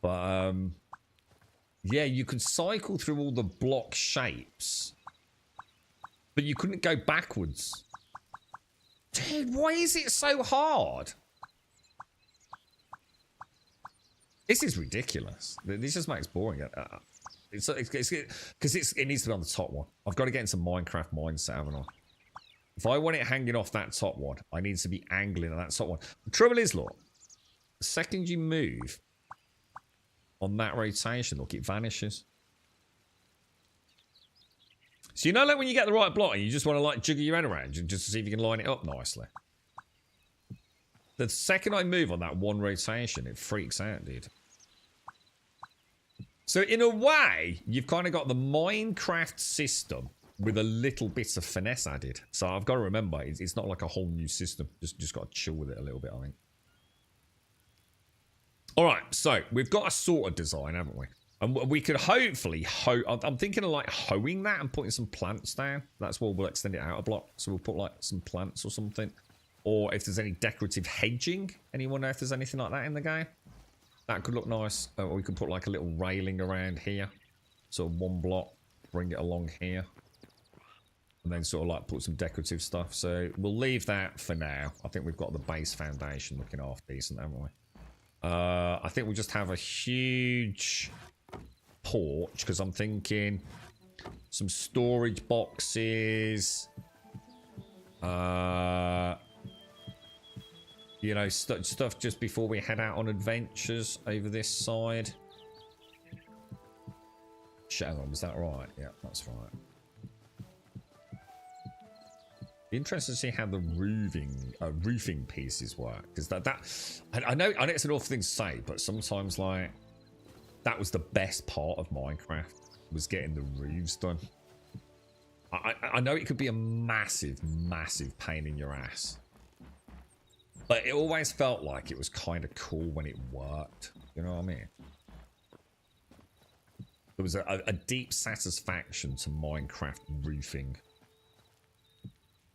But yeah, you could cycle through all the block shapes, but you couldn't go backwards. Dude, why is it so hard? This is ridiculous. This just makes boring. It's because it needs to be on the top one. I've got to get into Minecraft mindset, haven't I? If I want it hanging off that top one, I need to be angling at that top one. The trouble is, look, the second you move on that rotation, look, it vanishes. So you know, like when you get the right block and you just want to like jiggle your head around just to see if you can line it up nicely. The second I move on that one rotation, it freaks out, dude. So in a way, you've kind of got the Minecraft system with a little bit of finesse added. So I've got to remember, it's not like a whole new system. Just got to chill with it a little bit, I think. All right, so we've got a sort of design, haven't we? And we could hopefully I'm thinking of like hoeing that and putting some plants down. That's where we'll extend it out a block. So we'll put like some plants or something. Or if there's any decorative hedging. Anyone know if there's anything like that in the game? That could look nice. Or we could put like a little railing around here. Sort of one block. Bring it along here. And then sort of like put some decorative stuff. So we'll leave that for now. I think we've got the base foundation looking half decent, haven't we? I think we'll just have a huge porch. Because I'm thinking some storage boxes. You know, stuff just before we head out on adventures over this side. Hang on, was that right? Yeah, that's right. Be interested to see how the roofing pieces work, because I know it's an awful thing to say, but sometimes like that was the best part of Minecraft, was getting the roofs done. I know it could be a massive pain in your ass. But it always felt like it was kind of cool when it worked. You know what I mean? There was a deep satisfaction to Minecraft roofing.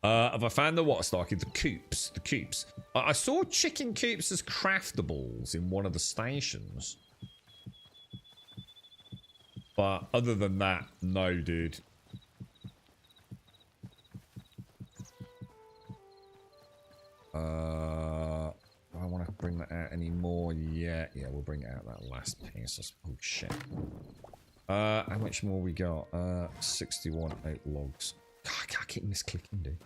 Have I found the what, Starkey? The coops. The coops. I saw chicken coops as craftables in one of the stations. But other than that, no, dude. Do I want to bring that out anymore? Yeah, we'll bring it out that last piece. Oh shit. How much more we got? 61 8 logs. God, I can't keep misclicking, dude.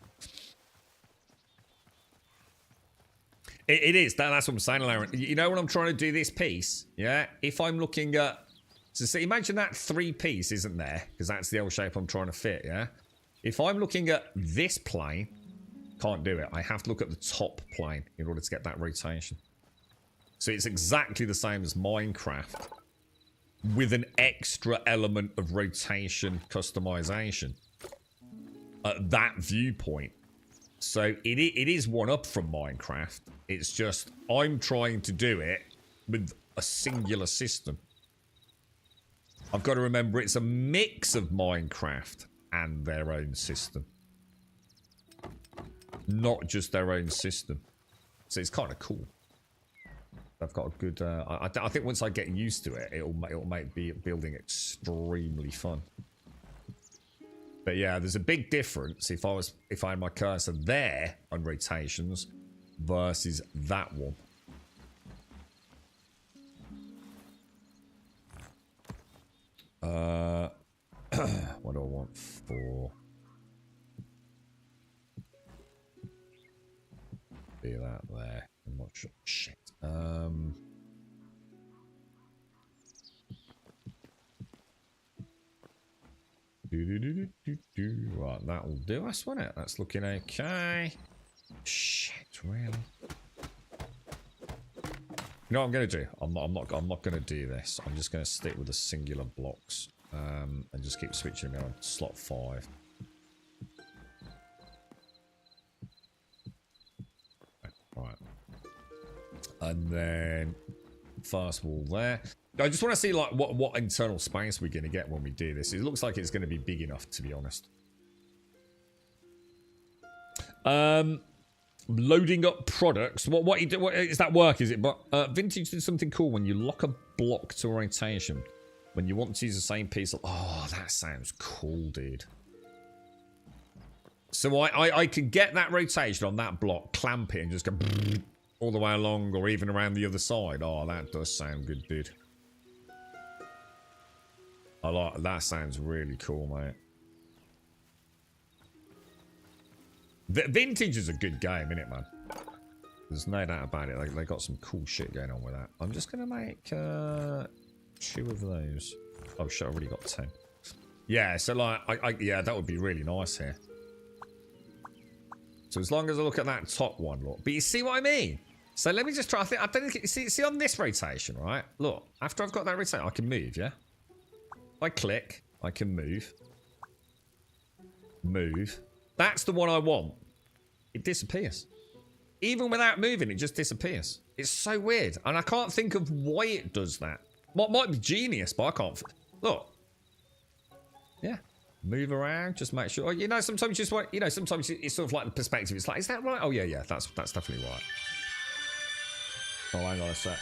It is. That's what I'm saying, Lauren. You know when I'm trying to do this piece, yeah? If I'm looking at... So imagine that 3-piece isn't there, because that's the L shape I'm trying to fit, yeah? If I'm looking at this plane, can't do it. I have to look at the top plane in order to get that rotation. So it's exactly the same as Minecraft, with an extra element of rotation customization at that viewpoint. So it is one up from Minecraft. It's just I'm trying to do it with a singular system. I've got to remember it's a mix of Minecraft and their own system. Not just their own system. So it's kind of cool. I've got a good... I think once I get used to it, it'll make building extremely fun. But yeah, there's a big difference if I had my cursor there on rotations versus that one. What do I want for? Be that there. I'm not sure. Shit. Right, that will do us, won't it? That's looking okay. Shit, really? You know what I'm gonna do? I'm not gonna do this. I'm just gonna stick with the singular blocks. And just keep switching them on slot 5. Right. And then first wall there. I just want to see like what internal space we're going to get when we do this. It looks like it's going to be big enough, to be honest. Loading up products. What you do? What is that work? Is it? But Vintage did something cool when you lock a block to rotation. When you want to use the same piece of... Oh, that sounds cool, dude. So I can get that rotation on that block, clamp it, and just go all the way along or even around the other side. Oh, that does sound good, dude. I like that. Sounds really cool, mate. Vintage is a good game, innit, man? There's no doubt about it. They got some cool shit going on with that. I'm just going to make 2 of those. Oh, shit, I've already got 10. Yeah, so, like, yeah, that would be really nice here. So as long as I look at that top one, look. But you see what I mean? So let me just try. I don't think... See on this rotation, right? Look, after I've got that rotation, I can move, yeah? If I click, I can move. Move. That's the one I want. It disappears. Even without moving, it just disappears. It's so weird. And I can't think of why it does that. Might be genius, but I can't... Look. Yeah. Move around, just make sure... You know, sometimes you just want... You know, sometimes it's sort of like the perspective. It's like, is that right? Oh, yeah, yeah. That's definitely right. Oh, hang on a sec.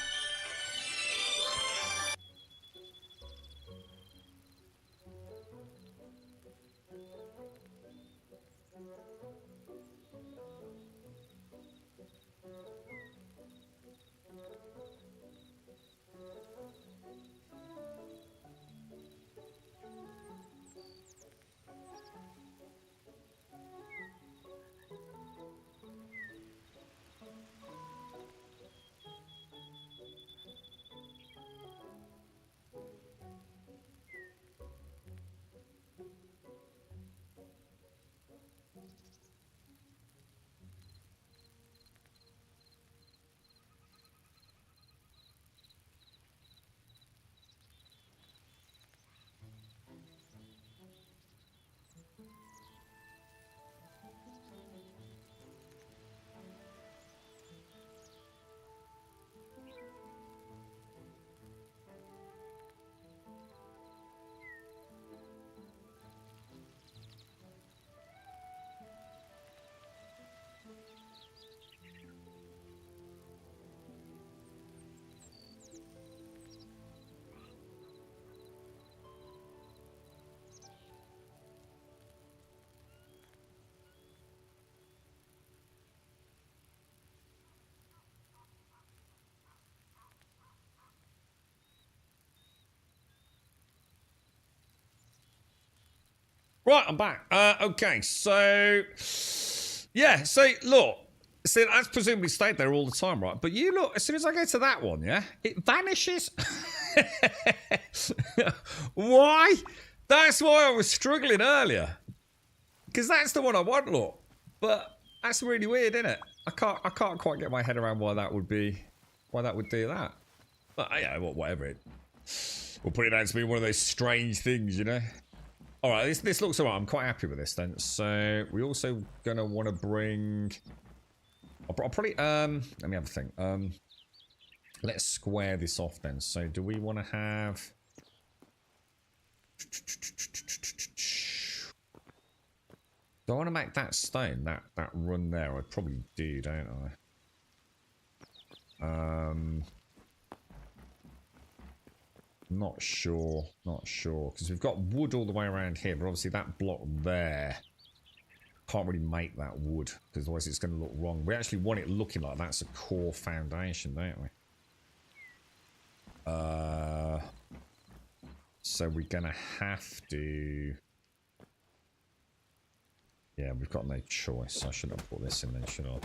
Right, I'm back. Okay, so... Yeah, so, look. See, that's presumably stayed there all the time, right? But you look, as soon as I go to that one, yeah, it vanishes. Why? That's why I was struggling earlier. Because that's the one I want, look. But that's really weird, isn't it? I can't quite get my head around why that would do that. But yeah, whatever it. We'll put it down to be one of those strange things, you know. All right, this looks alright. I'm quite happy with this then. So we're also gonna want to bring. I'll probably let me have a think. Let's square this off then. So do we want to have? Do I want to make that stone that run there? I probably do, don't I? Not sure, because we've got wood all the way around here, but obviously that block there can't really make that wood because otherwise it's going to look wrong. We actually want it looking like that's a core foundation, don't we? So we're going to have to. Yeah, we've got no choice. I shouldn't have put this in there, should I?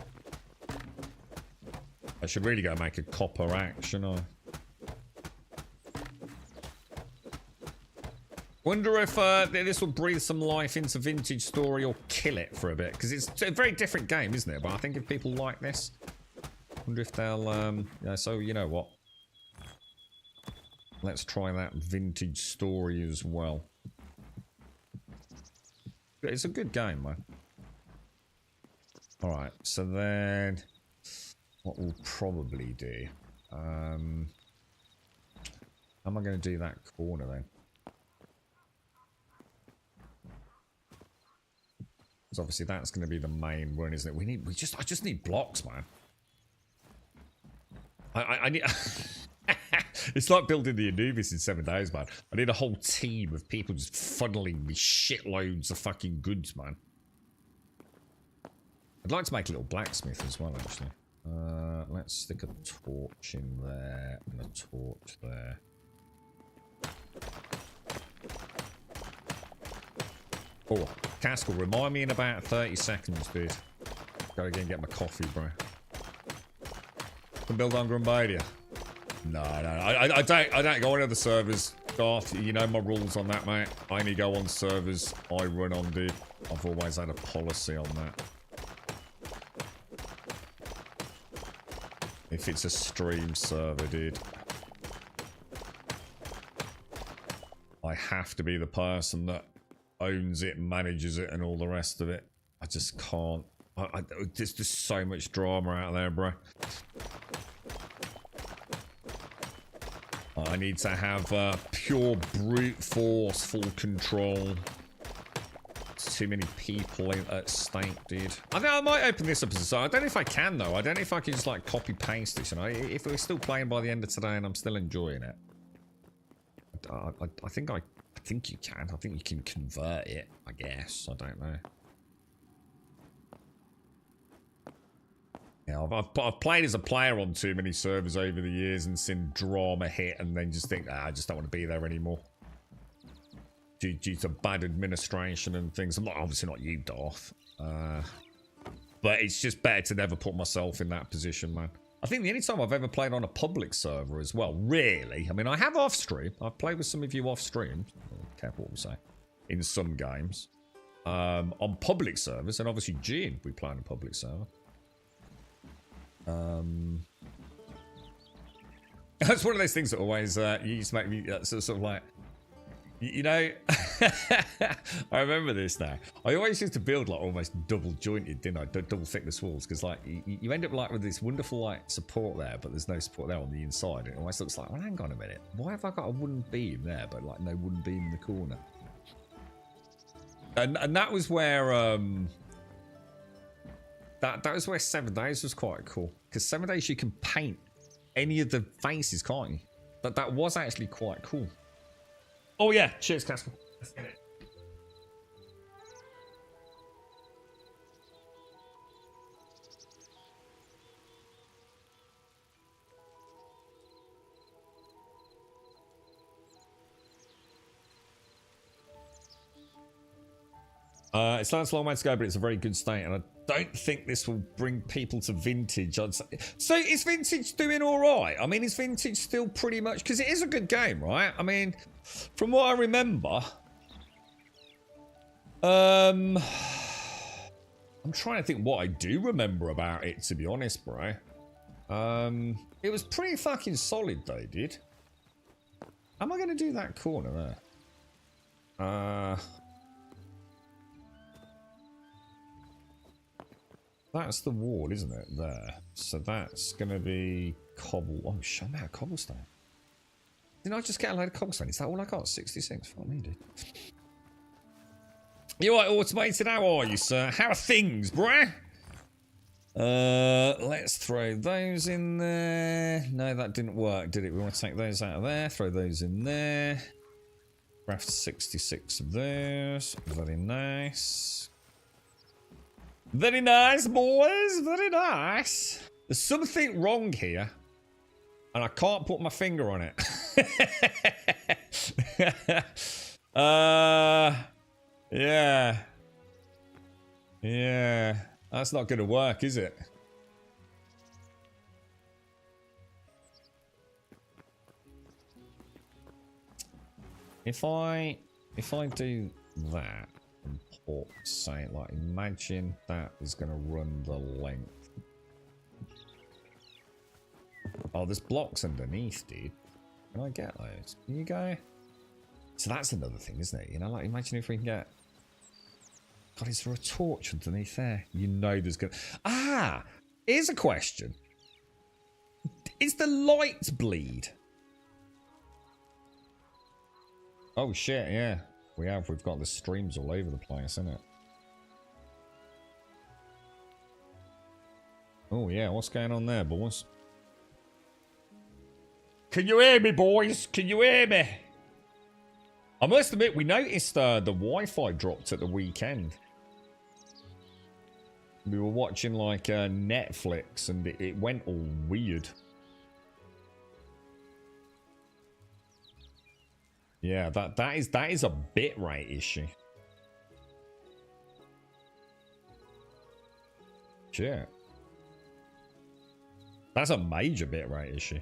I should really go make a copper axe, shouldn't I? Wonder if this will breathe some life into Vintage Story or kill it for a bit. Because it's a very different game, isn't it? But I think if people like this, wonder if they'll... yeah, so, you know what? Let's try that Vintage Story as well. It's a good game, man. Alright, so then... What we'll probably do... how am I going to do that corner, then? Because obviously that's going to be the main run, isn't it? I just need blocks, man. I need... It's like building the Anubis in 7 days, man. I need a whole team of people just funneling me shitloads of fucking goods, man. I'd like to make a little blacksmith as well, actually. Let's stick a torch in there and a torch there. Oh, Caskell, remind me in about 30 seconds, dude. Gotta go and get my coffee, bro. Can build on Grumbadia. No, I don't go on other servers. Darth, you know my rules on that, mate. I only go on servers I run on, dude. I've always had a policy on that. If it's a stream server, dude, I have to be the person that owns it, manages it, and all the rest of it. I just can't. There's just so much drama out there, bro. I need to have pure brute force, full control. It's too many people at stake, dude. I think I might open this up as a site. I don't know if I can, though. I don't know if I can just, like, copy-paste this, you know? If we're still playing by the end of today and I'm still enjoying it. I think you can. I think you can convert it, I guess. I don't know. Yeah, I've played as a player on too many servers over the years and seen drama hit and then just think, I just don't want to be there anymore. Due to bad administration and things. I'm obviously not you, Darth. But it's just better to never put myself in that position, man. I think the only time I've ever played on a public server as well, really. I mean, I have off-stream. I've played with some of you off-stream. Careful what we say. In some games. On public servers, and obviously Gene, we play on a public server. That's one of those things that always used to make me sort of like, you know, I remember this now. I always used to build like almost double jointed, didn't I? Double thickness walls, because like you end up like with this wonderful like support there, but there's no support there on the inside. It almost looks like, well, hang on a minute, why have I got a wooden beam there, but like no wooden beam in the corner? And that was where that was where 7 days was quite cool, because 7 days you can paint any of the faces, can't you? That was actually quite cool. Oh yeah, cheers, Caskell. Let's get it. It's not a long way to go, but it's a very good state, and don't think this will bring people to Vintage. I'd say. So is Vintage doing all right? I mean, is Vintage still pretty much... Because it is a good game, right? I mean, from what I remember... I'm trying to think what I do remember about it, to be honest, bro. It was pretty fucking solid, though, dude. Am I going to do that corner there? That's the wall, isn't it? There. So that's going to be cobble. Oh, shit, I'm out of cobblestone. Didn't I just get a load of cobblestone? Is that all I got? 66. Fuck me, dude. You alright, automated? How are you, sir? How are things, bruh? Let's throw those in there. No, that didn't work, did it? We want to take those out of there. Throw those in there. Craft 66 of those. Very nice. Very nice, boys. Very nice. There's something wrong here. And I can't put my finger on it. Yeah. Yeah. That's not going to work, is it? If I do that and put, say, like, imagine that is going to run the length. Oh, there's blocks underneath, dude. Can I get those? Can you go? So that's another thing, isn't it? You know, like, imagine if we can get... God, is there a torch underneath there? You know there's gonna... Ah! Here's a question. Is the light bleed? Oh, shit, yeah. We've got the streams all over the place, isn't it? Oh, yeah, what's going on there, boys? Can you hear me, boys? Can you hear me? I must admit, we noticed the Wi-Fi dropped at the weekend. We were watching, like, Netflix, and it went all weird. Yeah, that is a bitrate issue. Shit. That's a major bitrate issue.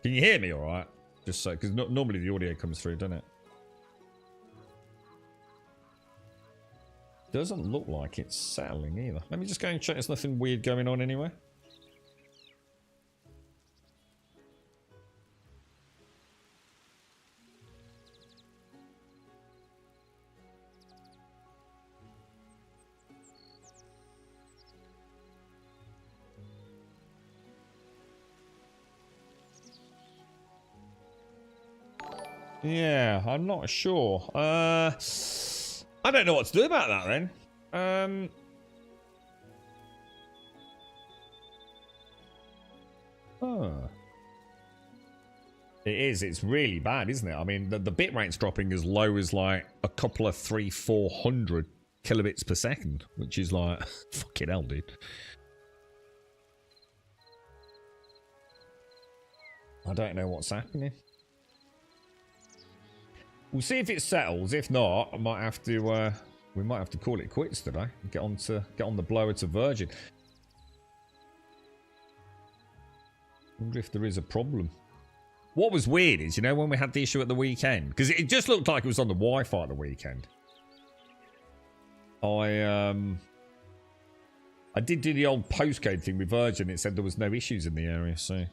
Can you hear me all right? Just so, because normally the audio comes through, doesn't it? Doesn't look like it's settling either. Let me just go and check there's nothing weird going on anywhere. Yeah, I'm not sure. I don't know what to do about that then. It is. It's really bad, isn't it? I mean, the bitrate's dropping as low as like a couple of 300-400 kilobits per second, which is like fucking hell, dude. I don't know what's happening. We'll see if it settles. If not, I might have to. We might have to call it quits today. Get on the blower to Virgin. Wonder if there is a problem. What was weird is, you know, when we had the issue at the weekend, because it just looked like it was on the Wi-Fi at the weekend. I did do the old postcode thing with Virgin. It said there was no issues in the area, so.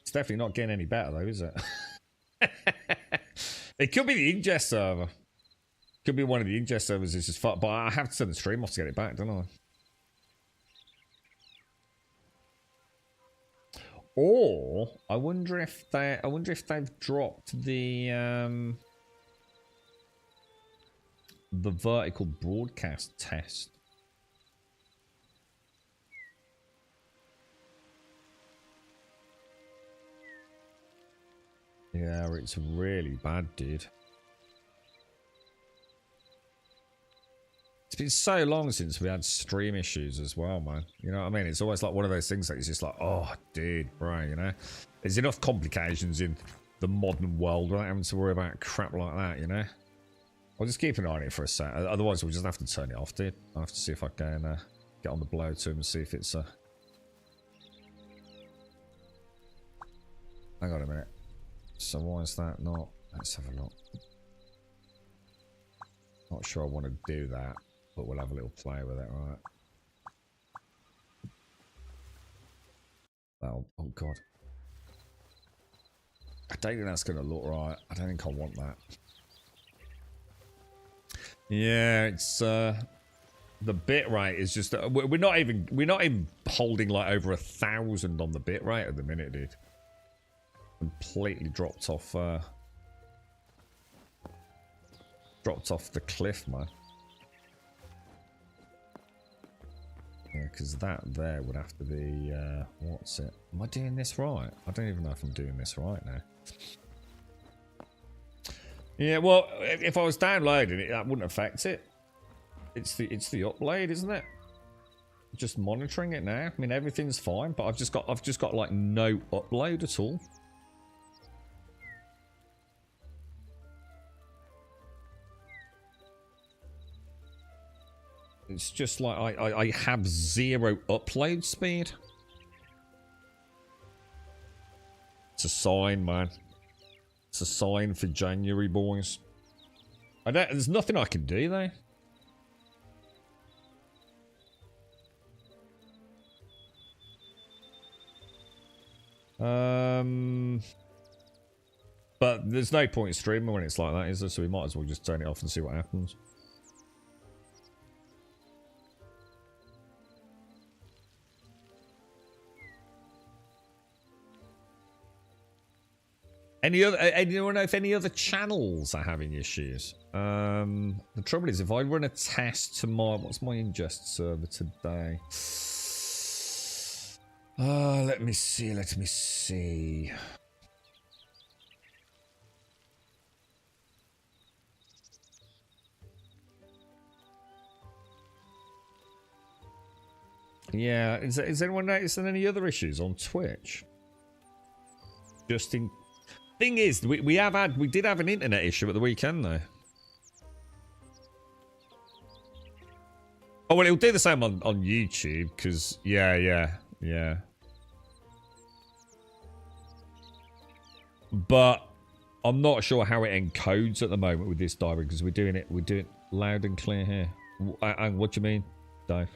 It's definitely not getting any better, though, is it? It could be the ingest server. Could be one of the ingest servers is just fucked, but I have to send the stream off to get it back, don't I? Or I wonder if they've dropped the vertical broadcast test. Yeah, it's really bad, dude. To been so long since we had stream issues as well, man. You know what I mean? It's always like one of those things that is just like, oh, dude, bro, you know? There's enough complications in the modern world without having to worry about crap like that, you know? I'll just keep an eye on it for a sec. Otherwise, we'll just have to turn it off, dude. I'll have to see if I can get on the blow to him and see if it's... Hang on a minute. So why is that not... Let's have a look. Not sure I want to do that, but we'll have a little play with it, right? Oh God. I don't think that's going to look right. I don't think I want that. Yeah, it's the bit rate is just we're not even holding like over 1,000 on the bit rate at the minute, dude. Completely dropped off the cliff, man. Yeah, because that there would have to be what's it? Am I doing this right? I don't even know if I'm doing this right now. Yeah, well, if I was downloading it, that wouldn't affect it. It's the upload, isn't it? Just monitoring it now. I mean, everything's fine, but I've just got like no upload at all. It's just like I have 0 upload speed. It's a sign, man. It's a sign for January, boys. There's nothing I can do though. But there's no point in streaming when it's like that, is there? So we might as well just turn it off and see what happens. Anyone know if any other channels are having issues? The trouble is, if I run a test tomorrow, what's my ingest server today? Let me see. Yeah, is anyone noticing any other issues on Twitch? Just in... Thing is, we did have an internet issue at the weekend though. Oh well, it'll do the same on YouTube because yeah. But I'm not sure how it encodes at the moment with this diary because we're doing it loud and clear here. And what do you mean, Dave?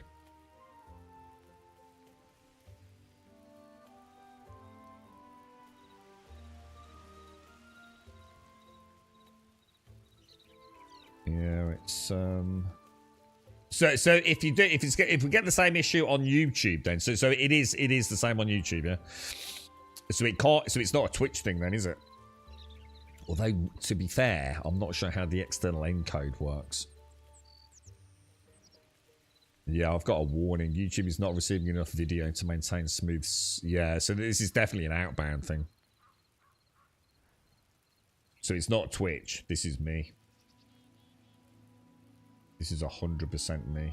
Yeah, it's So if we get the same issue on YouTube, then so it is the same on YouTube, yeah. So it's not a Twitch thing then, is it? Although to be fair, I'm not sure how the external encode works. Yeah, I've got a warning. YouTube is not receiving enough video to maintain smooth. Yeah, so this is definitely an outbound thing. So it's not Twitch. This is me. This is 100% me.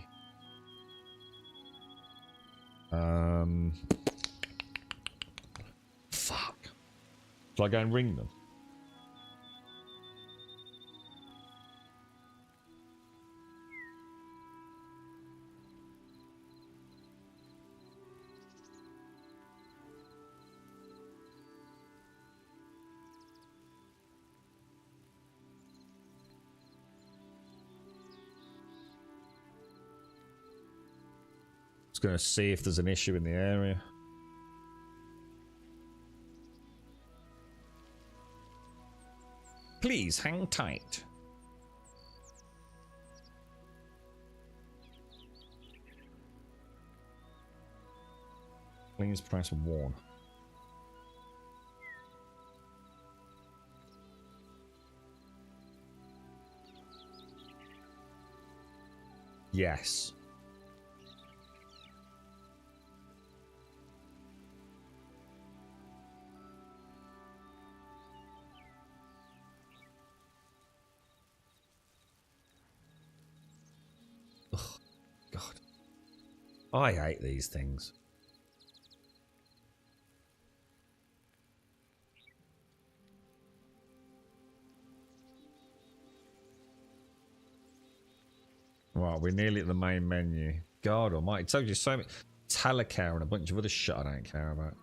Fuck. Shall I go and ring them? Going to see if there's an issue in the area. Please hang tight. Please press 1. Yes. Ugh. I hate these things. Right, we're nearly at the main menu. God almighty, it tells you so much. Telecare and a bunch of other shit I don't care about.